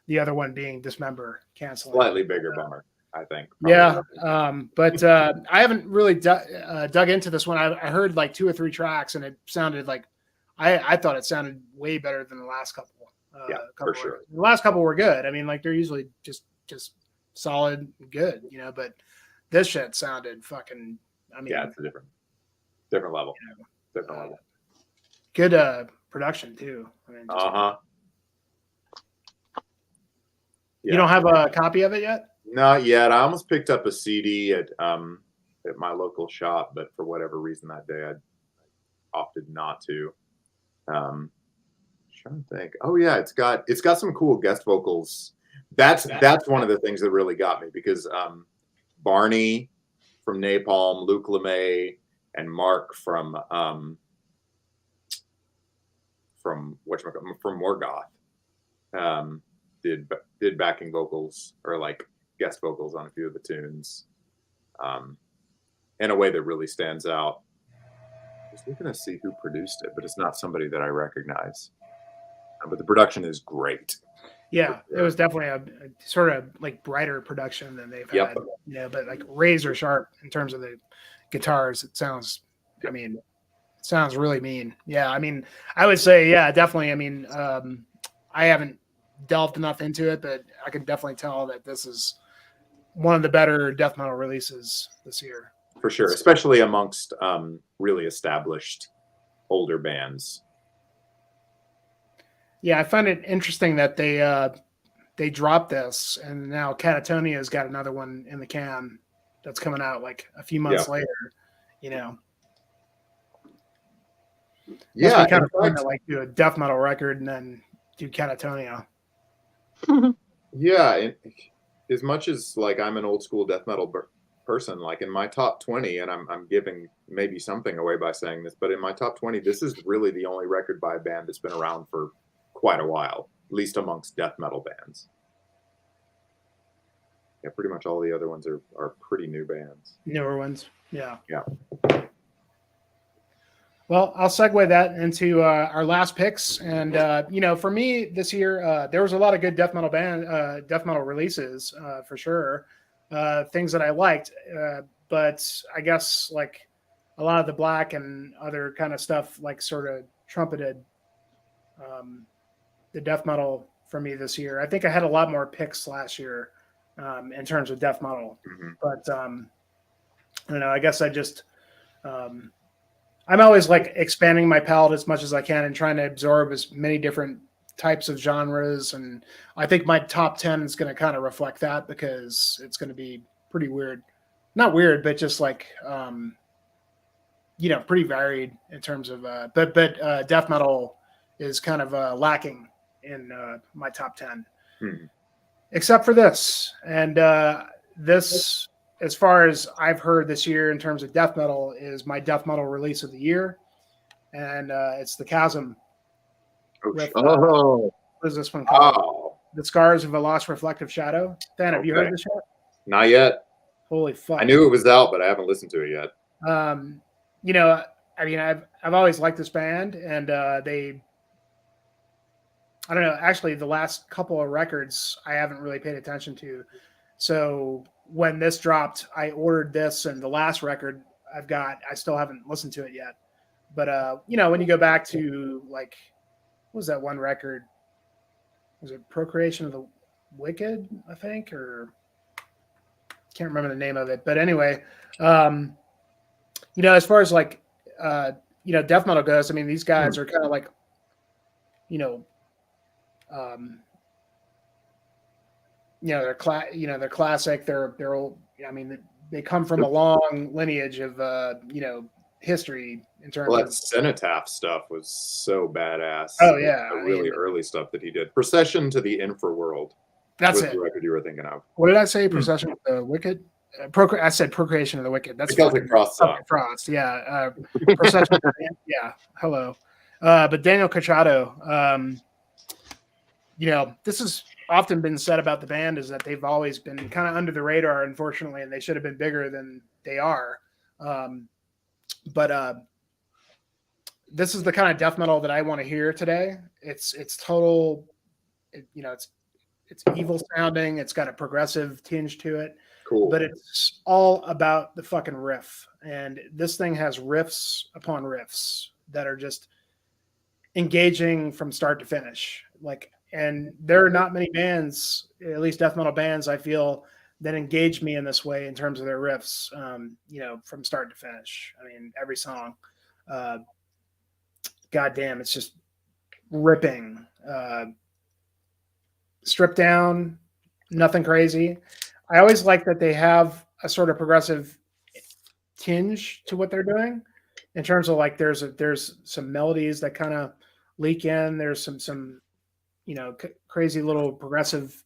The other one being Dismember canceling. Slightly bigger bummer, I think. Yeah, but I haven't really dug into this one. I heard like 2 or 3 tracks, and it sounded like I thought it sounded way better than the last couple. For sure. The last couple were good. I mean, like they're usually just solid, good, but this shit sounded fucking. I mean, yeah, it's a different level. Different level. Good production too. I mean, Yeah. You don't have a copy of it yet? Not yet. I almost picked up a CD at my local shop, but for whatever reason that day I opted not to. trying to think. Oh yeah, it's got some cool guest vocals. That's one of the things that really got me, because Barney from Napalm, Luke LeMay, and Mark from Morgoth did backing vocals, or like guest vocals on a few of the tunes, in a way that really stands out. I was looking to see who produced it, but it's not somebody that I recognize. But the production is great. Yeah, it was definitely a sort of like brighter production than they've had, but like razor sharp in terms of the guitars. It sounds, it sounds really mean. Yeah, I would say, yeah, definitely. I haven't delved enough into it, but I can definitely tell that this is one of the better death metal releases this year. For sure, especially amongst really established older bands. Yeah, I find it interesting that they dropped this, and now Catatonia's got another one in the can that's coming out like a few months later. Yeah, kind of fun to like do a death metal record and then do Catatonia. Yeah, as much as like I'm an old school death metal person, like in my top 20, and I'm giving maybe something away by saying this, but in my top 20, this is really the only record by a band that's been around for quite a while, at least amongst death metal bands. Yeah, pretty much all the other ones are pretty new bands. Newer ones, yeah. Yeah. Well, I'll segue that into our last picks, and for me this year, there was a lot of good death metal releases for sure. Things that I liked, but I guess like a lot of the black and other kind of stuff like sort of trumpeted the death metal for me this year. I think I had a lot more picks last year in terms of death metal, but I don't know. I guess I just I'm always like expanding my palette as much as I can and trying to absorb as many different types of genres. And I think my top 10 is going to kind of reflect that, because it's going to be pretty weird. Not weird, but just like, pretty varied in terms of, but death metal is kind of lacking in my top 10, except for this. And this, as far as I've heard this year in terms of death metal, is my death metal release of the year. And it's the Chasm. With, what is this one called? The Scars of a Lost Reflective Shadow. Dan, have you heard this yet? Not yet. Holy fuck. I knew it was out, but I haven't listened to it yet. I've always liked this band, and I don't know, actually the last couple of records I haven't really paid attention to. So when this dropped, I ordered this, and the last record I still haven't listened to it yet. But when you go back to like, what was that one record? Was it Procreation of the Wicked, I think, or can't remember the name of it. But anyway, as far as like, death metal goes, these guys are kind of like, they're they're classic. They're old. They come from a long lineage of, history in terms that of Cenotaph stuff was so badass. Oh yeah, the really early stuff that he did. Procession to the Infraworld. That's the record you were thinking of. What did I say? Procession of the Wicked. I said Procreation of the Wicked. That's Celtic Frost song. Frost. Yeah. Procession. Yeah. Hello. But Daniel Cachado. This has often been said about the band, is that they've always been kind of under the radar, unfortunately, and they should have been bigger than they are. But this is the kind of death metal that I want to hear today. It's total, it's evil sounding. It's got a progressive tinge to it. Cool. But it's all about the fucking riff. And this thing has riffs upon riffs that are just engaging from start to finish. And there are not many bands, at least death metal bands, I feel, that engage me in this way in terms of their riffs, from start to finish. Every song, goddamn, it's just ripping, stripped down, nothing crazy. I always like that they have a sort of progressive tinge to what they're doing in terms of like, there's some melodies that kind of leak in. There's some crazy little progressive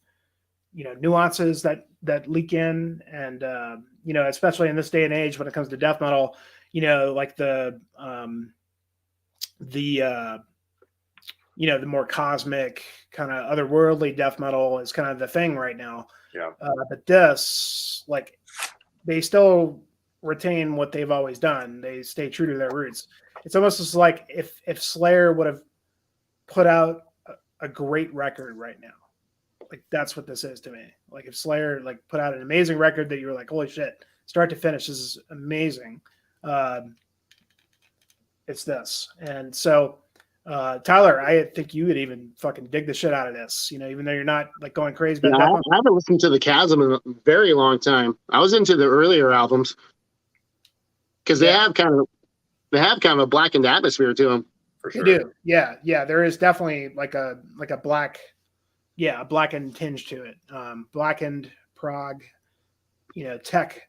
nuances that leak in, and especially in this day and age when it comes to death metal, like the more cosmic kind of otherworldly death metal is kind of the thing right now. Yeah. But this, like, they still retain what they've always done. They stay true to their roots. It's almost just like if Slayer would have put out a great record right now. Like, that's what this is to me. Like, if Slayer put out an amazing record that you were like, holy shit, start to finish, this is amazing. It's this. And so, Tyler, I think you would even fucking dig the shit out of this, even though you're not going crazy about I that. haven't listened to the Chasm in a very long time. I was into the earlier albums because they have kind of a blackened atmosphere to them. For sure. They do. Yeah. There is definitely a blackened tinge to it. Blackened prog, tech.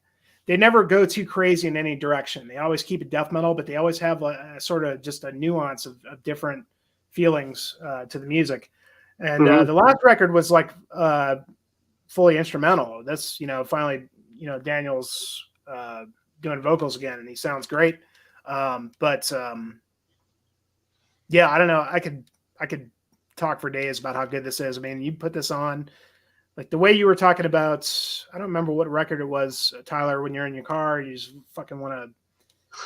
They never go too crazy in any direction. They always keep it death metal, but they always have a sort of just a nuance of different feelings to the music. And the last record was fully instrumental. That's finally Daniel's doing vocals again, and he sounds great. Yeah, I don't know. I could talk for days about how good this is. I mean, you put this on, like the way you were talking about, I don't remember what record it was, Tyler, when you're in your car, you just fucking want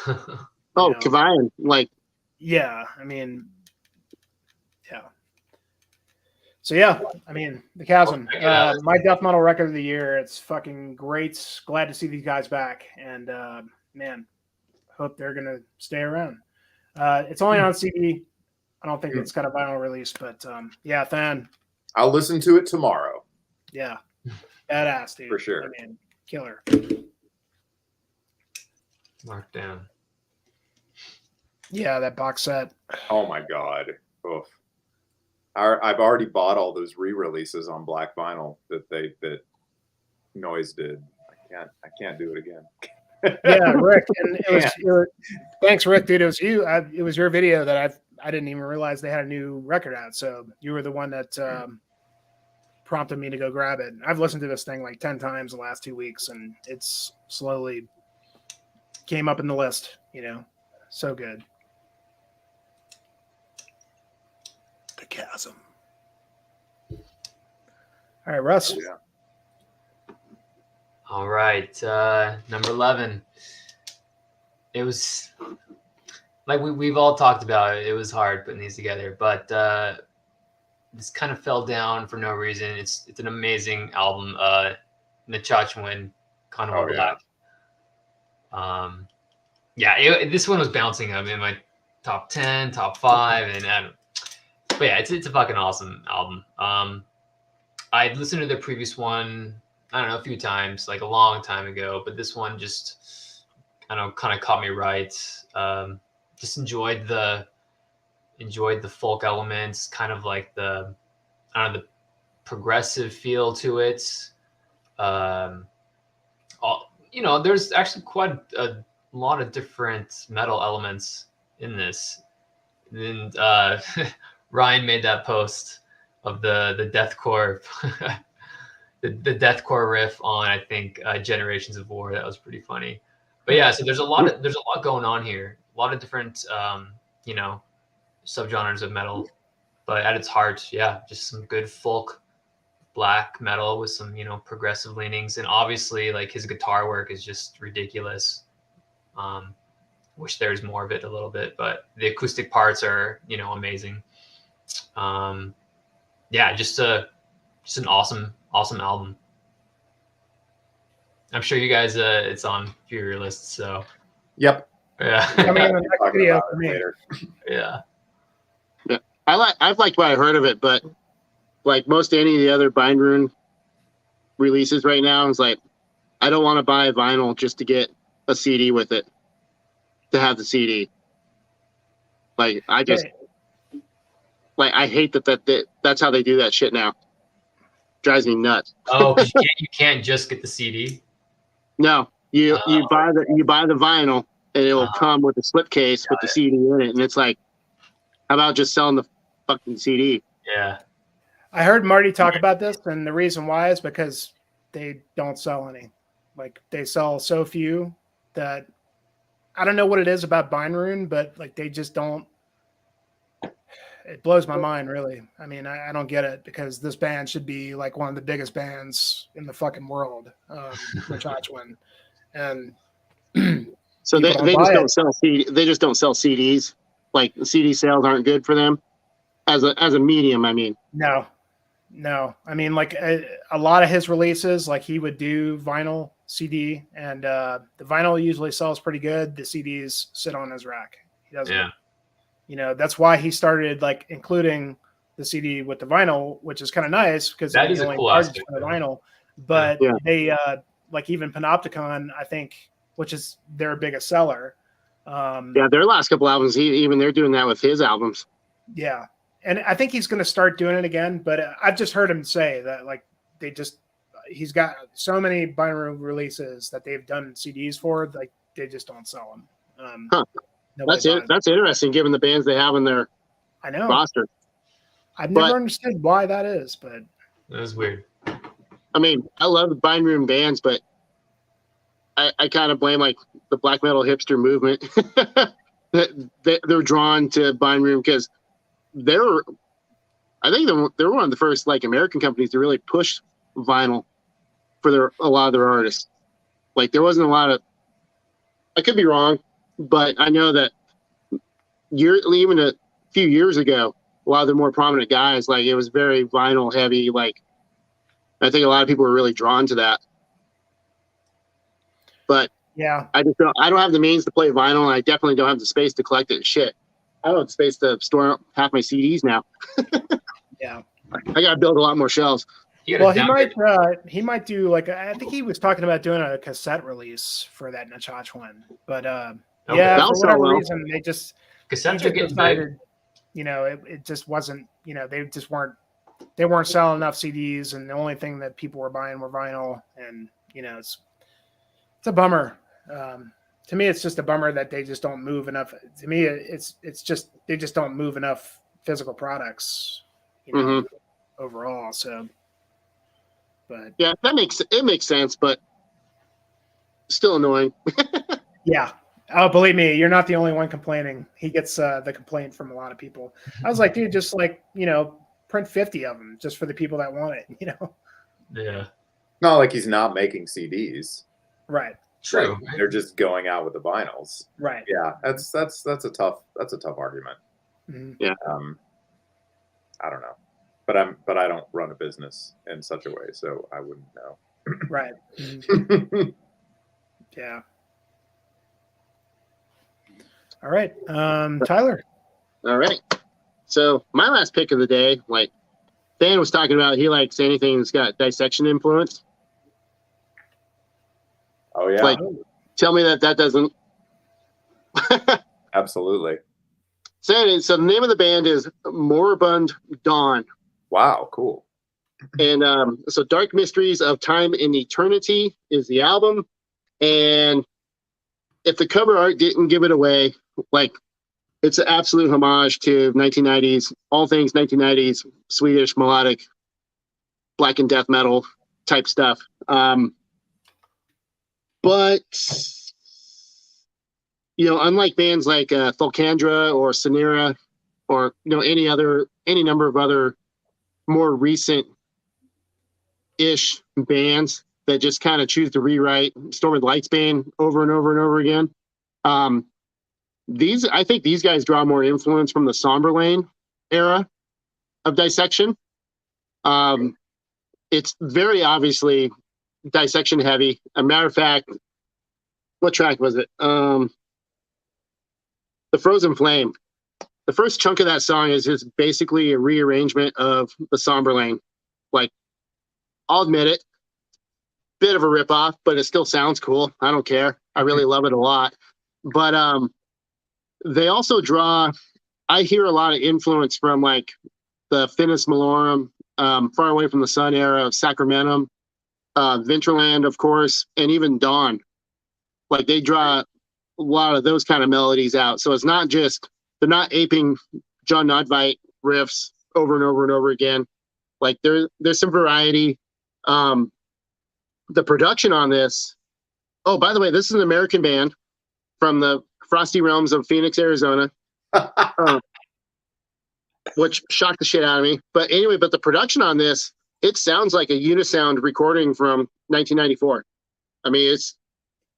to. Oh, Kavian, Yeah, I mean, yeah. So yeah, I mean, the Chasm, my death metal record of the year. It's fucking great. Glad to see these guys back, and man, hope they're gonna stay around. It's only on CD. I don't think it's got a vinyl release, but yeah, fan. I'll listen to it tomorrow. Yeah, badass, dude. For sure. I mean, killer. Mark down. Yeah, that box set. Oh my god. Oof. I've already bought all those re-releases on black vinyl that Noise did. I can't do it again. Yeah, Rick, and it was thanks, Rick, dude. It was you. It was your video that I didn't even realize they had a new record out. So you were the one that prompted me to go grab it. I've listened to this thing like 10 times the last 2 weeks, and it's slowly came up in the list. So good. The Chasm. All right, Russ. Yeah. All right, number 11. It was like we've all talked about it. It was hard putting these together, but this kind of fell down for no reason. It's an amazing album. Nachachwin, kind of Black. This one was bouncing up in my top 10, top 5, but yeah, it's a fucking awesome album. I listened to the previous one, I don't know, a few times, like a long time ago, but this one just, I don't know, kind of caught me right. Just enjoyed the folk elements, kind of like the progressive feel to it. There's actually quite a lot of different metal elements in this. And Ryan made that post of the deathcore, the deathcore riff on, I think, Generations of War. That was pretty funny. But yeah, so there's a lot going on here. A lot of different subgenres of metal, but at its heart, yeah, just some good folk black metal with some progressive leanings, and obviously like his guitar work is just ridiculous. Wish there's more of it a little bit, but the acoustic parts are amazing. Just an awesome album. I'm sure you guys it's on a few of your lists, so yep. Yeah. Coming in the next video for me. Yeah. I've liked what I heard of it, but like most any of the other Bind Rune releases right now, it's like I don't want to buy a vinyl just to get a CD with it, to have the CD. Like I just I hate that's how they do that shit now. Drives me nuts. Oh, you can't just get the CD. No, you buy the vinyl and it will come with a slipcase with the CD in it, and it's like How about just selling the fucking CD? Yeah. I heard Marty talk about this, and the reason why is because they don't sell any. Like, they sell so few that I don't know what it is about Bindrune, but like they just don't. It blows my mind, really. I mean, I don't get it, because this band should be like one of the biggest bands in the fucking world, Nocturnis. And So people they don't just buy don't it. sell they just don't sell CDs. Like, the CD sales aren't good for them as a medium. I mean, No. I mean, like a lot of his releases, like he would do vinyl CD, and the vinyl usually sells pretty good. The CDs sit on his rack. He doesn't. Yeah. You know, that's why he started like including the CD with the vinyl, which is kind of nice, because That he is a only cool charges aspect for the of it. vinyl. But Yeah. they like even Panopticon, I think, which is their biggest seller. yeah, their last couple albums, even they're doing that with his albums. Yeah. And I think he's going to start doing it again, but I've just heard him say that like he's got so many binary releases that they've done CDs for, like they just don't sell them. Huh. Nobody That's it. buys That's interesting, given the bands they have in their I know. roster. I've but- never understood why that is, but That was weird. I mean, I love the Bind Room bands, but I kind of blame like the black metal hipster movement. They're drawn to Bind Room because I think they're one of the first like American companies to really push vinyl for a lot of their artists. Like, there wasn't a lot of, I could be wrong, but I know that even a few years ago, a lot of the more prominent guys, like, it was very vinyl heavy. Like, I think a lot of people were really drawn to that. But yeah. I don't have the means to play vinyl, and I definitely don't have the space to collect it. Shit, I don't have the space to store half my CDs now. Yeah. I got to build a lot more shelves. You gotta Well, downgrade- he might do like, I think he was talking about doing a cassette release for that Nachach one, but Okay. yeah, That'll for sell whatever well. reason he Cassettes are just getting big. decided, you know, it just wasn't, you know, they weren't selling enough CDs, and the only thing that people were buying were vinyl, and you know, it's a bummer. To me, it's just a bummer that they just don't move enough. To me, it's just they just don't move enough physical products, you know, overall. So, but Yeah, it makes sense, but still annoying. yeah. Oh, believe me, you're not the only one complaining. He gets the complaint from a lot of people. I was like, dude, just like, you know, print 50 of them just for the people that want it, you know? Yeah. Not like he's not making CDs. Right. True. Like, they're just going out with the vinyls. Right. Yeah, that's a tough argument. Mhm. I don't know, but I don't run a business in such a way, so I wouldn't know. Right. Mhm. Yeah. All right. Tyler. All right. So my last pick of the day, like Dan was talking about, he likes anything that's got dissection influence. Oh yeah, Like, tell me that doesn't. absolutely. So the name of the band is Moribund Dawn. Wow, cool. And so Dark Mysteries of Time and Eternity is the album. And if the cover art didn't give it away, like, it's an absolute homage to 1990s, all things 1990s, Swedish melodic, black and death metal type stuff. But, you know, unlike bands like Thulkandra or Sanira, or, you know, any number of other more recent-ish bands that just kind of choose to rewrite Storm of the Lightsbane over and over and over again. I think these guys draw more influence from the Somberlane era of dissection. It's very obviously dissection heavy. A matter of fact, what track was it? The Frozen Flame. The first chunk of that song is just basically a rearrangement of the Somberlane. Like, I'll admit it, bit of a ripoff, but it still sounds cool. I don't care. I really love it a lot. But they also I hear a lot of influence from like the Finis Malorum, Far Away from the Sun era of Sacramentum, Ventureland, of course, and even Dawn. Like, they draw a lot of those kind of melodies out. So it's not just, they're not aping John Nodvite riffs over and over and over again. Like there's some variety. The production on this. Oh, by the way, this is an American band from the frosty realms of Phoenix, Arizona, which shocked the shit out of me. But anyway, but the production on this, it sounds like a Unisound recording from 1994. I mean, it's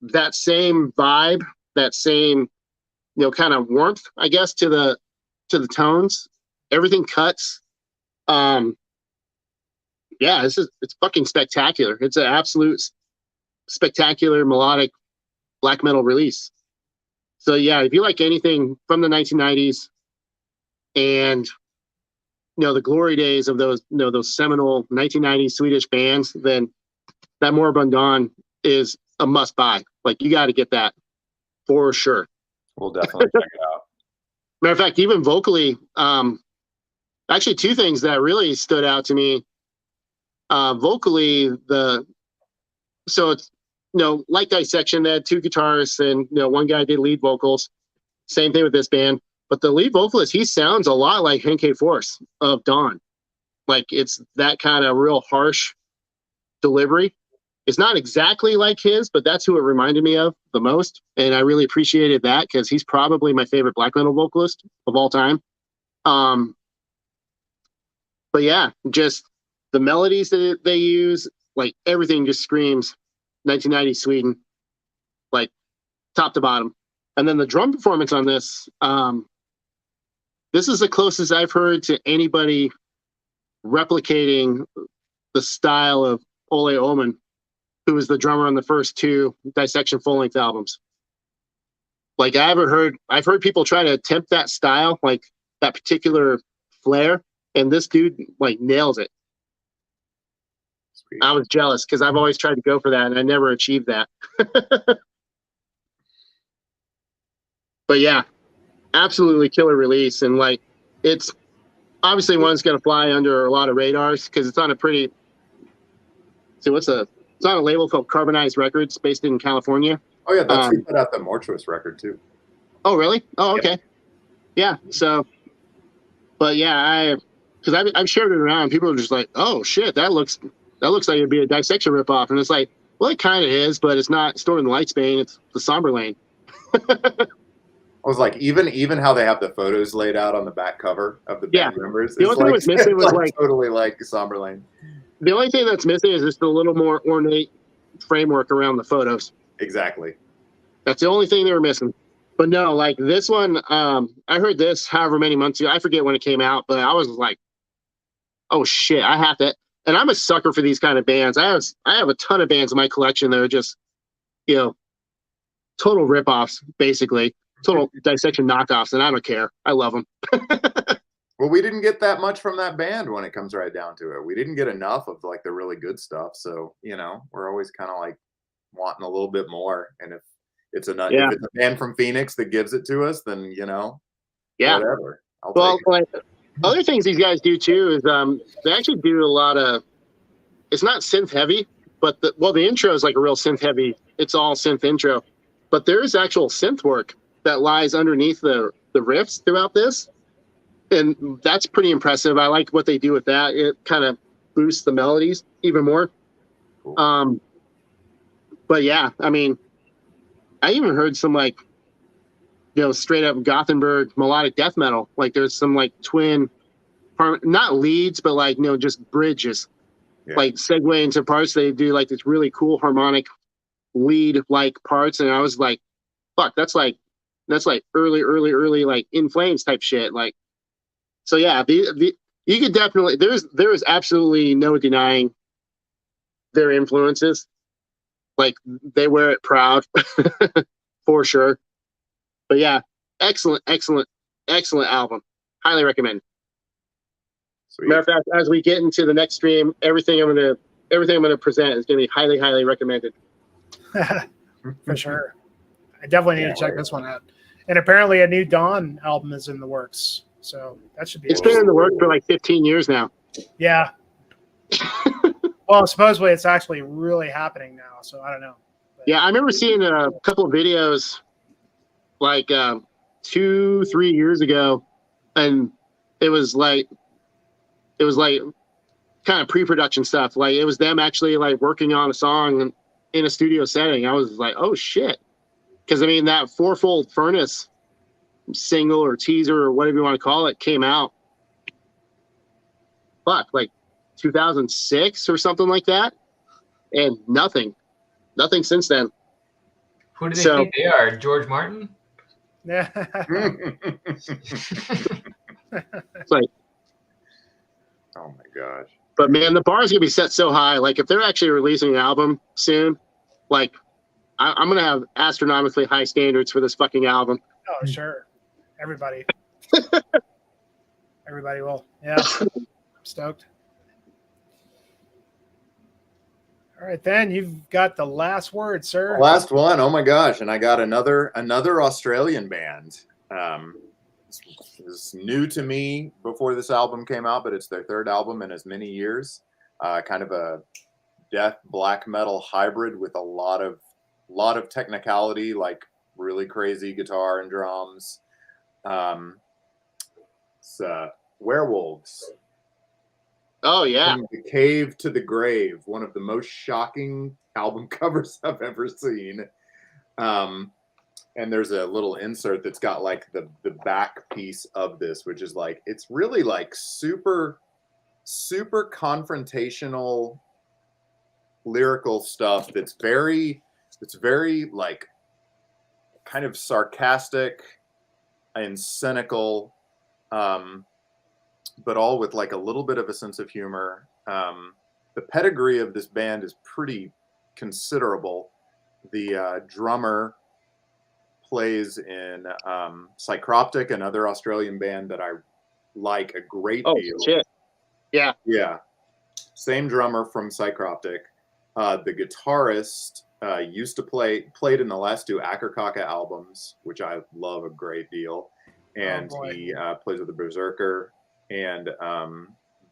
that same vibe, that same, kind of warmth, I guess, to the tones. Everything cuts. Yeah, it's fucking spectacular. It's an absolute spectacular melodic black metal release. So yeah, if you like anything from the 1990s and the glory days of those those seminal 1990s Swedish bands, then that Moribund is a must buy. Like, you got to get that for sure. We'll definitely check it out. Matter of fact, even vocally, actually two things that really stood out to me. Vocally, so it's like Dissection, they had two guitarists and one guy did lead vocals. Same thing with this band, but the lead vocalist, he sounds a lot like Henke Force of Dawn. Like, it's that kind of real harsh delivery. It's not exactly like his, but that's who it reminded me of the most, and I really appreciated that because he's probably my favorite black metal vocalist of all time. But yeah, just the melodies that they use, like, everything just screams 1990s Sweden, like, top to bottom. And then the drum performance on this, this is the closest I've heard to anybody replicating the style of Ole Omen, who was the drummer on the first two Dissection full-length albums. Like, I've heard people try to attempt that style, like that particular flair, and this dude like nails it. Sweet. I was jealous because I've always tried to go for that and I never achieved that. But yeah, absolutely killer release. And like, it's obviously one's going to fly under a lot of radars because it's on a pretty, it's on a label called Carbonized Records based in California. Oh yeah, that's who put out the Mortuous record too. Oh really? Oh, okay. Yeah. So, but yeah, because I've shared it around. People are just like, oh shit, that looks like it'd be a Dissection ripoff, and it's like, well, it kind of is, but it's not Storm in the Lightsbane. It's the Somber Lane. I was like, even how they have the photos laid out on the back cover of the band members. The only thing that was missing was like totally like Somber Lane. The only thing that's missing is just a little more ornate framework around the photos. Exactly. That's the only thing they were missing. But no, like this one, I heard this however many months ago. I forget when it came out, but I was like, oh shit, I have to. And I'm a sucker for these kind of bands. I have a ton of bands in my collection that are just, total ripoffs, basically. Total Dissection knockoffs, and I don't care. I love them. Well, we didn't get that much from that band when it comes right down to it. We didn't get enough of like the really good stuff. So, we're always kind of like wanting a little bit more. And if it's a band from Phoenix that gives it to us, then, whatever. Well, like, other things these guys do too is they actually do a lot of, it's not synth heavy, but the intro is like a real synth heavy. It's all synth intro, but there's actual synth work that lies underneath the riffs throughout this. And that's pretty impressive. I like what they do with that. It kind of boosts the melodies even more. Cool. But yeah, I mean, I even heard some like, straight up Gothenburg melodic death metal. Like there's some like twin, not leads, but like, just bridges, like segue into parts. They do like this really cool harmonic lead like parts. And I was like, fuck, that's like early, like In Flames type shit. Like, so yeah, you could definitely, there is absolutely no denying their influences. Like they wear it proud for sure. But yeah, excellent album. Highly recommend. Sweet. Matter of fact, as we get into the next stream, everything I'm gonna present is gonna be highly recommended. For sure. I definitely need to check this one out. And apparently a new Dawn album is in the works. So that should be It's been in the works for like 15 years now. Yeah. Well, supposedly it's actually really happening now, so I don't know. But, yeah, I remember seeing a couple of videos like 2-3 years ago, and it was like kind of pre-production stuff. Like it was them actually like working on a song in a studio setting. I was like, oh shit. Because I mean that Fourfold Furnace single or teaser or whatever you want to call it came out like 2006 or something like that, and nothing since then. Who do they think they are? George Martin? Yeah. It's like, Oh my gosh. but man, the bar is gonna be set so high. Like if they're actually releasing an album soon, like I'm gonna have astronomically high standards for this fucking album. Oh, sure. Everybody will. Yeah. I'm stoked. All right, then you've got the last word, sir. Last one. Oh my gosh. And I got another Australian band. This is new to me before this album came out, but it's their third album in as many years. Kind of a death black metal hybrid with a lot of technicality, like really crazy guitar and drums. It's Werewolves. Oh yeah. From the Cave to the Grave, one of the most shocking album covers I've ever seen. And there's a little insert that's got like the back piece of this, which is like, it's really like super confrontational lyrical stuff that's very like kind of sarcastic and cynical, but all with like a little bit of a sense of humor. The pedigree of this band is pretty considerable. The drummer plays in Psychroptic, another Australian band that I like a great deal. Shit. Yeah. Yeah. Same drummer from Psychroptic. The guitarist used to played in the last two Akerkaka albums, which I love a great deal. And he plays with the Berserker, and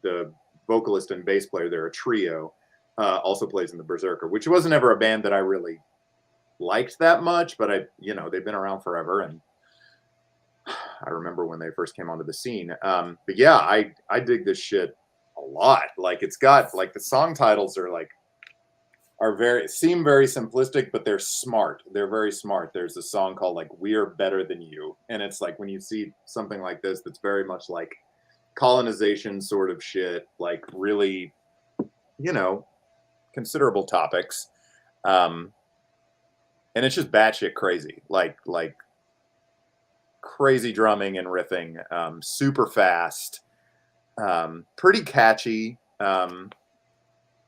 the vocalist and bass player, they're a trio, also plays in the Berserker, which wasn't ever a band that I really liked that much, but they've been around forever, and I remember when they first came onto the scene. But yeah, I dig this shit a lot. Like it's got like the song titles seem very simplistic, but they're smart. They're very smart. There's a song called like "We're Better Than You," and it's like when you see something like this that's very much like colonization sort of shit, like really, considerable topics. And it's just batshit crazy, like crazy drumming and riffing, super fast, pretty catchy. And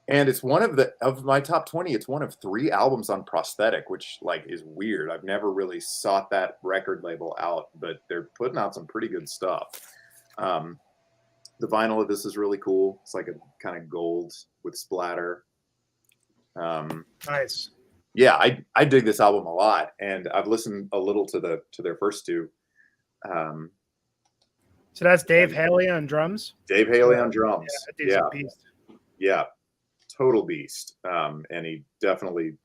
it's one of my top 20. It's one of 3 albums on Prosthetic, which like is weird. I've never really sought that record label out, but they're putting out some pretty good stuff. The vinyl of this is really cool. It's like a kind of gold with splatter. Nice. Yeah, I dig this album a lot, and I've listened a little to their first 2. So that's Dave Haley on drums. Dave Haley on drums. Yeah, that dude's a beast. Yeah, total beast. And he definitely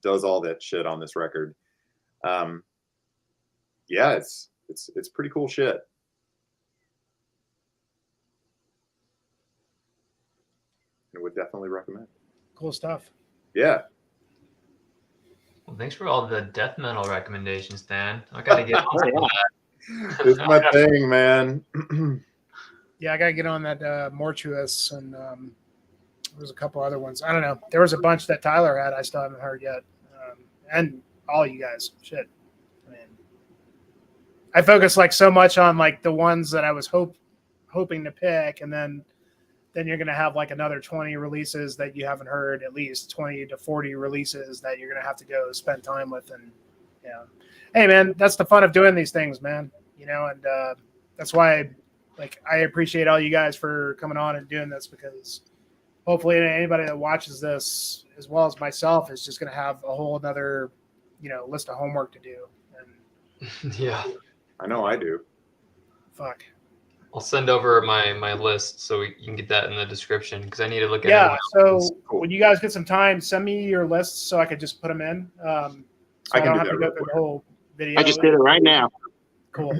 does all that shit on this record. Yeah, it's pretty cool shit. I would definitely recommend. Cool stuff. Yeah. Well, thanks for all the death metal recommendations, Dan. I gotta get on that. It's my thing, man. Yeah, I gotta get on that Mortuous, and there's a couple other ones. I don't know. There was a bunch that Tyler had I still haven't heard yet, and all you guys. Shit. I mean, I focus like so much on like the ones that I was hoping to pick, and then you're going to have like another 20 releases that you haven't heard, at least 20 to 40 releases that you're going to have to go spend time with. And yeah, hey man, that's the fun of doing these things, man. And that's why I appreciate all you guys for coming on and doing this, because hopefully anybody that watches this, as well as myself, is just going to have a whole another, list of homework to do. And yeah, I know I do. Fuck. I'll send over my list so you can get that in the description, because I need to look at it. Yeah, so when you guys get some time, send me your lists so I could just put them in. So I don't have to go through the whole video. I just did it right now. Cool.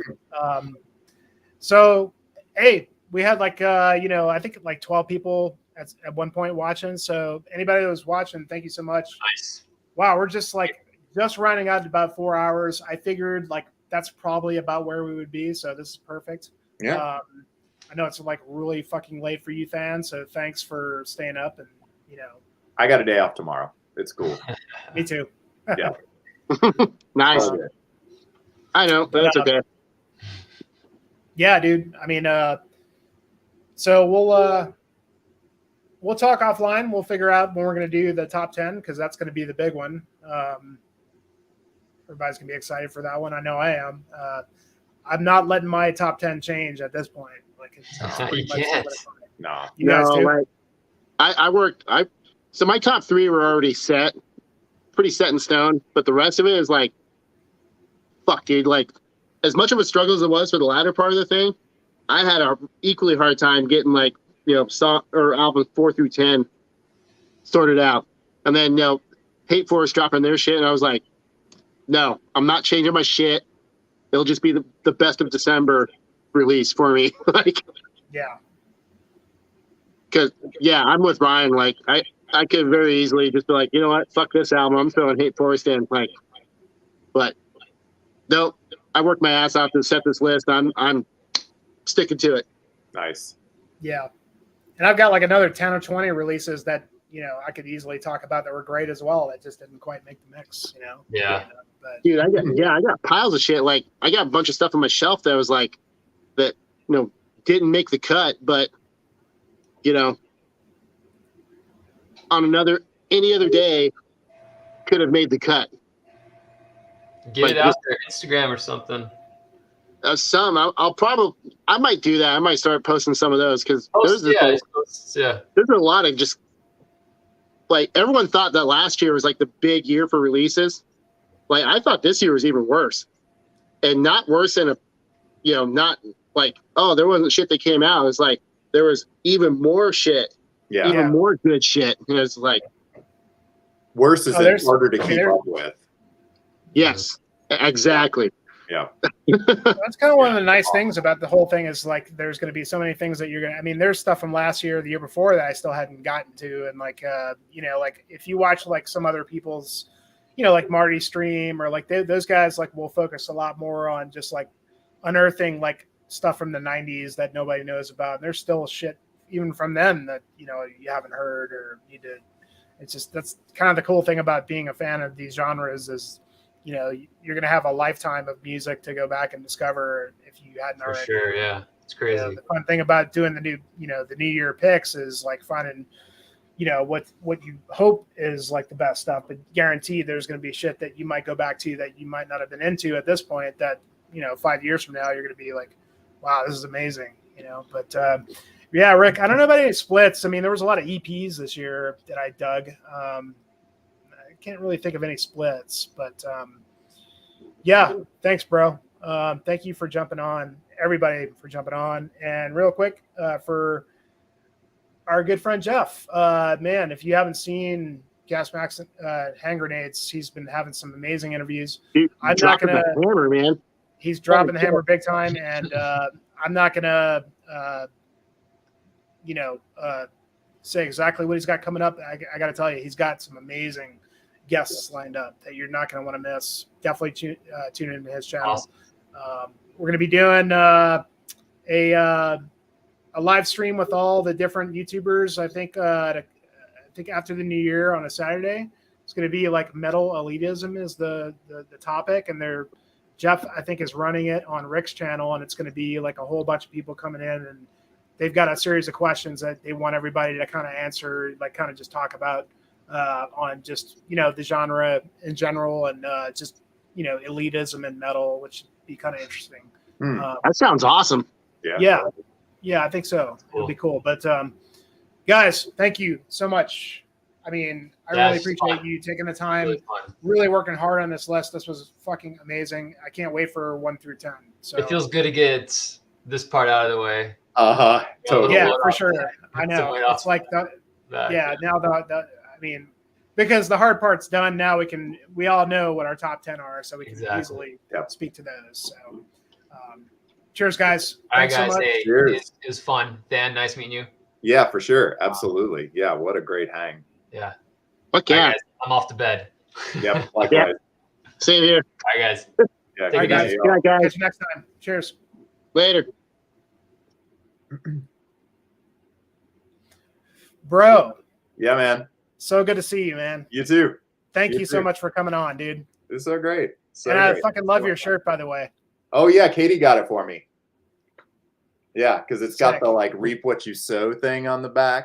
So hey, we had like I think like 12 people at one point watching. So anybody that was watching, thank you so much. Nice. Wow, we're just running out to about 4 hours. I figured like that's probably about where we would be. So this is perfect. Yeah. I know it's like really fucking late for you fans. So thanks for staying up and I got a day off tomorrow. It's cool. Me too. Yeah. Nice. I know, but that's okay. Yeah, dude. I mean, so we'll talk offline. We'll figure out when we're going to do the top 10 because that's going to be the big one. Everybody's going to be excited for that one. I know I am. I'm not letting my top 10 change at this point. Like, You can't. No. You guys do? Like, I worked. So my top 3 were already set, pretty set in stone. But the rest of it is like, fuck, dude. Like, as much of a struggle as it was for the latter part of the thing, I had a equally hard time getting like song or albums 4 through 10 sorted out. And then Hate Force dropping their shit, and I was like, no, I'm not changing my shit. It'll just be the best of December release for me. Like, Yeah. because I'm with Ryan. Like, I could very easily just be like, you know what, fuck this album. I'm throwing Hate Force in. Like, but no, I worked my ass off to set this list. I'm sticking to it. Nice. Yeah. And I've got like another 10 or 20 releases that, I could easily talk about that were great as well. That just didn't quite make the mix, Yeah. But Dude, I got piles of shit. Like, I got a bunch of stuff on my shelf that was like, that, didn't make the cut, but, on any other day could have made the cut. Get it out there, Instagram or something. I might do that. I might start posting some of those because there's a lot of just like, everyone thought that last year was like the big year for releases. Like, I thought this year was even worse, and not worse in not like, oh, there wasn't shit that came out. It's like there was even more shit, even more good shit. And it's like, worse is harder to keep up with. Yes, exactly. Yeah. That's kind of one of the nice things about the whole thing is like there's going to be so many things that you're going to, I mean, there's stuff from last year, the year before that I still hadn't gotten to. And like, like if you watch like some other people's, like Marty stream or like those guys, like will focus a lot more on just like unearthing like stuff from the 90s that nobody knows about. And there's still shit even from them that, you haven't heard or need to, it's just, that's kind of the cool thing about being a fan of these genres is, you're going to have a lifetime of music to go back and discover if you hadn't already. For sure, yeah. It's crazy. The fun thing about doing the new year picks is like finding, what you hope is like the best stuff, but guaranteed there's going to be shit that you might go back to that you might not have been into at this point that, 5 years from now, you're going to be like, wow, this is amazing, but yeah, Rick, I don't know about any splits. I mean, there was a lot of EPs this year that I dug. Can't really think of any splits, but yeah, thanks, bro. Thank you for jumping on, everybody for jumping on. And real quick, for our good friend Jeff, man, if you haven't seen Gas Max Hand Grenades, he's been having some amazing interviews. I'm not gonna hammer, man. He's dropping the hammer big time, and I'm not gonna say exactly what he's got coming up. I got to tell you, he's got some amazing guests lined up that you're not going to want to miss. Definitely tune into his channel. Awesome. We're going to be doing a live stream with all the different YouTubers. I think after the new year on a Saturday, it's going to be like metal elitism is the topic, and Jeff I think is running it on Rick's channel, and it's going to be like a whole bunch of people coming in, and they've got a series of questions that they want everybody to kind of answer, like kind of just talk about. On just the genre in general and just elitism and metal, which would be kind of interesting. That sounds awesome. Yeah, I think so. It'll be cool. But guys, thank you so much. I mean, I really appreciate you taking the time, really working hard on this list. This was fucking amazing. I can't wait for 1 through 10. So it feels good to get this part out of the way. Totally. Yeah, for sure. I know. It's like now I mean, because the hard part's done, now we all know what our top 10 are, so we can easily speak to those. So, Cheers, guys. All right, Thanks guys. so much. Hey, Cheers. it was fun. Dan, nice meeting you. Yeah, for sure. Absolutely. Yeah, what a great hang. Yeah. Fuck All yeah. right, guys, I'm off to bed. Yep. Likewise. Same here. All right, guys. Yeah, Take All right, it guys. easy. Good night, guys. Catch you next time. Cheers. Later. Bro, Yeah, man. so good to see you, man. You too. Thank You you so too. much for coming on, dude. It's so great. So And I great. fucking love your shirt, by the way. Oh yeah, Katie got it for me. Yeah, because it's got Sick. the like reap what you sow thing on the back.